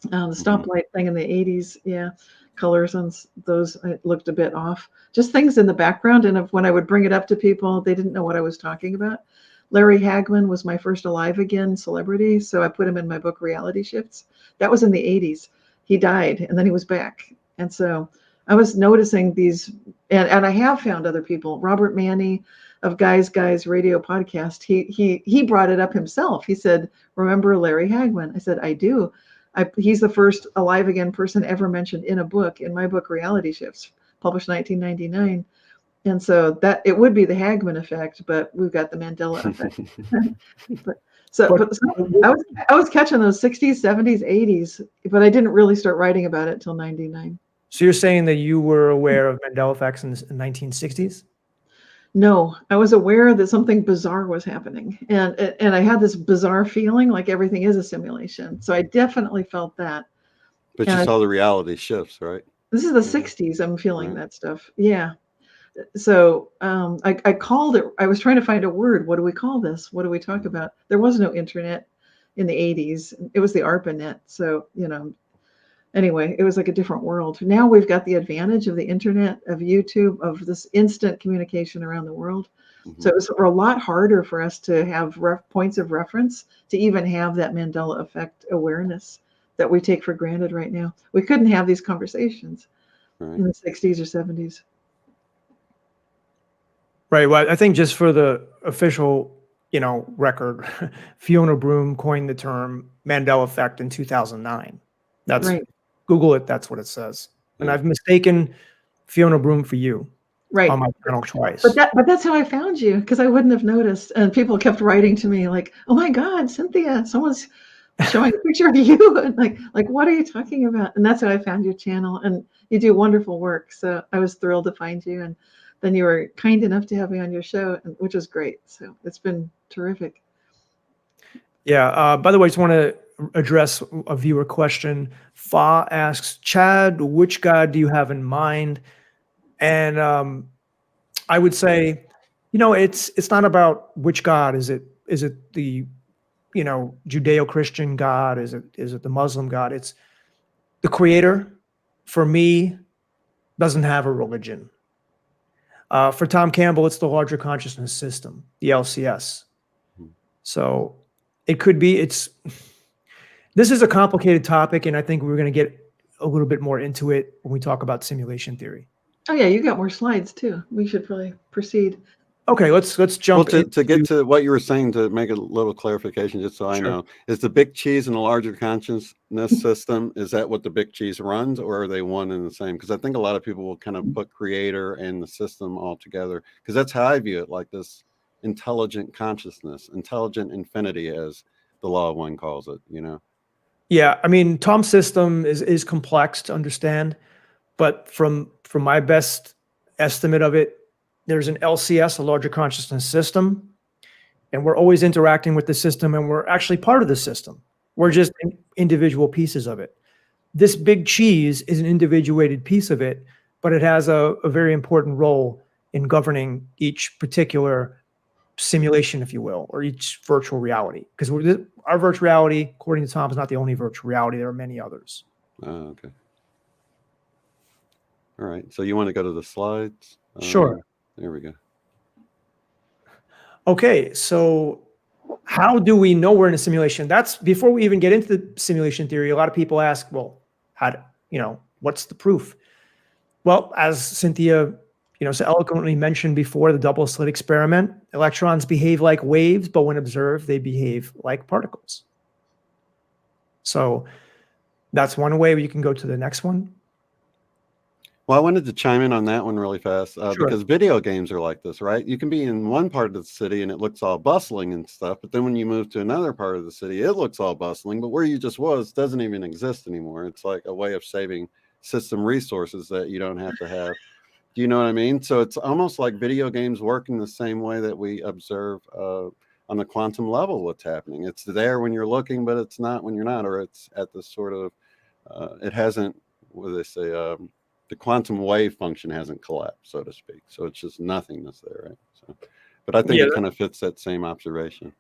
B: The stoplight thing in the 80s, yeah, colors on those looked a bit off. Just things in the background, and when I would bring it up to people, they didn't know what I was talking about. Larry Hagman was my first alive again celebrity, so I put him in my book Reality Shifts. That was in the 80s. He died, and then he was back. And so I was noticing these, and I have found other people. Robert Manny of Guys Radio podcast, he brought it up himself. He said, remember Larry Hagman? I said, I do. He's the first alive again person ever mentioned in a book, in my book Reality Shifts, published 1999. And so that it would be the Hagman effect, but we've got the Mandela effect. I was catching those 60s, 70s, 80s, but I didn't really start writing about it till 99.
E: So you're saying that you were aware of Mandela effects in the 1960s?
B: No, I was aware that something bizarre was happening, and I had this bizarre feeling like everything is a simulation. So I definitely felt that.
A: But you saw the reality shifts, right?
B: This is the 60s. I'm feeling that stuff. Yeah. So I called it. I was trying to find a word. What do we call this? What do we talk about? There was no internet in the 80s. It was the ARPANET. So anyway, it was like a different world. Now we've got the advantage of the internet, of YouTube, of this instant communication around the world.
A: Mhm.
B: So it was a lot harder for us to have points of reference to even have that Mandela effect awareness that we take for granted right now. We couldn't have these conversations
A: Right.
B: in the 60s or 70s.
E: Right. Well, I think just for the official, record, Fiona Broome coined the term Mandela Effect in 2009. That's
B: Right.
E: Google it. That's what it says. And
A: Yeah.
E: I've mistaken Fiona Broome for you
B: Right.
E: on my channel twice.
B: But that's how I found you, because I wouldn't have noticed. And people kept writing to me like, "Oh my God, Cynthia, someone's showing a picture of you," and like what are you talking about? And that's how I found your channel. And you do wonderful work. So I was thrilled to find you. And then you were kind enough to have me on your show, which was great. So it's been terrific.
E: Yeah. By the way, I just want to address a viewer question. Fa asks, Chad, which God do you have in mind? And I would say, it's not about which God. Is it the Judeo-Christian God? Is it the Muslim God? It's the Creator. For me, doesn't have a religion. For Tom Campbell, it's the larger consciousness system, the LCS. So it could be. This is a complicated topic, and I think we're going to get a little bit more into it when we talk about simulation theory.
B: Oh yeah, you got more slides too. We should probably proceed.
E: Okay, let's jump
A: to get to what you were saying, to make a little clarification, just so I
E: Sure.
A: know, is the big cheese in the larger consciousness system, is that what the big cheese runs, or are they one and the same? Because I think a lot of people will kind of put creator and the system all together, because that's how I view it, like this intelligent consciousness, intelligent infinity, as the law of one calls it,
E: Yeah, I mean, Tom's system is complex to understand, but from my best estimate of it, there's an LCS, a larger consciousness system, and we're always interacting with the system, and we're actually part of the system. We're just individual pieces of it. This big cheese is an individuated piece of it, but it has a very important role in governing each particular simulation, if you will, or each virtual reality. Because our virtual reality, according to Tom, is not the only virtual reality. There are many others.
A: Oh, okay. All right. So you want to go to the slides?
E: Sure.
A: There we go.
E: Okay, so how do we know we're in a simulation? That's before we even get into the simulation theory. A lot of people ask, well, what's the proof? Well, as Cynthia, so eloquently mentioned before, the double slit experiment, electrons behave like waves, but when observed, they behave like particles. So that's one way. You can go to the next one.
A: Well, I wanted to chime in on that one really fast,
E: Sure.
A: because video games are like this, right? You can be in one part of the city and it looks all bustling and stuff, but then when you move to another part of the city, it looks all bustling, but where you just was doesn't even exist anymore. It's like a way of saving system resources that you don't have to have. Do you know what I mean? So it's almost like video games work in the same way that we observe on the quantum level what's happening. It's there when you're looking, but it's not when you're not, or it's at this sort of, it hasn't, what do they say, the quantum wave function hasn't collapsed, so to speak. So it's just nothingness there, right? So, but I think it kind of fits that same observation.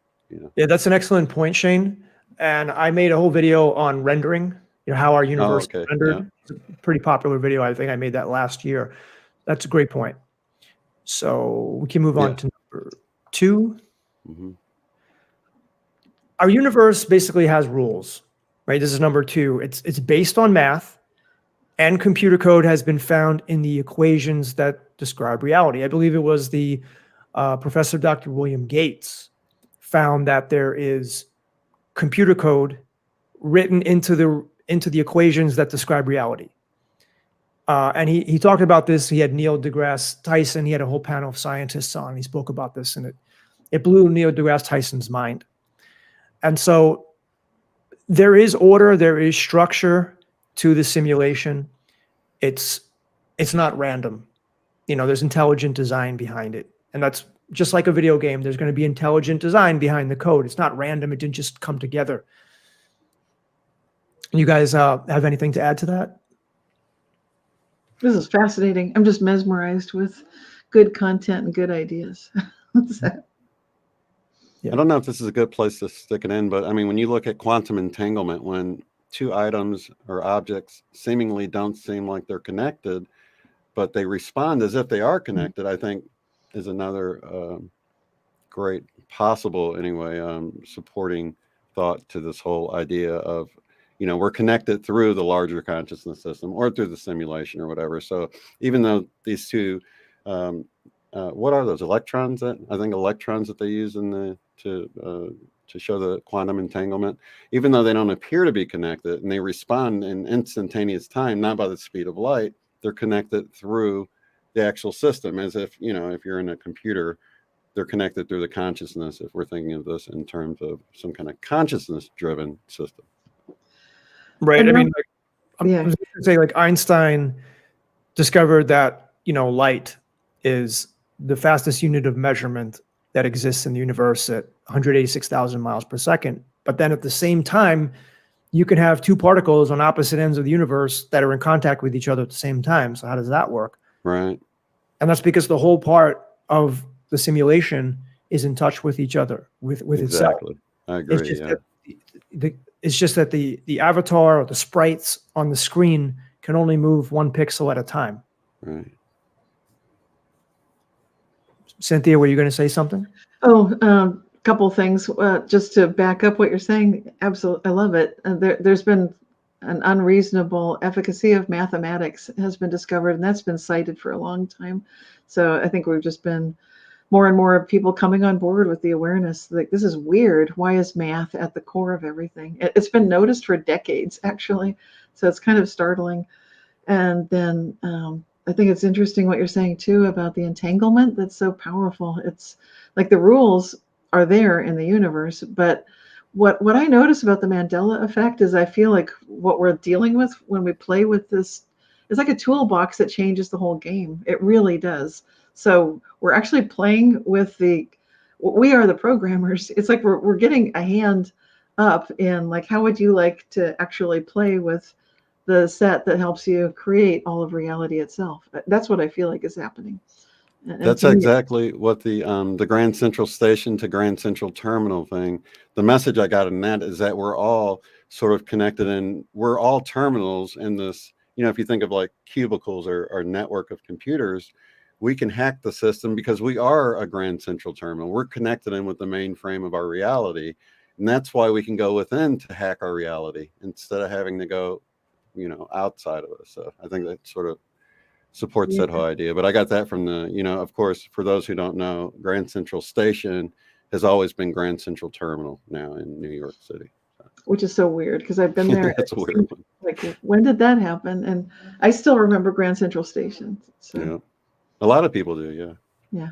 E: Yeah, that's an excellent point, Shane. And I made a whole video on rendering, how our universe is rendered.
A: Yeah.
E: It's a pretty popular video. I think I made that last year. That's a great point. So we can move on to number 2.
A: Mm-hmm.
E: Our universe basically has rules, right? This is number 2. It's based on math. And computer code has been found in the equations that describe reality. I believe it was the Professor Dr. William Gates found that there is computer code written into the equations that describe reality. And he talked about this. He had Neil deGrasse Tyson. He had a whole panel of scientists on. He spoke about this, and it blew Neil deGrasse Tyson's mind. And so there is order, there is structure to the simulation. It's not random. There's intelligent design behind it. And that's just like a video game. There's going to be intelligent design behind the code. It's not random. It didn't just come together. You guys have anything to add to that?
B: This is fascinating. I'm just mesmerized with good content and good ideas.
A: I don't know if this is a good place to stick it in, but I mean, when you look at quantum entanglement, when two items or objects seemingly don't seem like they're connected, but they respond as if they are connected, I think is another great possible, anyway, supporting thought to this whole idea of, we're connected through the larger consciousness system or through the simulation or whatever. So even though these two, what are those electrons that they use to show the quantum entanglement, even though they don't appear to be connected and they respond in instantaneous time, not by the speed of light, they're connected through the actual system, as if, if you're in a computer, they're connected through the consciousness, if we're thinking of this in terms of some kind of consciousness-driven system.
E: Right. I mean, I
B: Yeah.
E: was going to say, like, Einstein discovered that, light is the fastest unit of measurement that exists in the universe at 186,000 miles per second. But then at the same time, you can have two particles on opposite ends of the universe that are in contact with each other at the same time. So how does that work?
A: Right.
E: And that's because the whole part of the simulation is in touch with each other, with itself.
A: Exactly. I agree.
E: It's just that the avatar or the sprites on the screen can only move one pixel at a time.
A: Right.
E: Cynthia, were you going to say something?
B: Oh, couple things just to back up what you're saying. Absolutely, I love it. There's been an unreasonable efficacy of mathematics has been discovered, and that's been cited for a long time. So I think we've just been more and more people coming on board with the awareness like this is weird. Why is math at the core of everything? It's been noticed for decades, actually. So it's kind of startling. And then I think it's interesting what you're saying too about the entanglement. That's so powerful. It's like the rules are there in the universe, but what I notice about the Mandela effect is I feel like what we're dealing with when we play with this is like a toolbox that changes the whole game. It really does. So we're actually playing with we are the programmers. It's like we're getting a hand up in like, how would you like to actually play with the set that helps you create all of reality itself? That's what I feel like is happening. And
A: that's exactly what the Grand Central Station to Grand Central Terminal thing, the message I got in that is that we're all sort of connected and we're all terminals in this, if you think of like cubicles or network of computers, we can hack the system because we are a Grand Central Terminal. We're connected in with the mainframe of our reality. And that's why we can go within to hack our reality instead of having to go, outside of us. So I think that sort of supports that whole idea. But I got that from of course, for those who don't know, Grand Central Station has always been Grand Central Terminal now in New York City.
B: Which is so weird because I've been there.
A: That's a weird one.
B: Like, when did that happen? And I still remember Grand Central Station. So.
A: Yeah. A lot of people do, yeah.
B: Yeah.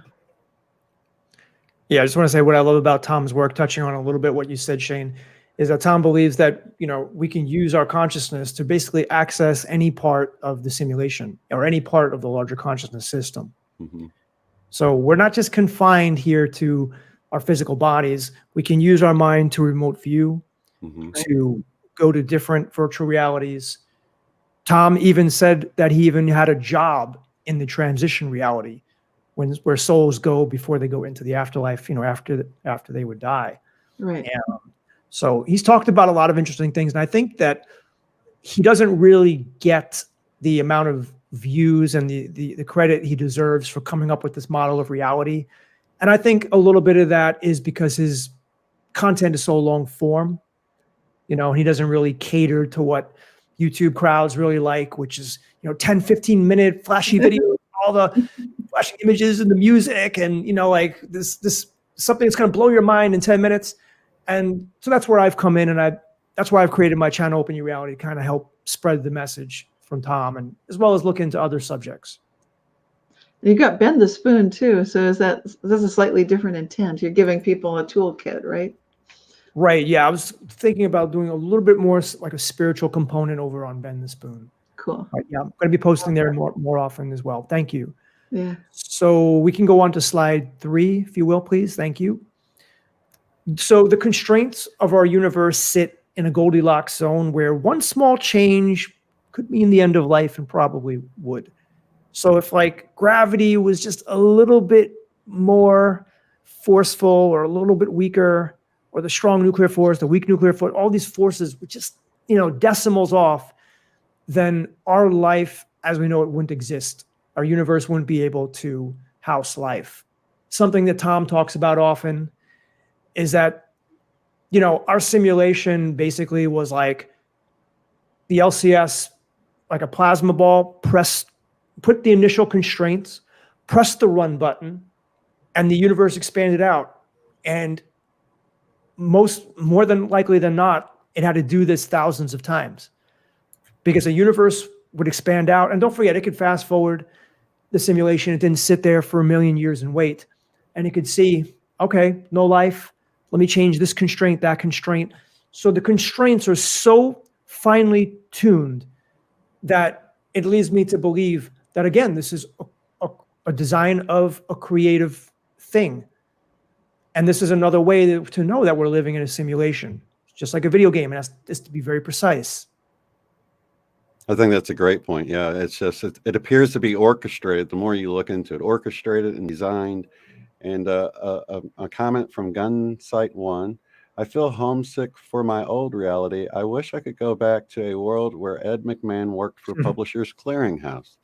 E: Yeah, I just want to say what I love about Tom's work, touching on a little bit what you said, Shane, is that Tom believes that, we can use our consciousness to basically access any part of the simulation or any part of the larger consciousness system.
A: Mm-hmm.
E: So we're not just confined here to our physical bodies. We can use our mind to remote view, to go to different virtual realities. Tom even said that he even had a job in the transition reality where souls go before they go into the afterlife, after they would die.
B: Right.
E: And so he's talked about a lot of interesting things. And I think that he doesn't really get the amount of views and the credit he deserves for coming up with this model of reality. And I think a little bit of that is because his content is so long form, he doesn't really cater to what YouTube crowds really like, which is, 10, 15 minute flashy videos, all the flashing images and the music and, like this something that's going to blow your mind in 10 minutes. And so that's where I've come in, and that's why I've created my channel, Open Your Reality, to kind of help spread the message from Tom, and as well as look into other subjects.
B: You got Bend the Spoon too. So that's a slightly different intent. You're giving people a toolkit, right?
E: Right. Yeah. I was thinking about doing a little bit more like a spiritual component over on Bend the Spoon.
B: Cool.
E: Yeah. I'm going to be posting there more often as well. Thank you.
B: Yeah.
E: So we can go on to slide 3, if you will, please. Thank you. So the constraints of our universe sit in a Goldilocks zone where one small change could mean the end of life, and probably would. So if like gravity was just a little bit more forceful or a little bit weaker, or the strong nuclear force, the weak nuclear force, all these forces would just decimals off, then our life as we know it wouldn't exist. Our universe wouldn't be able to house life. Something that Tom talks about often is that, our simulation basically was like the LCS, like a plasma ball, put the initial constraints, press the run button, and the universe expanded out. And more than likely than not, it had to do this thousands of times because the universe would expand out. And don't forget, it could fast forward the simulation. It didn't sit there for a million years and wait. And it could see, okay, no life. Let me change this constraint, that constraint. So the constraints are so finely tuned that it leads me to believe that, again, this is a design of a creative thing. And this is another way to know that we're living in a simulation, just like a video game. It has this to be very precise.
A: I think that's a great point. Yeah, it's just, it appears to be orchestrated. The more you look into it, orchestrated and designed. And a comment from Gunsight One: I feel homesick for my old reality. I wish I could go back to a world where Ed McMahon worked for Publishers Clearinghouse.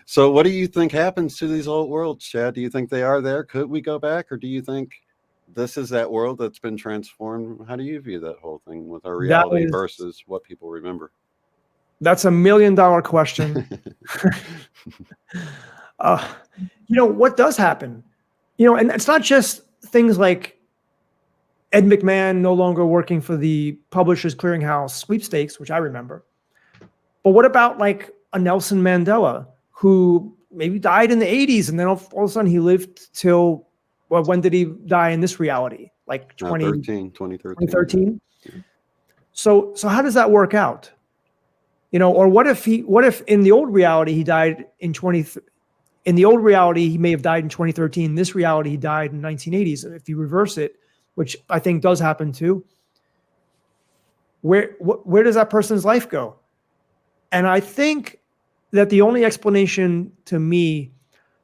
A: So what do you think happens to these old worlds, Chad? Do you think they are there? Could we go back? Or do you think this is that world that's been transformed? How do you view that whole thing with our reality versus what people remember?
E: That's $1 million question. What does happen? And it's not just things like Ed McMahon no longer working for the Publishers Clearinghouse sweepstakes, which I remember. But what about like a Nelson Mandela who maybe died in the 80s and then all of a sudden he lived till, well, when did he die in this reality? Like 2013? Yeah. So how does that work out? Or what if in the old reality he died in the old reality, he may have died in 2013. In this reality, he died in 1980s. If you reverse it, which I think does happen too, where does that person's life go? And I think that the only explanation to me,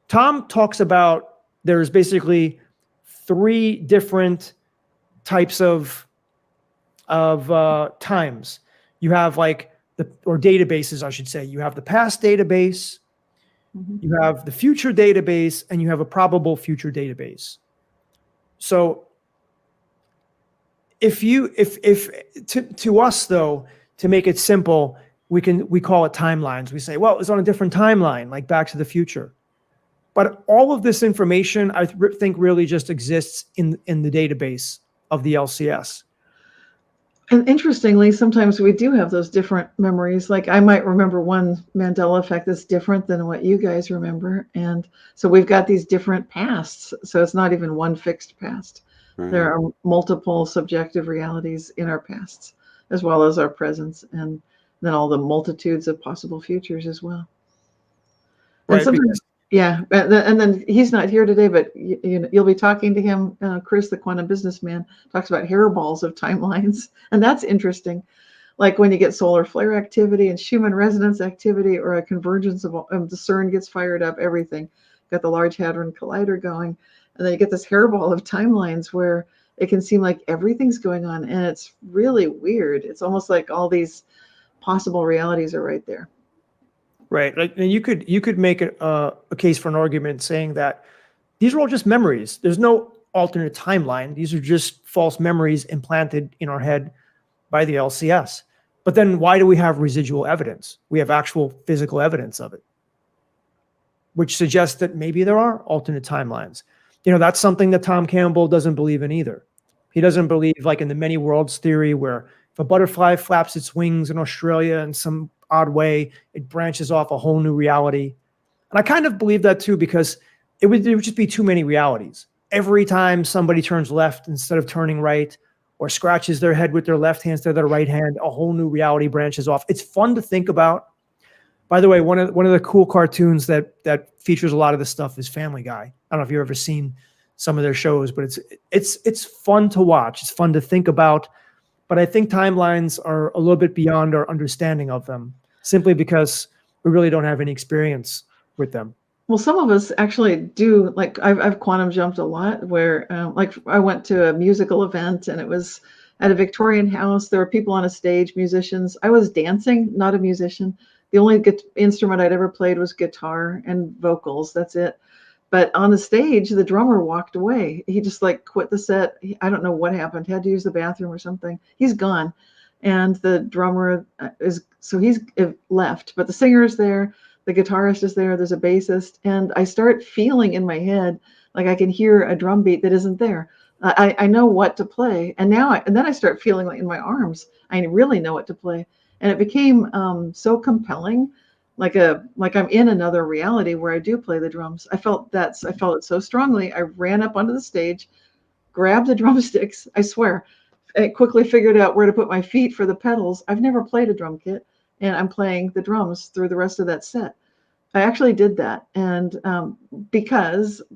E: Tom talks about there's basically 3 different types of times. You have like or databases, I should say. You have the past database, you have the future database, and you have a probable future database. So if to us though, to make it simple, we call it timelines. We say, well, it's on a different timeline, like Back to the Future. But all of this information, I think, really just exists in the database of the LCS.
B: And interestingly, sometimes we do have those different memories. Like I might remember one Mandela effect that's different than what you guys remember. And so we've got these different pasts. So it's not even one fixed past. Mm-hmm. There are multiple subjective realities in our pasts, as well as our presents, and then all the multitudes of possible futures as well. And sometimes, yeah, and then he's not here today, but you'll be talking to him. Chris, the quantum businessman, talks about hairballs of timelines, and that's interesting. Like when you get solar flare activity and Schumann resonance activity, or a convergence of the CERN gets fired up, everything. Got the Large Hadron Collider going, and then you get this hairball of timelines where it can seem like everything's going on, and it's really weird. It's almost like all these possible realities are right there.
E: Right. Like, and you could make a case for an argument saying that these are all just memories. There's no alternate timeline. These are just false memories implanted in our head by the LCS. But then why do we have residual evidence? We have actual physical evidence of it, which suggests that maybe there are alternate timelines. That's something that Tom Campbell doesn't believe in either. He doesn't believe like in the many worlds theory, where if a butterfly flaps its wings in Australia in some odd way, it branches off a whole new reality. And I kind of believe that too, because it would just be too many realities. Every time somebody turns left instead of turning right, or scratches their head with their left hand instead of their right hand, a whole new reality branches off. It's fun to think about. By the way, one of the cool cartoons that features a lot of this stuff is Family Guy. I don't know if you've ever seen some of their shows, but it's fun to watch. It's fun to think about. But I think timelines are a little bit beyond our understanding of them, simply because we really don't have any experience with them.
B: Well, some of us actually do. Like I've quantum jumped a lot, where like I went to a musical event and it was at a Victorian house. There were people on a stage, musicians. I was dancing, not a musician. The only instrument I'd ever played was guitar and vocals. That's it. But on the stage, the drummer walked away. He just like quit the set. I don't know what happened. Had to use the bathroom or something. He's gone. And the drummer he's left. But the singer is there. The guitarist is there. There's a bassist. And I start feeling in my head like I can hear a drum beat that isn't there. I know what to play. And then I start feeling like in my arms, I really know what to play. And it became so compelling. Like I'm in another reality where I do play the drums. I felt it so strongly. I ran up onto the stage, grabbed the drumsticks. I swear, I quickly figured out where to put my feet for the pedals. I've never played a drum kit, and I'm playing the drums through the rest of that set. I actually did that, and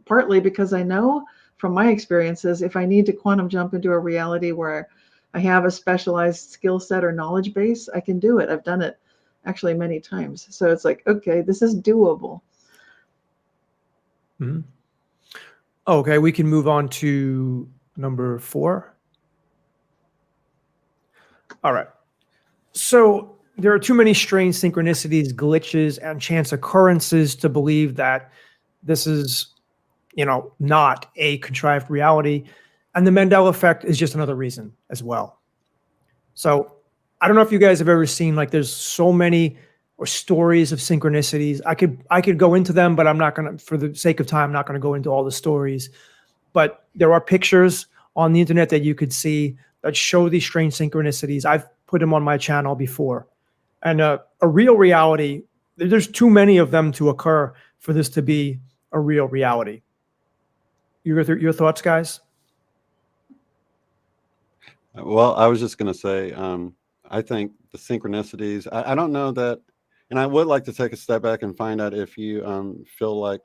B: partly because I know from my experiences, if I need to quantum jump into a reality where I have a specialized skill set or knowledge base, I can do it. I've done it actually many times. So it's like, okay, this is doable.
E: Mm-hmm. Okay, we can move on to number 4. All right. So there are too many strange synchronicities, glitches, and chance occurrences to believe that this is, not a contrived reality. And the Mandela effect is just another reason as well. So I don't know if you guys have ever seen, like, there's so many stories of synchronicities. I could go into them, but I'm not going to, for the sake of time, I'm not going to go into all the stories. But there are pictures on the internet that you could see that show these strange synchronicities. I've put them on my channel before. And a real reality, there's too many of them to occur for this to be a real reality. Your thoughts, guys?
A: Well, I was just going to say, I think the synchronicities, I don't know that, and I would like to take a step back and find out if you feel like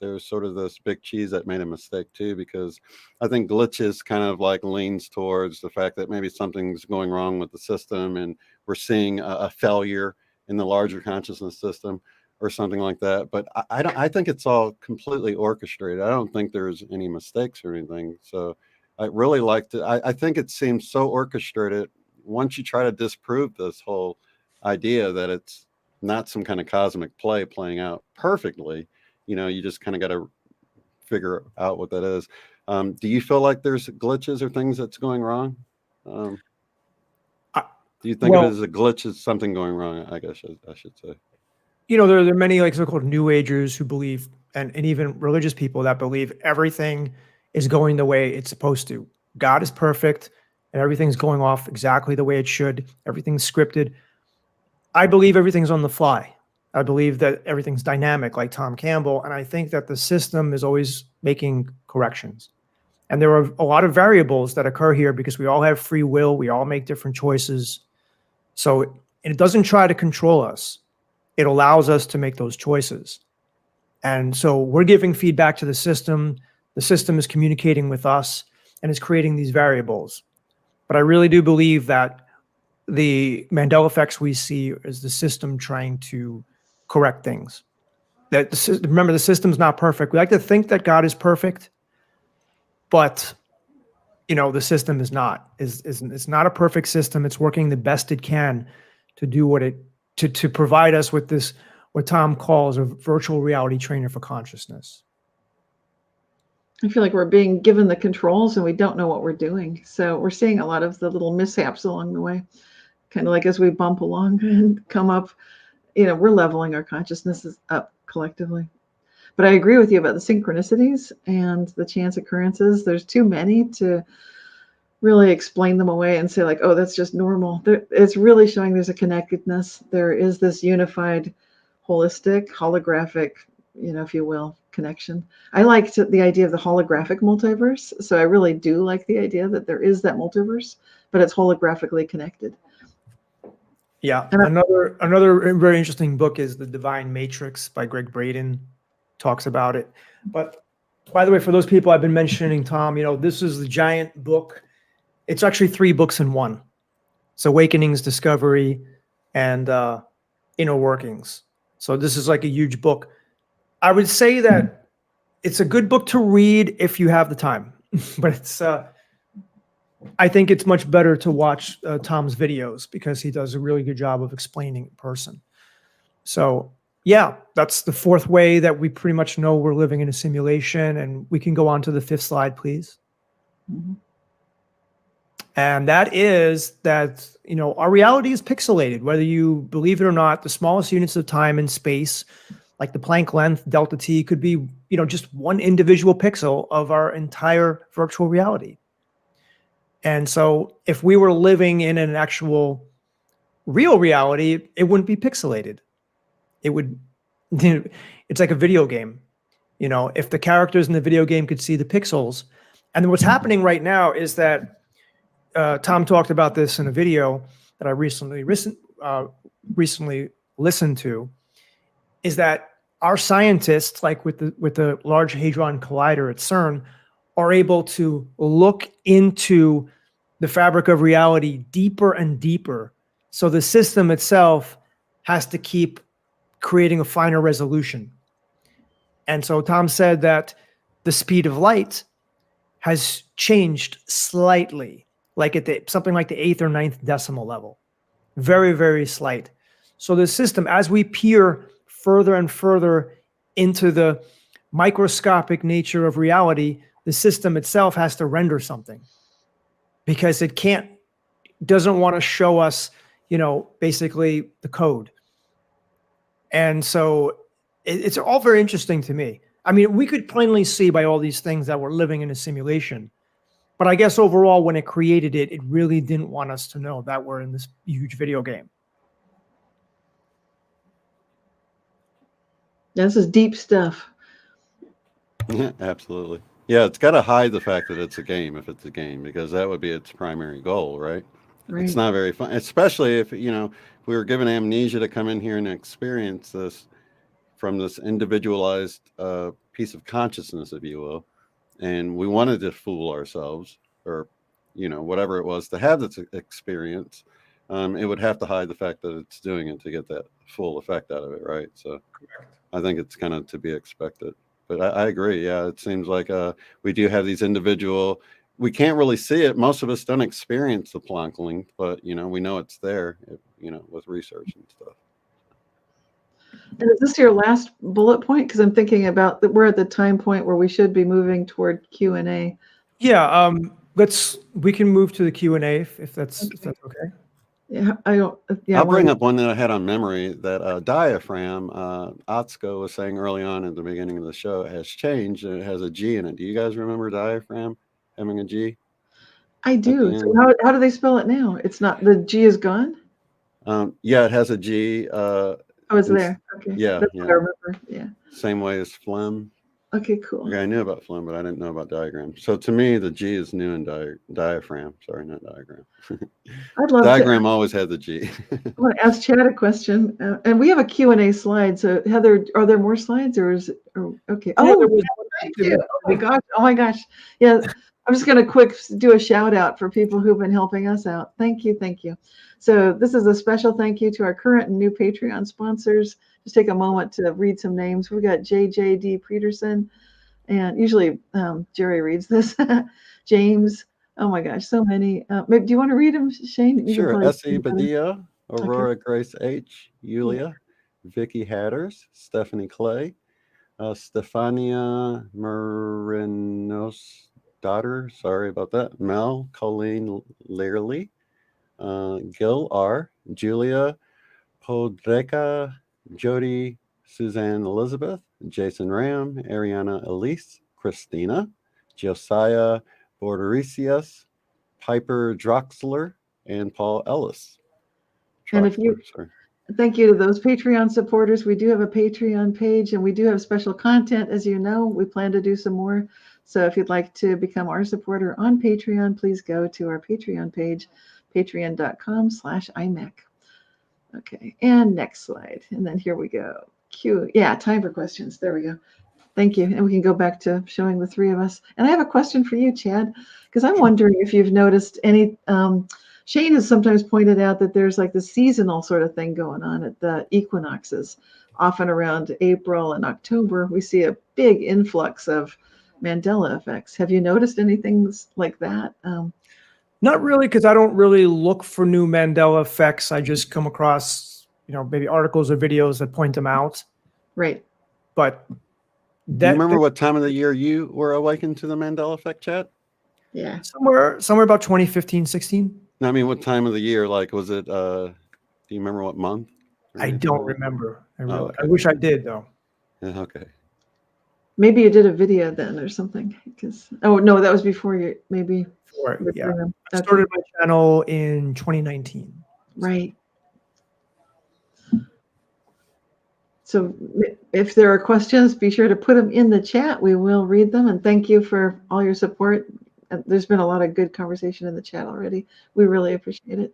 A: there's sort of this big cheese that made a mistake too, because I think glitches kind of like leans towards the fact that maybe something's going wrong with the system and we're seeing a failure in the larger consciousness system or something like that. But I think it's all completely orchestrated. I don't think there's any mistakes or anything. So I really like to, I think it seems so orchestrated. Once you try to disprove this whole idea that it's not some kind of cosmic play playing out perfectly, you just kind of got to figure out what that is. Do you feel like there's glitches or things that's going wrong? Do you think of it as a glitch as something going wrong? I guess I should say.
E: There are many like so-called New Agers who believe, and even religious people that believe everything is going the way it's supposed to. God is perfect and everything's going off exactly the way it should. Everything's scripted. I believe everything's on the fly. I believe that everything's dynamic like Tom Campbell. And I think that the system is always making corrections. And there are a lot of variables that occur here because we all have free will. We all make different choices. So it doesn't try to control us. It allows us to make those choices. And so we're giving feedback to the system. The system is communicating with us and is creating these variables. But I really do believe that the Mandela effects we see is the system trying to correct things. Remember, the system's not perfect. We like to think that God is perfect, but the system is not. It's not a perfect system. It's working the best it can to do to provide us with this, what Tom calls a virtual reality trainer for consciousness.
B: I feel like we're being given the controls and we don't know what we're doing. So we're seeing a lot of the little mishaps along the way, kind of like as we bump along and come up, we're leveling our consciousnesses up collectively. But I agree with you about the synchronicities and the chance occurrences. There's too many to really explain them away and say like, oh, that's just normal. It's really showing there's a connectedness. There is this unified, holistic, holographic, if you will, connection. I liked the idea of the holographic multiverse. So I really do like the idea that there is that multiverse, but it's holographically connected.
E: Yeah. Another very interesting book is The Divine Matrix by Greg Braden. Talks about it. But by the way, for those people I've been mentioning, Tom, this is the giant book. It's actually 3 books in one. It's Awakenings, Discovery, and Inner Workings. So this is like a huge book. I would say that it's a good book to read if you have the time, but I think it's much better to watch Tom's videos because he does a really good job of explaining in person. So yeah, that's the fourth way that we pretty much know we're living in a simulation. And we can go on to the fifth slide, please.
B: Mhm.
E: And that is that, our reality is pixelated, whether you believe it or not. The smallest units of time and space, like the Planck length, delta t, could be, just one individual pixel of our entire virtual reality. And so if we were living in an actual real reality, it wouldn't be pixelated. It would, it's like a video game. If the characters in the video game could see the pixels. And what's happening right now is that Tom talked about this in a video that I recently listened to, is that our scientists, like with the Large Hadron Collider at CERN, are able to look into the fabric of reality deeper and deeper. So the system itself has to keep creating a finer resolution. And so Tom said that the speed of light has changed slightly, like at something like the 8th or 9th decimal level. Very, very slight. So the system, as we peer further and further into the microscopic nature of reality, the system itself has to render something because it doesn't want to show us, basically the code. And so it's all very interesting to me. I mean, we could plainly see by all these things that we're living in a simulation. But I guess overall, when it created it, it really didn't want us to know that we're in this huge video game.
B: This is deep stuff.
A: Yeah, absolutely. Yeah, it's got to hide the fact that it's a game if it's a game, because that would be its primary goal, right?
B: Right.
A: It's not very fun, especially if, if we were given amnesia to come in here and experience this from this individualized piece of consciousness, if you will, and we wanted to fool ourselves or, whatever it was to have this experience, it would have to hide the fact that it's doing it to get that full effect out of it, right? So I think it's kind of to be expected. But I agree. Yeah, it seems like we do have these individual. We can't really see it. Most of us don't experience the Planck length, but we know it's there. With research and stuff.
B: And is this your last bullet point? Because I'm thinking about that we're at the time point where we should be moving toward Q&A.
E: Yeah, we can move to the Q&A if that's okay.
B: Yeah, I don't. Yeah,
A: I'll bring up one that I had on memory, that diaphragm, Atsuko was saying early on at the beginning of the show, has changed and it has a G in it. Do you guys remember diaphragm having a G?
B: I do. So how do they spell it now? It's not, the G is gone?
A: Yeah, it has a G.
B: Oh, it's there. Okay.
A: Yeah.
B: That's what I remember. Yeah.
A: Same way as phlegm.
B: Okay, cool.
A: Okay, I knew about phlegm, but I didn't know about diagram. So to me, the G is new in diaphragm. Sorry, not diagram.
B: I'd love
A: diagram always had the G.
B: I want to ask Chad a question. And we have a Q&A slide. So Heather, are there more slides or is it? Okay. Oh, thank you. Oh my gosh. Oh my gosh. Yeah. I'm just going to do a shout out for people who've been helping us out. Thank you. Thank you. So this is a special thank you to our current and new Patreon sponsors. Just take a moment to read some names. We've got JJD Peterson, and usually Jerry reads this. James. Oh my gosh, so many. Do you want to read them, Shane?
A: Sure. S.E. Badia, Aurora Grace H, Yulia, Vicky Hatters, Stephanie Clay, Stefania Marinos daughter, sorry about that, Mel, Colleen Learley, Gil R, Julia Podreka, Jody, Suzanne Elizabeth, Jason Ram, Ariana Elise, Christina, Josiah Bordericius, Piper Droxler, and Paul Ellis.
B: And thank you to those Patreon supporters. We do have a Patreon page and we do have special content. As you know, we plan to do some more. So if you'd like to become our supporter on Patreon, please go to our Patreon page, patreon.com/IMEC. Okay, and next slide. And then here we go. Time for questions. There we go. Thank you. And we can go back to showing the three of us. And I have a question for you, Chad, because I'm wondering if you've noticed any, Shane has sometimes pointed out that there's like the seasonal sort of thing going on at the equinoxes. Often around April and October, we see a big influx of Mandela effects. Have you noticed anything like that?
E: Not really, because I don't really look for new Mandela effects. I just come across, maybe articles or videos that point them out.
B: Right.
E: But
A: Do you
E: that
A: remember what time of the year you were awakened to the Mandela effect, Chad?
B: Yeah.
E: somewhere about 2015, 16.
A: No, I mean, what time of the year? Like, was it, do you remember what month? or
E: I
A: anything
E: don't
A: like that?
E: remember. I
A: okay.
E: wish I did, though.
A: Yeah, okay.
B: Maybe you did a video then or something. Because no, that was before you. Maybe.
E: Yeah. I
B: Okay.
E: started my channel in 2019.
B: Right. So if there are questions, be sure to put them in the chat. We will read them. And thank you for all your support. There's been a lot of good conversation in the chat already. We really appreciate it.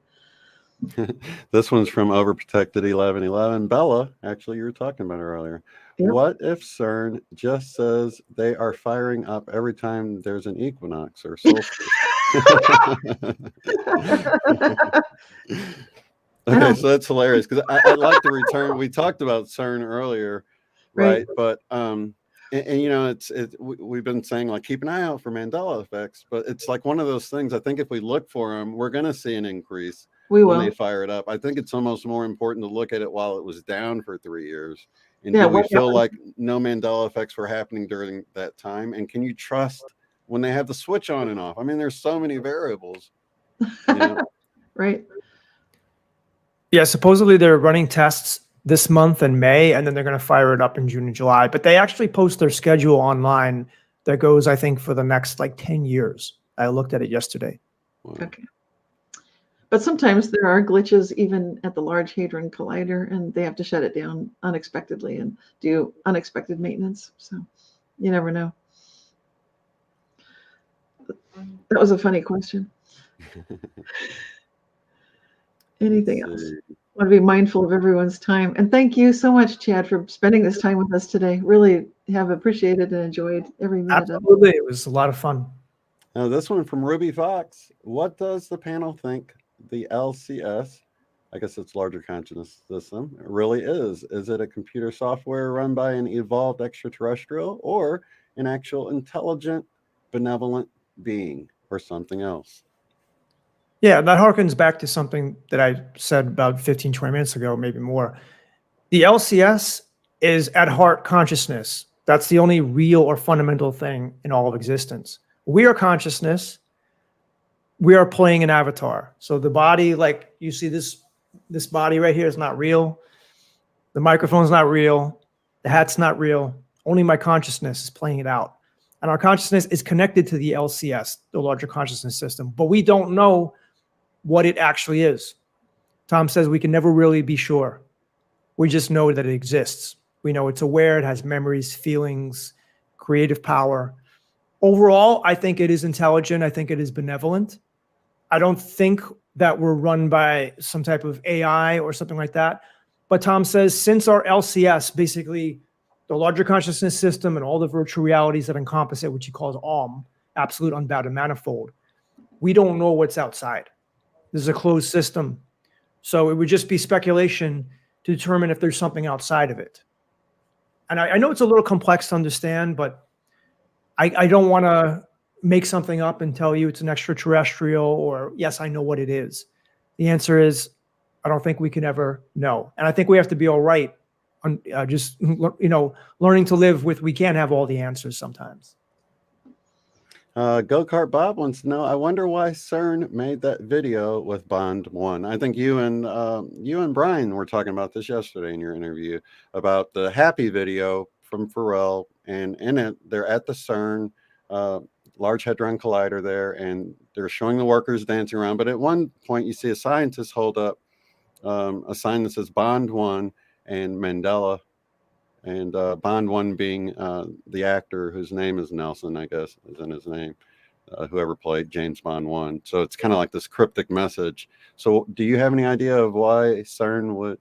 A: This one's from Overprotected 1111. Bella, actually, you were talking about it earlier.
B: Yep.
A: What if CERN just says they are firing up every time there's an equinox or solstice? Okay, so that's hilarious because I'd like to return. We talked about CERN earlier, right? But and we've been saying like keep an eye out for Mandela effects, but it's like one of those things. I think if we look for them, we're going to see an increase when they fire it up. I think it's almost more important to look at it while it was down for 3 years. And do we feel like no Mandela effects were happening during that time? And can you trust when they have the switch on and off? I mean, there's so many variables.
B: Right.
E: Yeah, supposedly they're running tests this month in May, and then they're going to fire it up in June and July. But they actually post their schedule online that goes, I think, for the next 10 years. I looked at it yesterday.
A: Wow.
B: Okay. But sometimes there are glitches even at the Large Hadron Collider, and they have to shut it down unexpectedly and do unexpected maintenance. So you never know. That was a funny question. Anything else? I want to be mindful of everyone's time. And thank you so much, Chad, for spending this time with us today. Really have appreciated and enjoyed every minute
E: Absolutely.
B: of it.
E: It was a lot of fun.
A: Now, this one from Ruby Fox. What does the panel think the LCS, I guess it's larger consciousness system, really is? Is it a computer software run by an evolved extraterrestrial or an actual intelligent, benevolent being or something else?
E: Yeah, that harkens back to something that I said about 15, 20 minutes ago, maybe more. The LCS is at heart consciousness. That's the only real or fundamental thing in all of existence. We are consciousness. We are playing an avatar. So the body, like you see this body right here is not real. The microphone's not real. The hat's not real. Only my consciousness is playing it out. And our consciousness is connected to the LCS, the larger consciousness system, but we don't know what it actually is. Tom says we can never really be sure. We just know that it exists. We know it's aware, it has memories, feelings, creative power. Overall, I think it is intelligent. I think it is benevolent. I don't think that we're run by some type of AI or something like that. But Tom says since our LCS, basically the larger consciousness system and all the virtual realities that encompass it, which he calls ALM, absolute, unbounded, manifold, we don't know what's outside. This is a closed system. So it would just be speculation to determine if there's something outside of it. And I know it's a little complex to understand, but I don't want to make something up and tell you it's an extraterrestrial or, yes, I know what it is. The answer is, I don't think we can ever know. And I think we have to be all right on just, learning to live with, we can't have all the answers sometimes.
A: Go-Kart Bob wants to know, I wonder why CERN made that video with Bond 1. I think you and Brian were talking about this yesterday in your interview about the happy video from Pharrell, and in it, they're at the CERN Large Hadron Collider there, and they're showing the workers dancing around. But at one point, you see a scientist hold up a sign that says Bond 1 and Mandela, and Bond 1 being the actor whose name is Nelson, I guess, is in his name, whoever played James Bond 1. So it's kind of like this cryptic message. So do you have any idea of why CERN would...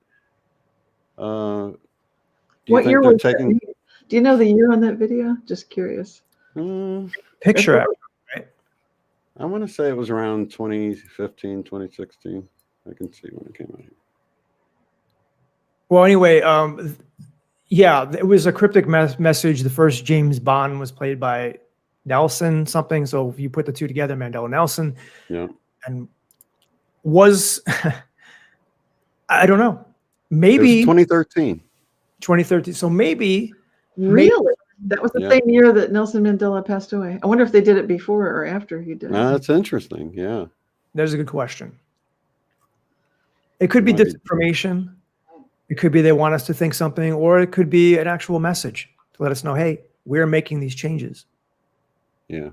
B: What year was taking... Do you know the year on that video? Just curious.
E: Picture it, right?
A: I want to say it was around 2015, 2016. I can see when it came out here.
E: Well, anyway, yeah, it was a cryptic message. The first James Bond was played by Nelson something. So if you put the two together, Mandela Nelson.
A: Yeah.
E: And was, I don't know,
A: It was
E: maybe
A: 2013.
E: 2013. So maybe
B: Really? That was the
A: Yeah.
B: same year that Nelson Mandela passed away. I wonder if they did it before or after he died.
A: That's interesting. Yeah.
E: there's a good question. It could be
A: Might be.
E: disinformation. It could be they want us to think something, or it could be an actual message to let us know, hey, we're making these changes.
A: Yeah.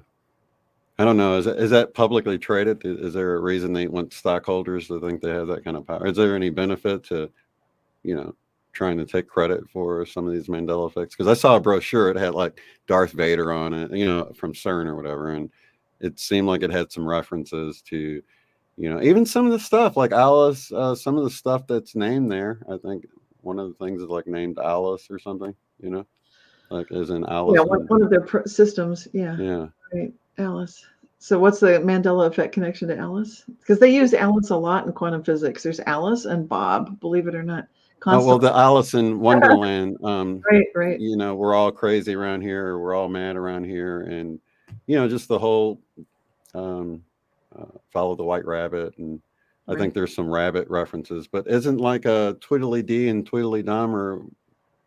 A: I don't know. Is that publicly traded? Is there a reason they want stockholders to think they have that kind of power? Is there any benefit to, trying to take credit for some of these Mandela effects? Because I saw a brochure, it had like Darth Vader on it, from CERN or whatever, and it seemed like it had some references to, even some of the stuff like Alice. Some of the stuff that's named there, I think one of the things is like named Alice or something. Like as in Alice.
B: Yeah, one of their systems. Yeah.
A: Yeah.
B: Right. Alice. So what's the Mandela effect connection to Alice? Because they use Alice a lot in quantum physics. There's Alice and Bob, believe it or not.
A: Oh, well, the Alice in Wonderland,
B: Right.
A: We're all crazy around here, or we're all mad around here. And, just the whole follow the white rabbit. And I think there's some rabbit references, but isn't like a Tweedledee and Tweedledum, or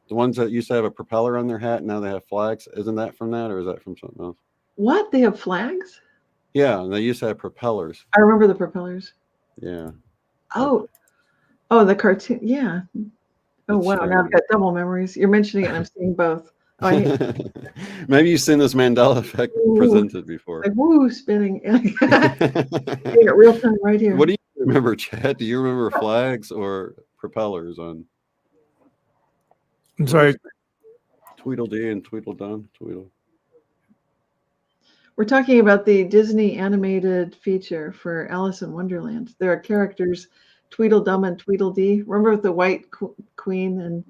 A: the ones that used to have a propeller on their hat, now they have flags. Isn't that from that, or is that from something else?
B: What? They have flags?
A: Yeah, they used to have propellers.
B: I remember the propellers.
A: Yeah.
B: Oh, the cartoon. Yeah. Oh,
A: That's
B: wow.
A: true.
B: Now I've got double memories. You're mentioning it and I'm seeing both. Oh,
A: Maybe you've seen this Mandela effect presented before.
B: Like, woo, spinning. Getting it real time right here.
A: What do you remember, Chad? Do you remember flags or propellers on?
E: I'm sorry.
A: Tweedledee and Tweedledum.
B: We're talking about the Disney animated feature for Alice in Wonderland. There are characters, Tweedledum and Tweedledee. Remember with the white queen and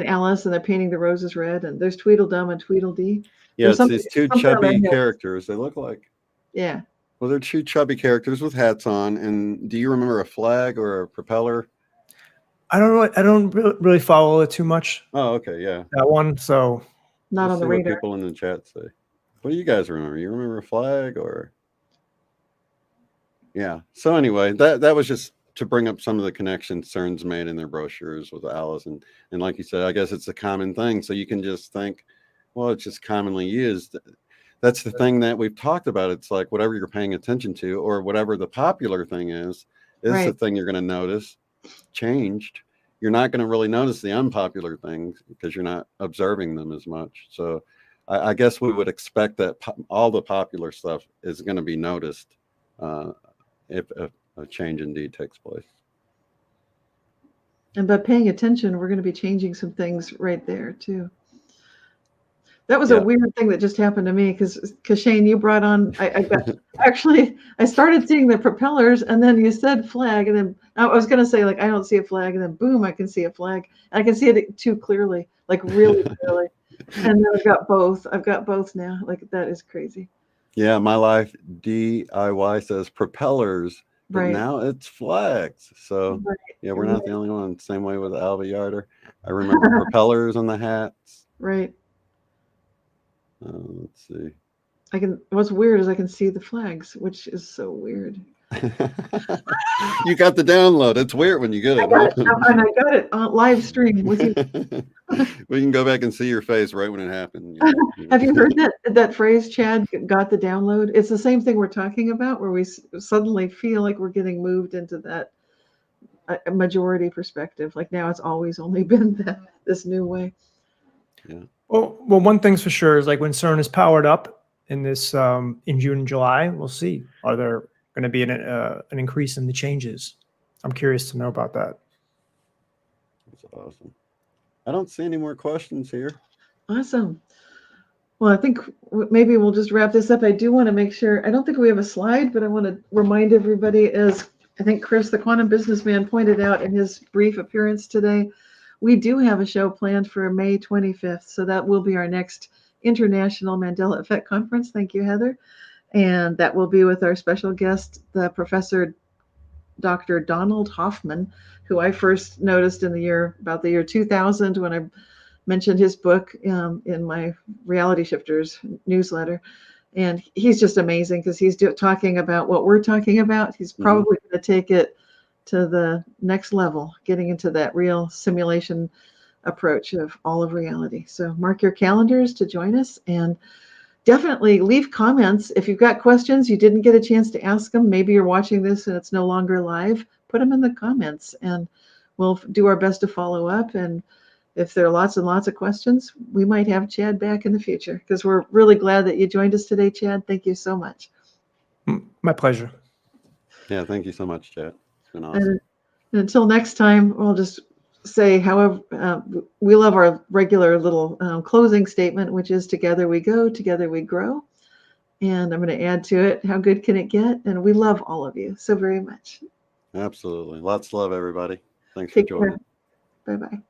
B: Alice, and they're painting the roses red, and there's Tweedledum and Tweedledee.
A: Yeah, it's these two chubby characters. They look like.
B: Yeah.
A: Well, they're two chubby characters with hats on. And do you remember a flag or a propeller?
E: I don't really follow it too much.
A: Oh, okay, yeah.
E: That one, so.
B: Not on the radar.
A: What people in the chat say. What do you guys remember? You remember a flag or? Yeah. So anyway, that was just to bring up some of the connections CERN's made in their brochures with Alice. And like you said, I guess it's a common thing. So you can just think, well, it's just commonly used. That's the thing that we've talked about. It's like whatever you're paying attention to, or whatever the popular thing is
B: Right.
A: the thing you're going to notice changed. You're not going to really notice the unpopular things because you're not observing them as much. So I guess we would expect that all the popular stuff is going to be noticed if a change indeed takes place.
B: And by paying attention, we're going to be changing some things right there too. That was a weird thing that just happened to me because Shane, you brought on. I started seeing the propellers, and then you said flag, and then I was going to say like I don't see a flag, and then boom, I can see a flag. I can see it too clearly, like really clearly. And then I've got both. I've got both now. Like that is crazy.
A: Yeah, My Life DIY says propellers, but
B: Right.
A: now it's flags. So
B: Right.
A: yeah, we're not the only one. Same way with Alva Yarder. I remember propellers on the hats.
B: Right.
A: Let's see.
B: What's weird is I can see the flags, which is so weird.
A: You got the download. It's weird when you get it.
B: And I got it on live stream with you.
A: We can go back and see your face right when it happened.
B: Have you heard that phrase, Chad, got the download? It's the same thing we're talking about, where we suddenly feel like we're getting moved into that majority perspective. Like now it's always only been this new way.
A: Yeah.
E: Well, one thing's for sure is like when CERN is powered up in this in June and July, we'll see. Are there going to be an increase in the changes? I'm curious to know about that.
A: That's awesome. I don't see any more questions here.
B: Awesome. Well, I think maybe we'll just wrap this up. I do want to make sure, I don't think we have a slide, but I want to remind everybody, as I think Chris, the quantum businessman, pointed out in his brief appearance today, we do have a show planned for May 25th. So that will be our next International Mandela Effect Conference. Thank you, Heather. And that will be with our special guest, the Professor Dr. Donald Hoffman, who I first noticed in about the year 2000 when I mentioned his book in my Reality Shifters newsletter. And he's just amazing because he's talking about what we're talking about. He's
A: Mhm.
B: probably going to take it to the next level, getting into that real simulation approach of all of reality. So mark your calendars to join us, and definitely leave comments. If you've got questions, you didn't get a chance to ask them, maybe you're watching this and it's no longer live, put them in the comments and we'll do our best to follow up. And if there are lots and lots of questions, we might have Chad back in the future, because we're really glad that you joined us today, Chad. Thank you so much.
E: My pleasure.
A: Yeah, thank you so much, Chad. It's been awesome.
B: And until next time, we'll just say, however, we love our regular little closing statement, which is together we go, together we grow. And I'm going to add to it, how good can it get? And we love all of you so very much.
A: Absolutely. Lots of love, everybody. Thanks for
B: Take
A: joining.
B: care. Bye-bye.